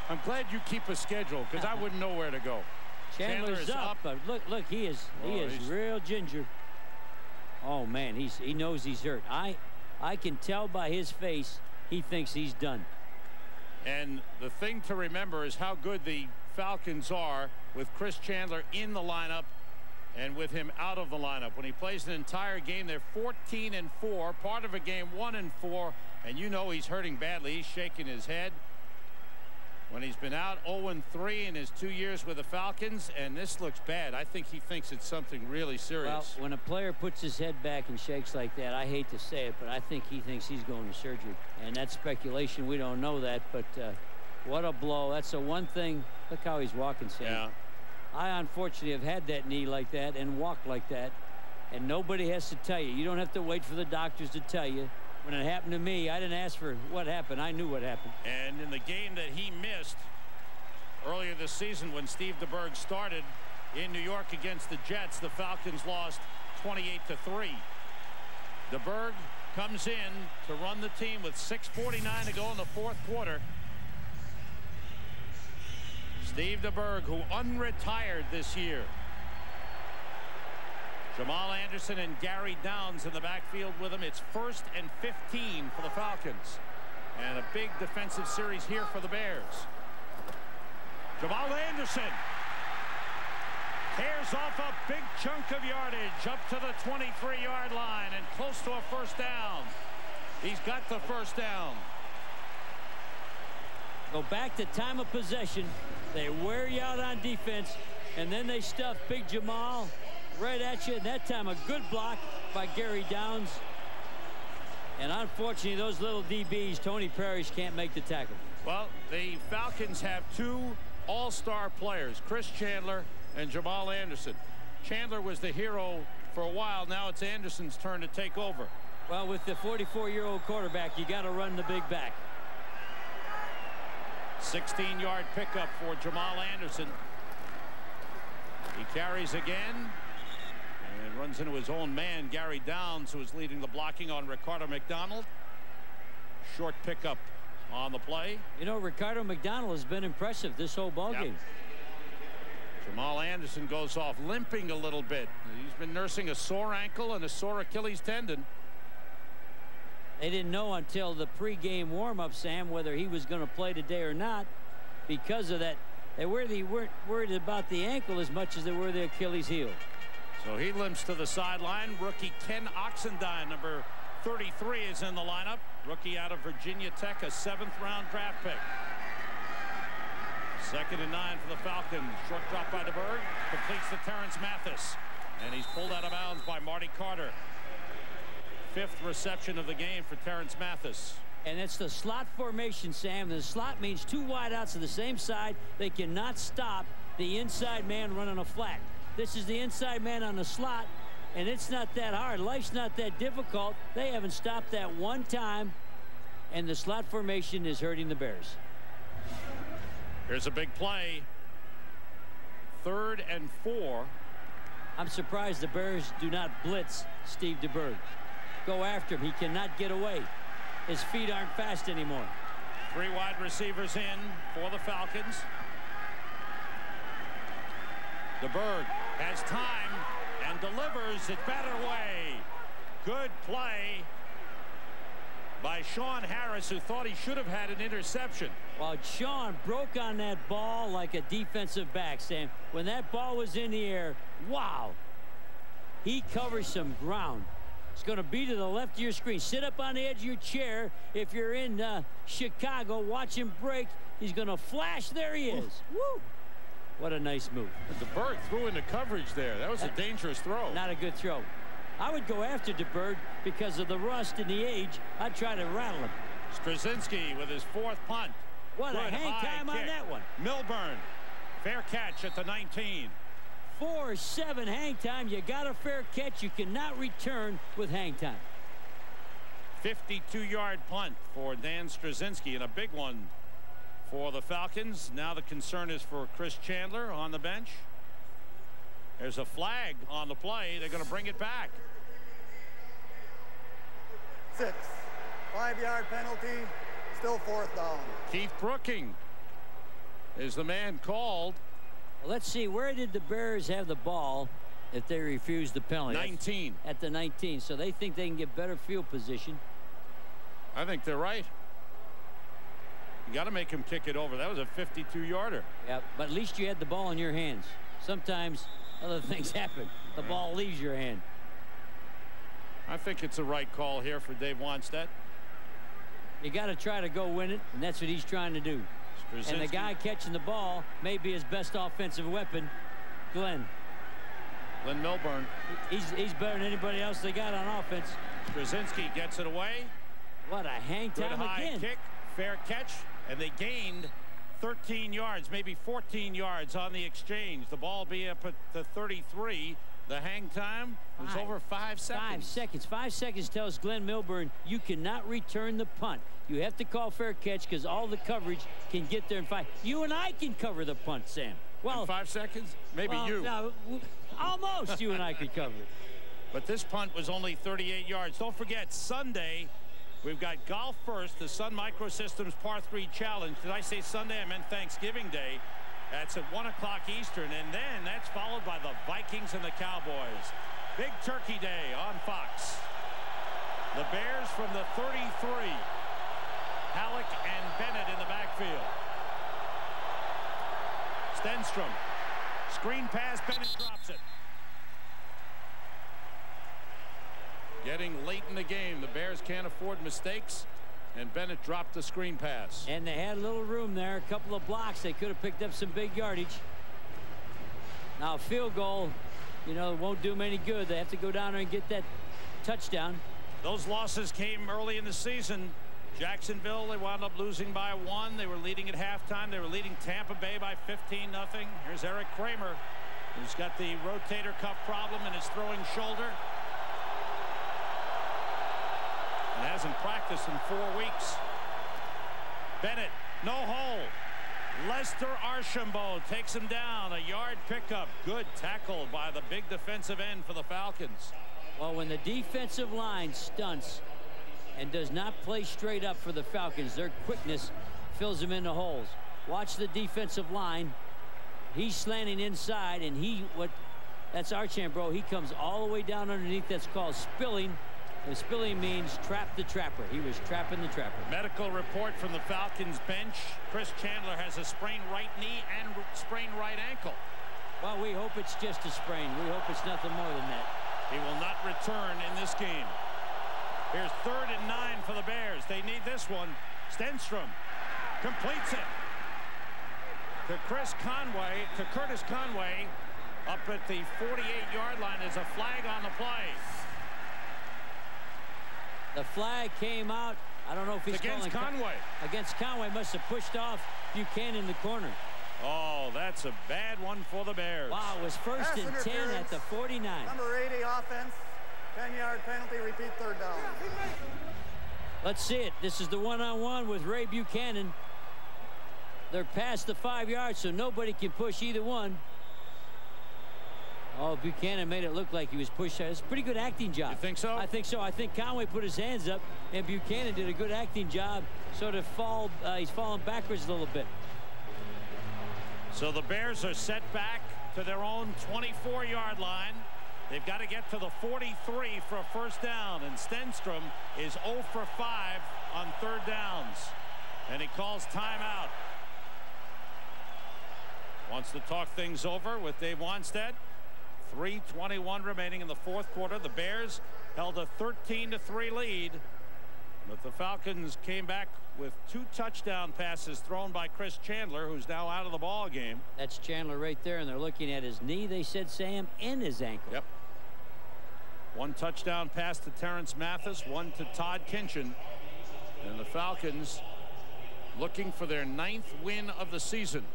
I'm glad you keep a schedule because I wouldn't know where to go. Chandler's up. But look, he is real ginger. Oh man, he knows he's hurt. I can tell by his face he thinks he's done. And the thing to remember is how good the Falcons are with Chris Chandler in the lineup and with him out of the lineup. When he plays an entire game, they're 14-4, part of a game 1-4, and you know he's hurting badly. He's shaking his head. When he's been out 0-3 in his 2 years with the Falcons, and this looks bad. I think he thinks it's something really serious. Well, when a player puts his head back and shakes like that, I hate to say it, but I think he thinks he's going to surgery. And that's speculation. We don't know that, but what a blow. That's the one thing. Look how he's walking, Sam. Yeah. I unfortunately have had that knee like that and walked like that, and nobody has to tell you. You don't have to wait for the doctors to tell you. When it happened to me, I didn't ask for what happened. I knew what happened. And in the game that he missed earlier this season when Steve DeBerg started in New York against the Jets, the Falcons lost 28-3. DeBerg comes in to run the team with 6:49 to go in the fourth quarter. Steve DeBerg, who unretired this year. Jamal Anderson and Gary Downs in the backfield with him. It's 1st and 15 for the Falcons. And a big defensive series here for the Bears. Jamal Anderson tears off a big chunk of yardage up to the 23-yard line and close to a first down. He's got the first down. Go back to time of possession. They wear you out on defense, and then they stuff Big Jamal right at you. And that time a good block by Gary Downs. And unfortunately, those little DBs, Tony Parrish, can't make the tackle. Well, the Falcons have 2 all-star players, Chris Chandler and Jamal Anderson. Chandler was the hero for a while. Now it's Anderson's turn to take over. Well, with the 44-year-old quarterback, you got to run the big back. 16-yard pickup for Jamal Anderson. He carries again and runs into his own man, Gary Downs, who is leading the blocking on Ricardo McDonald. Short pickup on the play. You know, Ricardo McDonald has been impressive this whole ballgame. Jamal Anderson goes off limping a little bit. He's been nursing a sore ankle and a sore Achilles tendon. They didn't know until the pregame warm-up, Sam, whether he was going to play today or not. Because of that, they weren't worried about the ankle as much as they were the Achilles heel. So he limps to the sideline. Rookie Ken Oxendine, number 33, is in the lineup. Rookie out of Virginia Tech, a 7th-round draft pick. 2nd and 9 for the Falcons. Short drop by DeBerg. Completes to Terrence Mathis. And he's pulled out of bounds by Marty Carter. 5th reception of the game for Terrence Mathis. And it's the slot formation, Sam. The slot means 2 wideouts on the same side. They cannot stop the inside man running a flat. This is the inside man on the slot, and it's not that hard. Life's not that difficult. They haven't stopped that one time, and the slot formation is hurting the Bears. Here's a big play. 3rd and 4. I'm surprised the Bears do not blitz Steve DeBerg. Go after him. He cannot get away. His feet aren't fast anymore. 3 wide receivers in for the Falcons. DeBerg has time and delivers it better way. Good play by Sean Harris, who thought he should have had an interception. Well, Sean broke on that ball like a defensive back, Sam. When that ball was in the air, wow. He covers some ground. It's going to be to the left of your screen. Sit up on the edge of your chair. If you're in Chicago, watch him break. He's going to flash. There he is. Woo! What a nice move. DeBerg threw into coverage there. That was a dangerous throw. Not a good throw. I would go after DeBerg because of the rust and the age. I'd try to rattle him. Straczynski with his 4th punt. What a hang time on that one. Milburn, fair catch at the 19. 4-7 hang time. You got a fair catch. You cannot return with hang time. 52-yard punt for Dan Straczynski, and a big one for the Falcons. Now the concern is for Chris Chandler on the bench. There's a flag on the play. They're going to bring it back. 6. 5-yard penalty. Still 4th down. Keith Brooking is the man called. Well, let's see. Where did the Bears have the ball if they refused the penalty? 19. At the 19. So they think they can get better field position. I think they're right. You got to make him kick it over. That was a 52-yarder. Yeah, but at least you had the ball in your hands. Sometimes other things happen. The ball leaves your hand. I think it's a right call here for Dave Wannstedt. You got to try to go win it, and that's what he's trying to do. And the guy catching the ball may be his best offensive weapon, Glenn Milburn. He's better than anybody else they got on offense. Straczynski gets it away. What a hang time Good high again. Kick, fair catch, and they gained 13 yards, maybe 14 yards on the exchange. The ball be up at the 33. The hang time was over 5 seconds. 5 seconds. 5 seconds tells Glenn Milburn you cannot return the punt. You have to call fair catch because all the coverage can get there in 5. You and I can cover the punt, Sam. Well, in 5 seconds? Maybe you. No, almost you and I could cover it. But this punt was only 38 yards. Don't forget, Sunday, we've got golf first, the Sun Microsystems Par 3 Challenge. Did I say Sunday? I meant Thanksgiving Day. That's at 1 o'clock Eastern, and then that's followed by the Vikings and the Cowboys. Big Turkey Day on Fox. The Bears from the 33. Halleck and Bennett in the backfield. Stenstrom. Screen pass, Bennett drops it. Getting late in the game, the Bears can't afford mistakes, and Bennett dropped the screen pass. And they had a little room there, a couple of blocks. They could have picked up some big yardage. Now, a field goal, you know, won't do them any good. They have to go down there and get that touchdown. Those losses came early in the season. Jacksonville, they wound up losing by 1. They were leading at halftime. They were leading Tampa Bay by 15-0. Here's Eric Kramer, who's got the rotator cuff problem in his throwing shoulder. And hasn't practiced in 4 weeks. Bennett, no hole. Lester Archambault takes him down. A yard pickup. Good tackle by the big defensive end for the Falcons. Well, when the defensive line stunts and does not play straight up for the Falcons, their quickness fills them into holes. Watch the defensive line. He's slanting inside, and that's Archambault. He comes all the way down underneath. That's called spilling. And spilling means trap the trapper. He was trapping the trapper. Medical report from the Falcons bench. Chris Chandler has a sprained right knee and sprained right ankle. Well, we hope it's just a sprain. We hope it's nothing more than that. He will not return in this game. Here's 3rd and 9 for the Bears. They need this one. Stenstrom completes it to Curtis Conway up at the 48-yard line. There's a flag on the play. The flag came out. I don't know if he's against Conway. Against Conway. Must have pushed off Buchanan in the corner. Oh, that's a bad one for the Bears. Wow, it was 1st and 10 at the 49. Number 80 offense. 10-yard penalty, repeat 3rd down. Let's see it. This is the one-on-one with Ray Buchanan. They're past the 5 yards, so nobody can push either one. Oh, Buchanan made it look like he was pushed. It's a pretty good acting job. You think so? I think so. I think Conway put his hands up, and Buchanan did a good acting job. Sort of he's falling backwards a little bit. So the Bears are set back to their own 24-yard line. They've got to get to the 43 for a 1st down, and Stenstrom is 0 for 5 on 3rd downs. And he calls timeout. Wants to talk things over with Dave Wanstead. 3:21 remaining in the 4th quarter. The Bears held a 13-3 lead, but the Falcons came back with 2 touchdown passes thrown by Chris Chandler, who's now out of the ball game. That's Chandler right there, and they're looking at his knee, they said, Sam, and his ankle. Yep. 1 touchdown pass to Terrence Mathis, 1 to Todd Kinchin, and the Falcons looking for their 9th win of the season.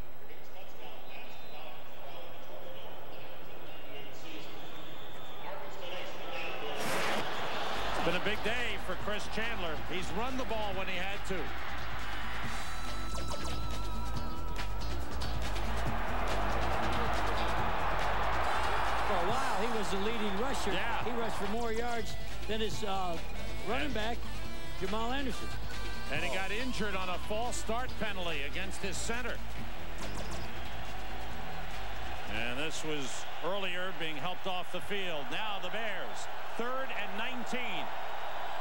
Been a big day for Chris Chandler. He's run the ball when he had to. For a while, he was the leading rusher. Yeah. He rushed for more yards than his running back, Jamal Anderson. And he got injured on a false start penalty against his center. And this was earlier being helped off the field. Now the Bears, 3rd and 19.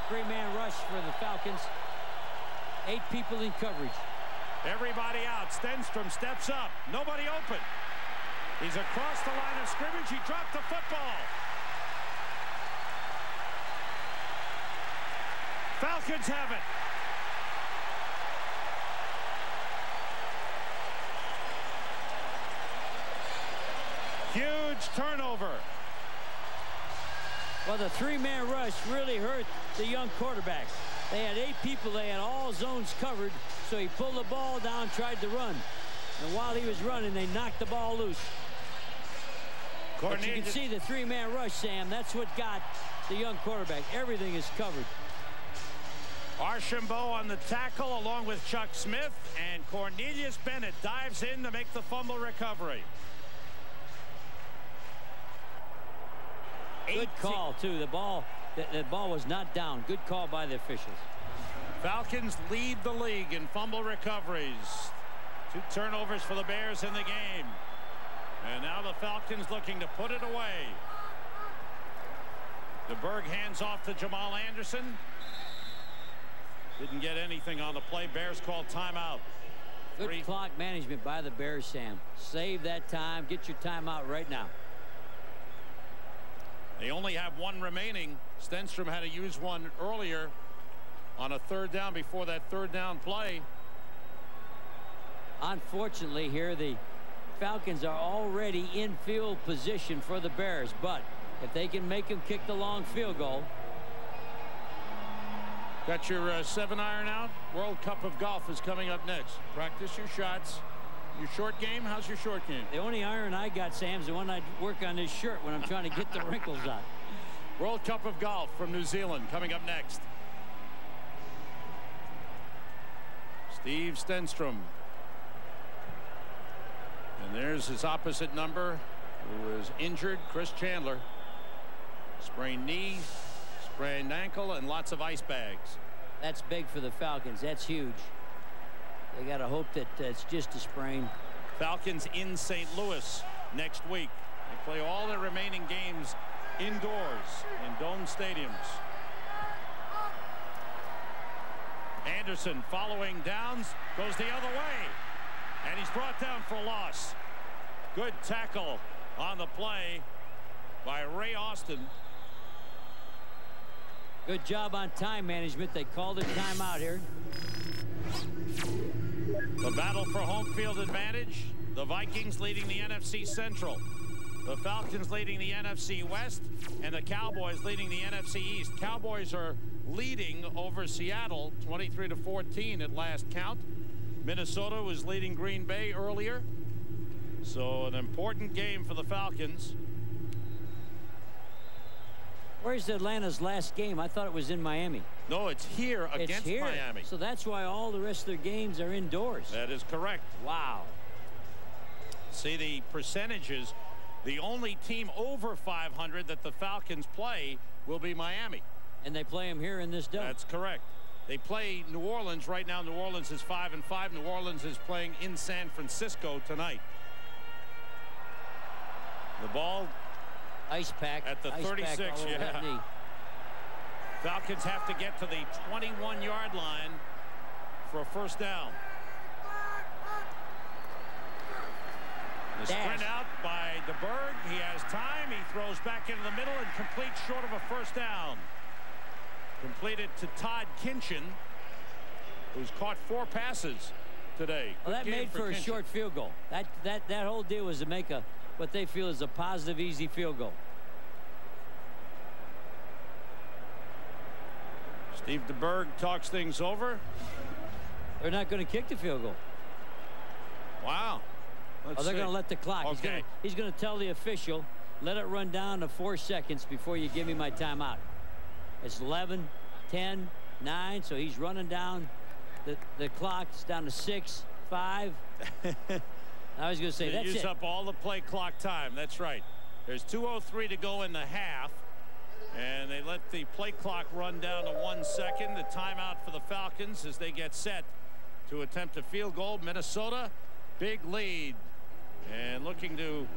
3-man rush for the Falcons. 8 people in coverage. Everybody out. Stenstrom steps up. Nobody open. He's across the line of scrimmage. He dropped the football. Falcons have it. Huge turnover. Well, the 3-man rush really hurt the young quarterback. They had 8 people. They had all zones covered. So he pulled the ball down, tried to run. And while he was running, they knocked the ball loose. But you can see the 3-man rush, Sam. That's what got the young quarterback. Everything is covered. Archambault on the tackle along with Chuck Smith, and Cornelius Bennett dives in to make the fumble recovery. Good call, too. The ball was not down. Good call by the officials. Falcons lead the league in fumble recoveries. 2 turnovers for the Bears in the game. And now the Falcons looking to put it away. DeBerg hands off to Jamal Anderson. Didn't get anything on the play. Bears called timeout. Good clock management by the Bears, Sam. Save that time. Get your timeout right now. They only have 1 remaining. Stenstrom had to use one earlier on a 3rd down before that 3rd down play. Unfortunately here, the Falcons are already in field position for the Bears, but if they can make them kick the long field goal. Got your 7-iron out? World Cup of Golf is coming up next. Practice your shots. Your short game? How's your short game? The only iron I got, Sam, is the one I work on this shirt when I'm trying to get the wrinkles out. World Cup of Golf from New Zealand coming up next. Steve Stenstrom. And there's his opposite number, who was injured, Chris Chandler. Sprained knee, sprained ankle, and lots of ice bags. That's big for the Falcons. That's huge. They got to hope that it's just a sprain. Falcons in St. Louis next week. They play all their remaining games indoors in dome stadiums. Anderson following downs, goes the other way, and he's brought down for a loss. Good tackle on the play by Ray Austin. Good job on time management. They called a timeout here. The battle for home field advantage. The Vikings leading the NFC Central. The Falcons leading the NFC West, and the Cowboys leading the NFC East. Cowboys are leading over Seattle 23-14 at last count. Minnesota was leading Green Bay earlier. So an important game for the Falcons. Where's Atlanta's last game? I thought it was in Miami. No, it's here against Miami. So that's why all the rest of their games are indoors. That is correct. Wow. See the percentages. The only team over 500 that the Falcons play will be Miami. And they play them here in this dome. That's correct. They play New Orleans right now. New Orleans is 5-5. New Orleans is playing in San Francisco tonight. The ball ice pack at the 36. Yeah. Falcons have to get to the 21-yard line for a first down. The sprint out by DeBerg. He has time. He throws back into the middle and completes short of a first down. Completed to Todd Kinchin, who's caught 4 passes today. Well, that made for a short field goal. That whole deal was to make what they feel is a positive, easy field goal. Steve DeBerg talks things over. They're not going to kick the field goal. Wow. They're going to let the clock. Okay. He's going to tell the official, let it run down to 4 seconds before you give me my timeout. It's 11, 10, 9. So he's running down the clock. It's down to 6, 5. I was going to say, that's it. Use up all the play clock time. That's right. There's 2:03 to go in the half. And they let the play clock run down to 1 second. The timeout for the Falcons as they get set to attempt a field goal. Minnesota, big lead. And looking to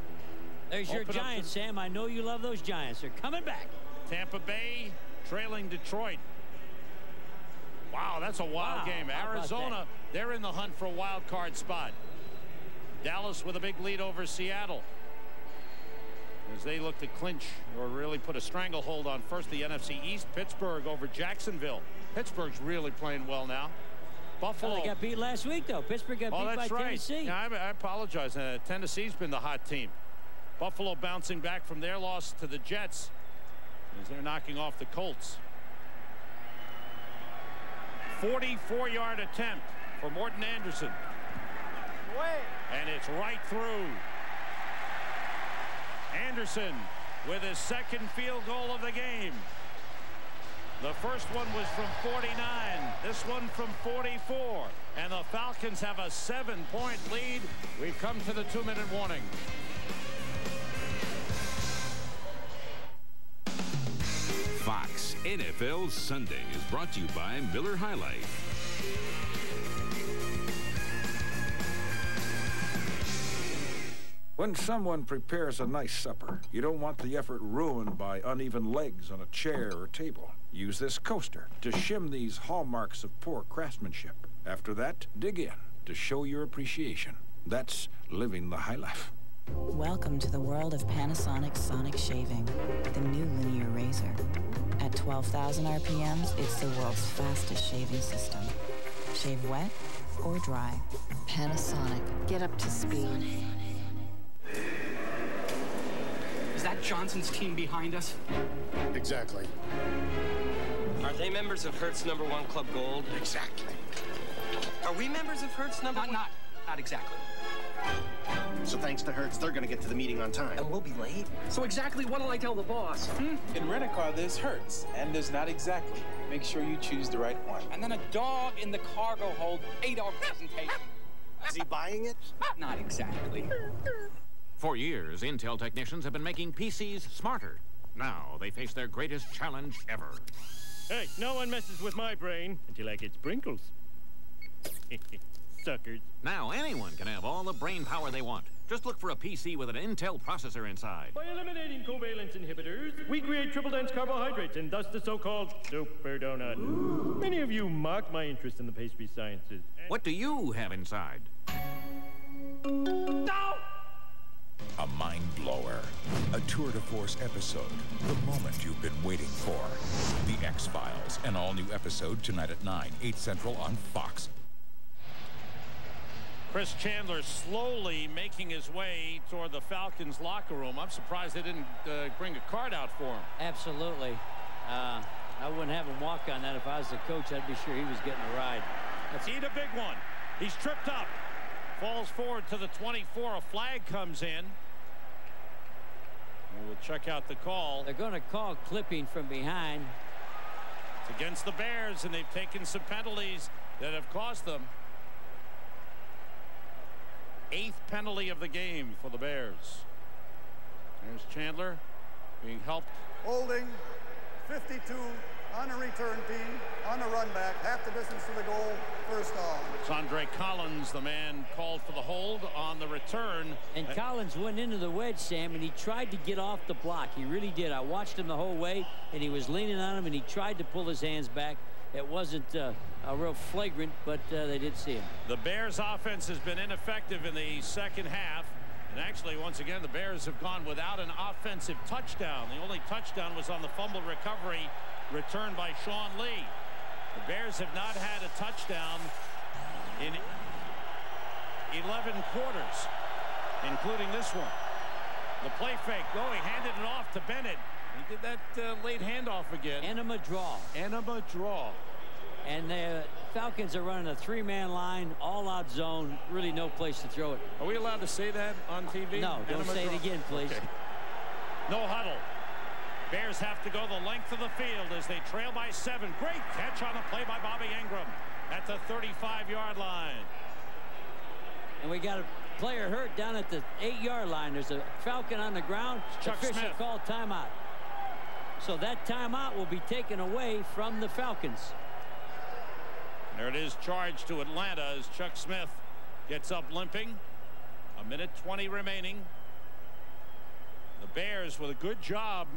There's your Giants, Sam. I know you love those Giants. They're coming back. Tampa Bay trailing Detroit. Wow, that's a wild game. Arizona, they're in the hunt for a wild card spot. Dallas with a big lead over Seattle as they look to clinch or really put a stranglehold on first the NFC East. Pittsburgh over Jacksonville. Pittsburgh's really playing well now. Buffalo. They got beat last week, though. Pittsburgh got beat by Tennessee. Yeah, I apologize. Tennessee's been the hot team. Buffalo bouncing back from their loss to the Jets as they're knocking off the Colts. 44-yard attempt for Morton Anderson. And it's right through. Anderson with his second field goal of the game. The first one was from 49. This one from 44. And the Falcons have a 7-point lead. We've come to the 2-minute warning. Fox NFL Sunday is brought to you by Miller High Life. When someone prepares a nice supper, you don't want the effort ruined by uneven legs on a chair or table. Use this coaster to shim these hallmarks of poor craftsmanship. After that, dig in to show your appreciation. That's living the high life. Welcome to the world of Panasonic Sonic Shaving, the new linear razor. At 12,000 RPMs, it's the world's fastest shaving system. Shave wet or dry. Panasonic. Get up to speed. Is that Johnson's team behind us? Exactly. Are they members of Hertz #1 Club Gold? Exactly. Are we members of Hertz #1? Not exactly. So thanks to Hertz, they're going to get to the meeting on time. And we'll be late? So exactly what'll I tell the boss? In Rent-A-Car, there's Hertz, and there's not exactly. Make sure you choose the right one. And then a dog in the cargo hold, 8-hour presentation. Is he buying it? Not exactly. For years, Intel technicians have been making PCs smarter. Now they face their greatest challenge ever. Hey, no one messes with my brain until I get sprinkles. Suckers. Now anyone can have all the brain power they want. Just look for a PC with an Intel processor inside. By eliminating covalence inhibitors, we create triple-dense carbohydrates and thus the so-called super donut. Ooh. Many of you mock my interest in the pastry sciences. What do you have inside? No! A mind blower. A tour de force episode. The moment you've been waiting for. The X-Files. An all-new episode tonight at 9, 8 Central on Fox. Chris Chandler slowly making his way toward the Falcons locker room. I'm surprised they didn't bring a card out for him. Absolutely. I wouldn't have him walk on that. If I was the coach, I'd be sure he was getting a ride. Let's eat a big one. He's tripped up. Falls forward to the 24. A flag comes in. We'll check out the call. They're going to call clipping from behind. It's against the Bears, and they've taken some penalties that have cost them. 8th penalty of the game for the Bears. There's Chandler being helped. Holding 52 on a return team, on a run back, half the distance to the goal, first down. It's Andre Collins, the man called for the hold on the return. And Collins went into the wedge, Sam, and he tried to get off the block. He really did. I watched him the whole way, and he was leaning on him, and he tried to pull his hands back. It wasn't a real flagrant, but they did see him. The Bears offense has been ineffective in the second half. And actually, once again, the Bears have gone without an offensive touchdown. The only touchdown was on the fumble recovery returned by Sean Lee. The Bears have not had a touchdown in 11 quarters, including this one. The play fake going, handed it off to Bennett. He did that late handoff again. Enema draw. Enema draw. And the Falcons are running a 3-man line, all-out zone, really no place to throw it. Are we allowed to say that on TV? No, don't say it again, please. Okay. No huddle. Bears have to go the length of the field as they trail by 7. Great catch on the play by Bobby Ingram at the 35-yard line. And we got a player hurt down at the 8-yard line. There's a Falcon on the ground. Chuck Smith called timeout. So that timeout will be taken away from the Falcons. There it is, charged to Atlanta as Chuck Smith gets up limping. 1:20 remaining. The Bears with a good job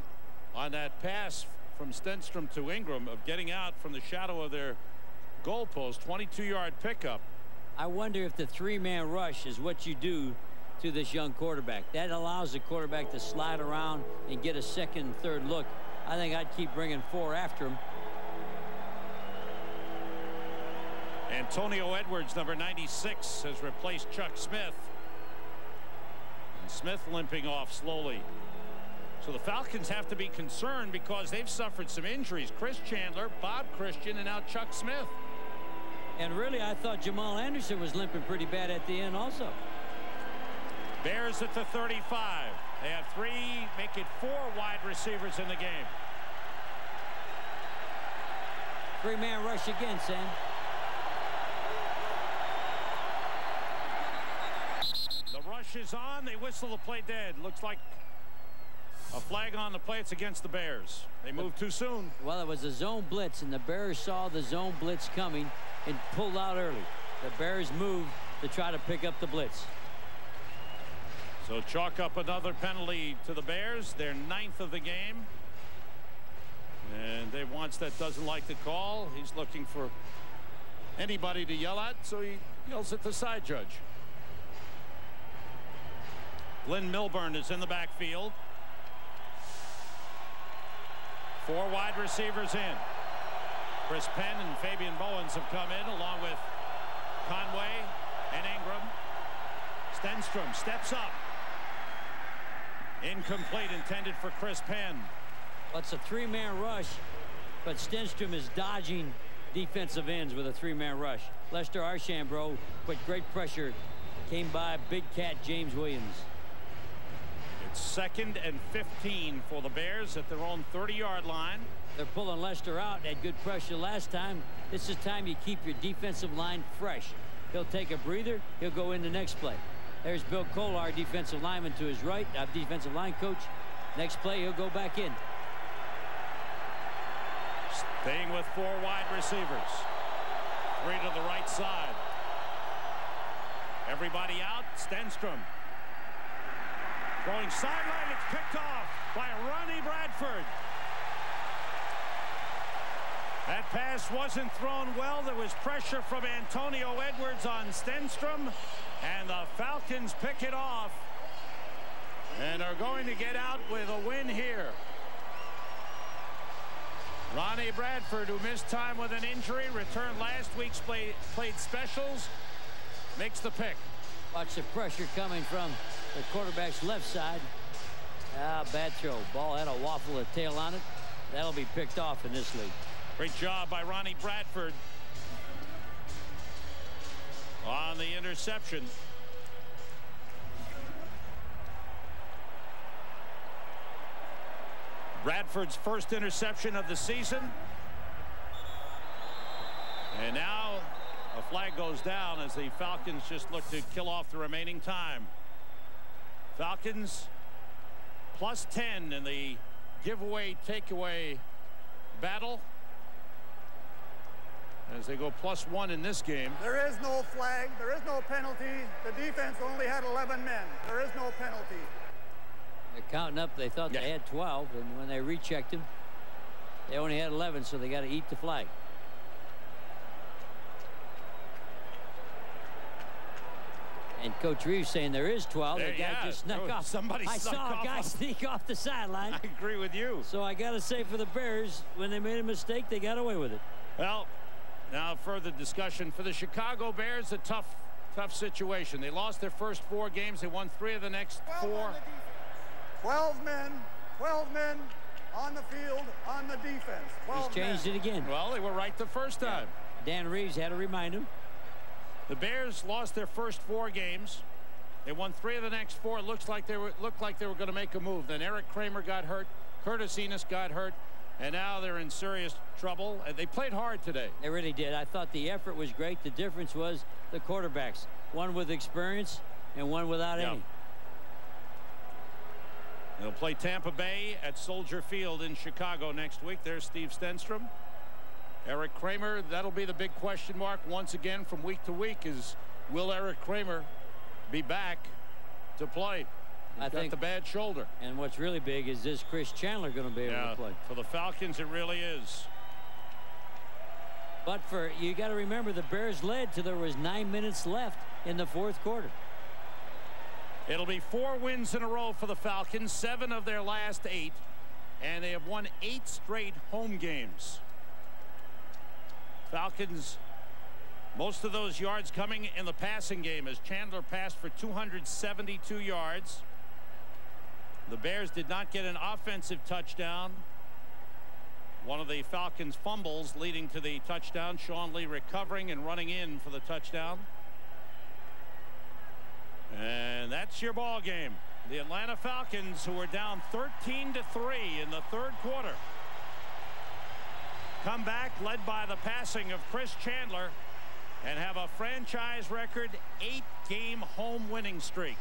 on that pass from Stenstrom to Ingram of getting out from the shadow of their goalpost. 22-yard pickup. I wonder if the 3-man rush is what you do to this young quarterback. That allows the quarterback to slide around and get a second and third look. I think I'd keep bringing 4 after him. Antonio Edwards, number 96, has replaced Chuck Smith. And Smith limping off slowly. So the Falcons have to be concerned because they've suffered some injuries. Chris Chandler, Bob Christian, and now Chuck Smith. And really, I thought Jamal Anderson was limping pretty bad at the end also. Bears at the 35. They have 3, make it 4 wide receivers in the game. 3-man rush again, Sam. The rush is on. They whistle the play dead. Looks like a flag on the play. It's against the Bears. They moved too soon. Well, it was a zone blitz, and the Bears saw the zone blitz coming and pulled out early. The Bears moved to try to pick up the blitz. So chalk up another penalty to the Bears, their 9th of the game. And Dave Wannstedt doesn't like the call. He's looking for anybody to yell at, so he yells at the side judge. Glenn Milburn is in the backfield. 4 wide receivers in. Chris Penn and Fabian Bowens have come in, along with Conway and Ingram. Stenstrom steps up. Incomplete, intended for Chris Penn. Well, it's a 3-man rush, but Stenstrom is dodging defensive ends with a 3-man rush. Lester Archambault put great pressure, came by big cat James Williams. It's 2nd and 15 for the Bears at their own 30-yard line. They're pulling Lester out. Had good pressure last time. This is time you keep your defensive line fresh. He'll take a breather. He'll go in the next play. There's Bill Kolar, defensive lineman to his right, defensive line coach. Next play, he'll go back in. Staying with 4 wide receivers. 3 to the right side. Everybody out. Stenstrom. Throwing sideline. It's picked off by Ronnie Bradford. That pass wasn't thrown well. There was pressure from Antonio Edwards on Stenstrom. And the Falcons pick it off. And are going to get out with a win here. Ronnie Bradford, who missed time with an injury, returned last week's played specials, makes the pick. Watch the pressure coming from the quarterback's left side. Bad throw. Ball had a waffle of tail on it. That'll be picked off in this league. Great job by Ronnie Bradford on the interception. Bradford's first interception of the season. And now a flag goes down as the Falcons just look to kill off the remaining time. Falcons +10 in the giveaway takeaway battle as they go +1 in this game. There is no flag. There is no penalty. The defense only had 11 men. There is no penalty. They're counting up. They thought they had 12, and when they rechecked them, they only had 11, so they got to eat the flag. And Coach Reeves saying there is 12. The guy just snuck off. Somebody I saw a guy sneak off the sideline. I agree with you. So I got to say for the Bears, when they made a mistake, they got away with it. Well, now further discussion for the Chicago Bears. A tough situation. They lost their first 4 games. They won 3 of the next 4. 12 men on the field on the defense. He's changed it again. Well, they were right the first time. Dan Reeves had to remind him. The Bears lost their first 4 games. They won 3 of the next 4. It looked like they were going to make a move. Then Eric Kramer got hurt. Curtis Enos got hurt. And now they're in serious trouble. And they played hard today. They really did. I thought the effort was great. The difference was the quarterbacks. One with experience and one without any. They'll play Tampa Bay at Soldier Field in Chicago next week. There's Steve Stenstrom. Eric Kramer, that'll be the big question mark once again from week to week is, will Eric Kramer be back to play? He's got the bad shoulder. And what's really big is this Chris Chandler going to be able to play? For the Falcons, it really is. But you got to remember, the Bears led till there was 9 minutes left in the 4th quarter. It'll be 4 wins in a row for the Falcons, 7 of their last 8, and they have won 8 straight home games. Falcons, most of those yards coming in the passing game as Chandler passed for 272 yards. The Bears did not get an offensive touchdown One of the Falcons' fumbles leading to the touchdown. Sean Lee recovering and running in for the touchdown. And that's your ball game. The Atlanta Falcons, who were down 13-3 in the third quarter, come back led by the passing of Chris Chandler and have a franchise record 8-game home winning streak.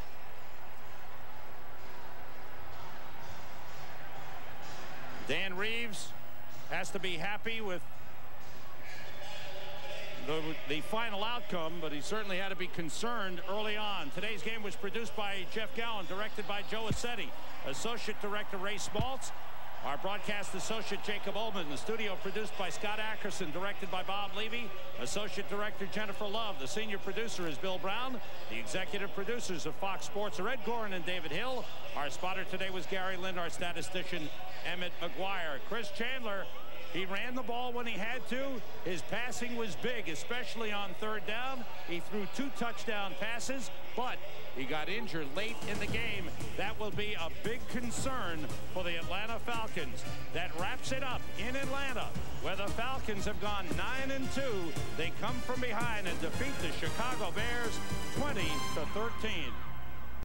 Dan Reeves has to be happy with the final outcome, but he certainly had to be concerned early on. Today's game was produced by Jeff Gowan, directed by Joe Assetti, Associate Director Ray Smaltz, our broadcast associate Jacob Ullman, the studio produced by Scott Ackerson, directed by Bob Levy, Associate Director Jennifer Love, the senior producer is Bill Brown, the executive producers of Fox Sports are Ed Gorin and David Hill. Our spotter today was Gary Lind, our statistician Emmett McGuire. Chris Chandler, he ran the ball when he had to. His passing was big, especially on third down. He threw 2 touchdown passes, but he got injured late in the game. That will be a big concern for the Atlanta Falcons. That wraps it up in Atlanta, where the Falcons have gone 9-2. They come from behind and defeat the Chicago Bears 20-13.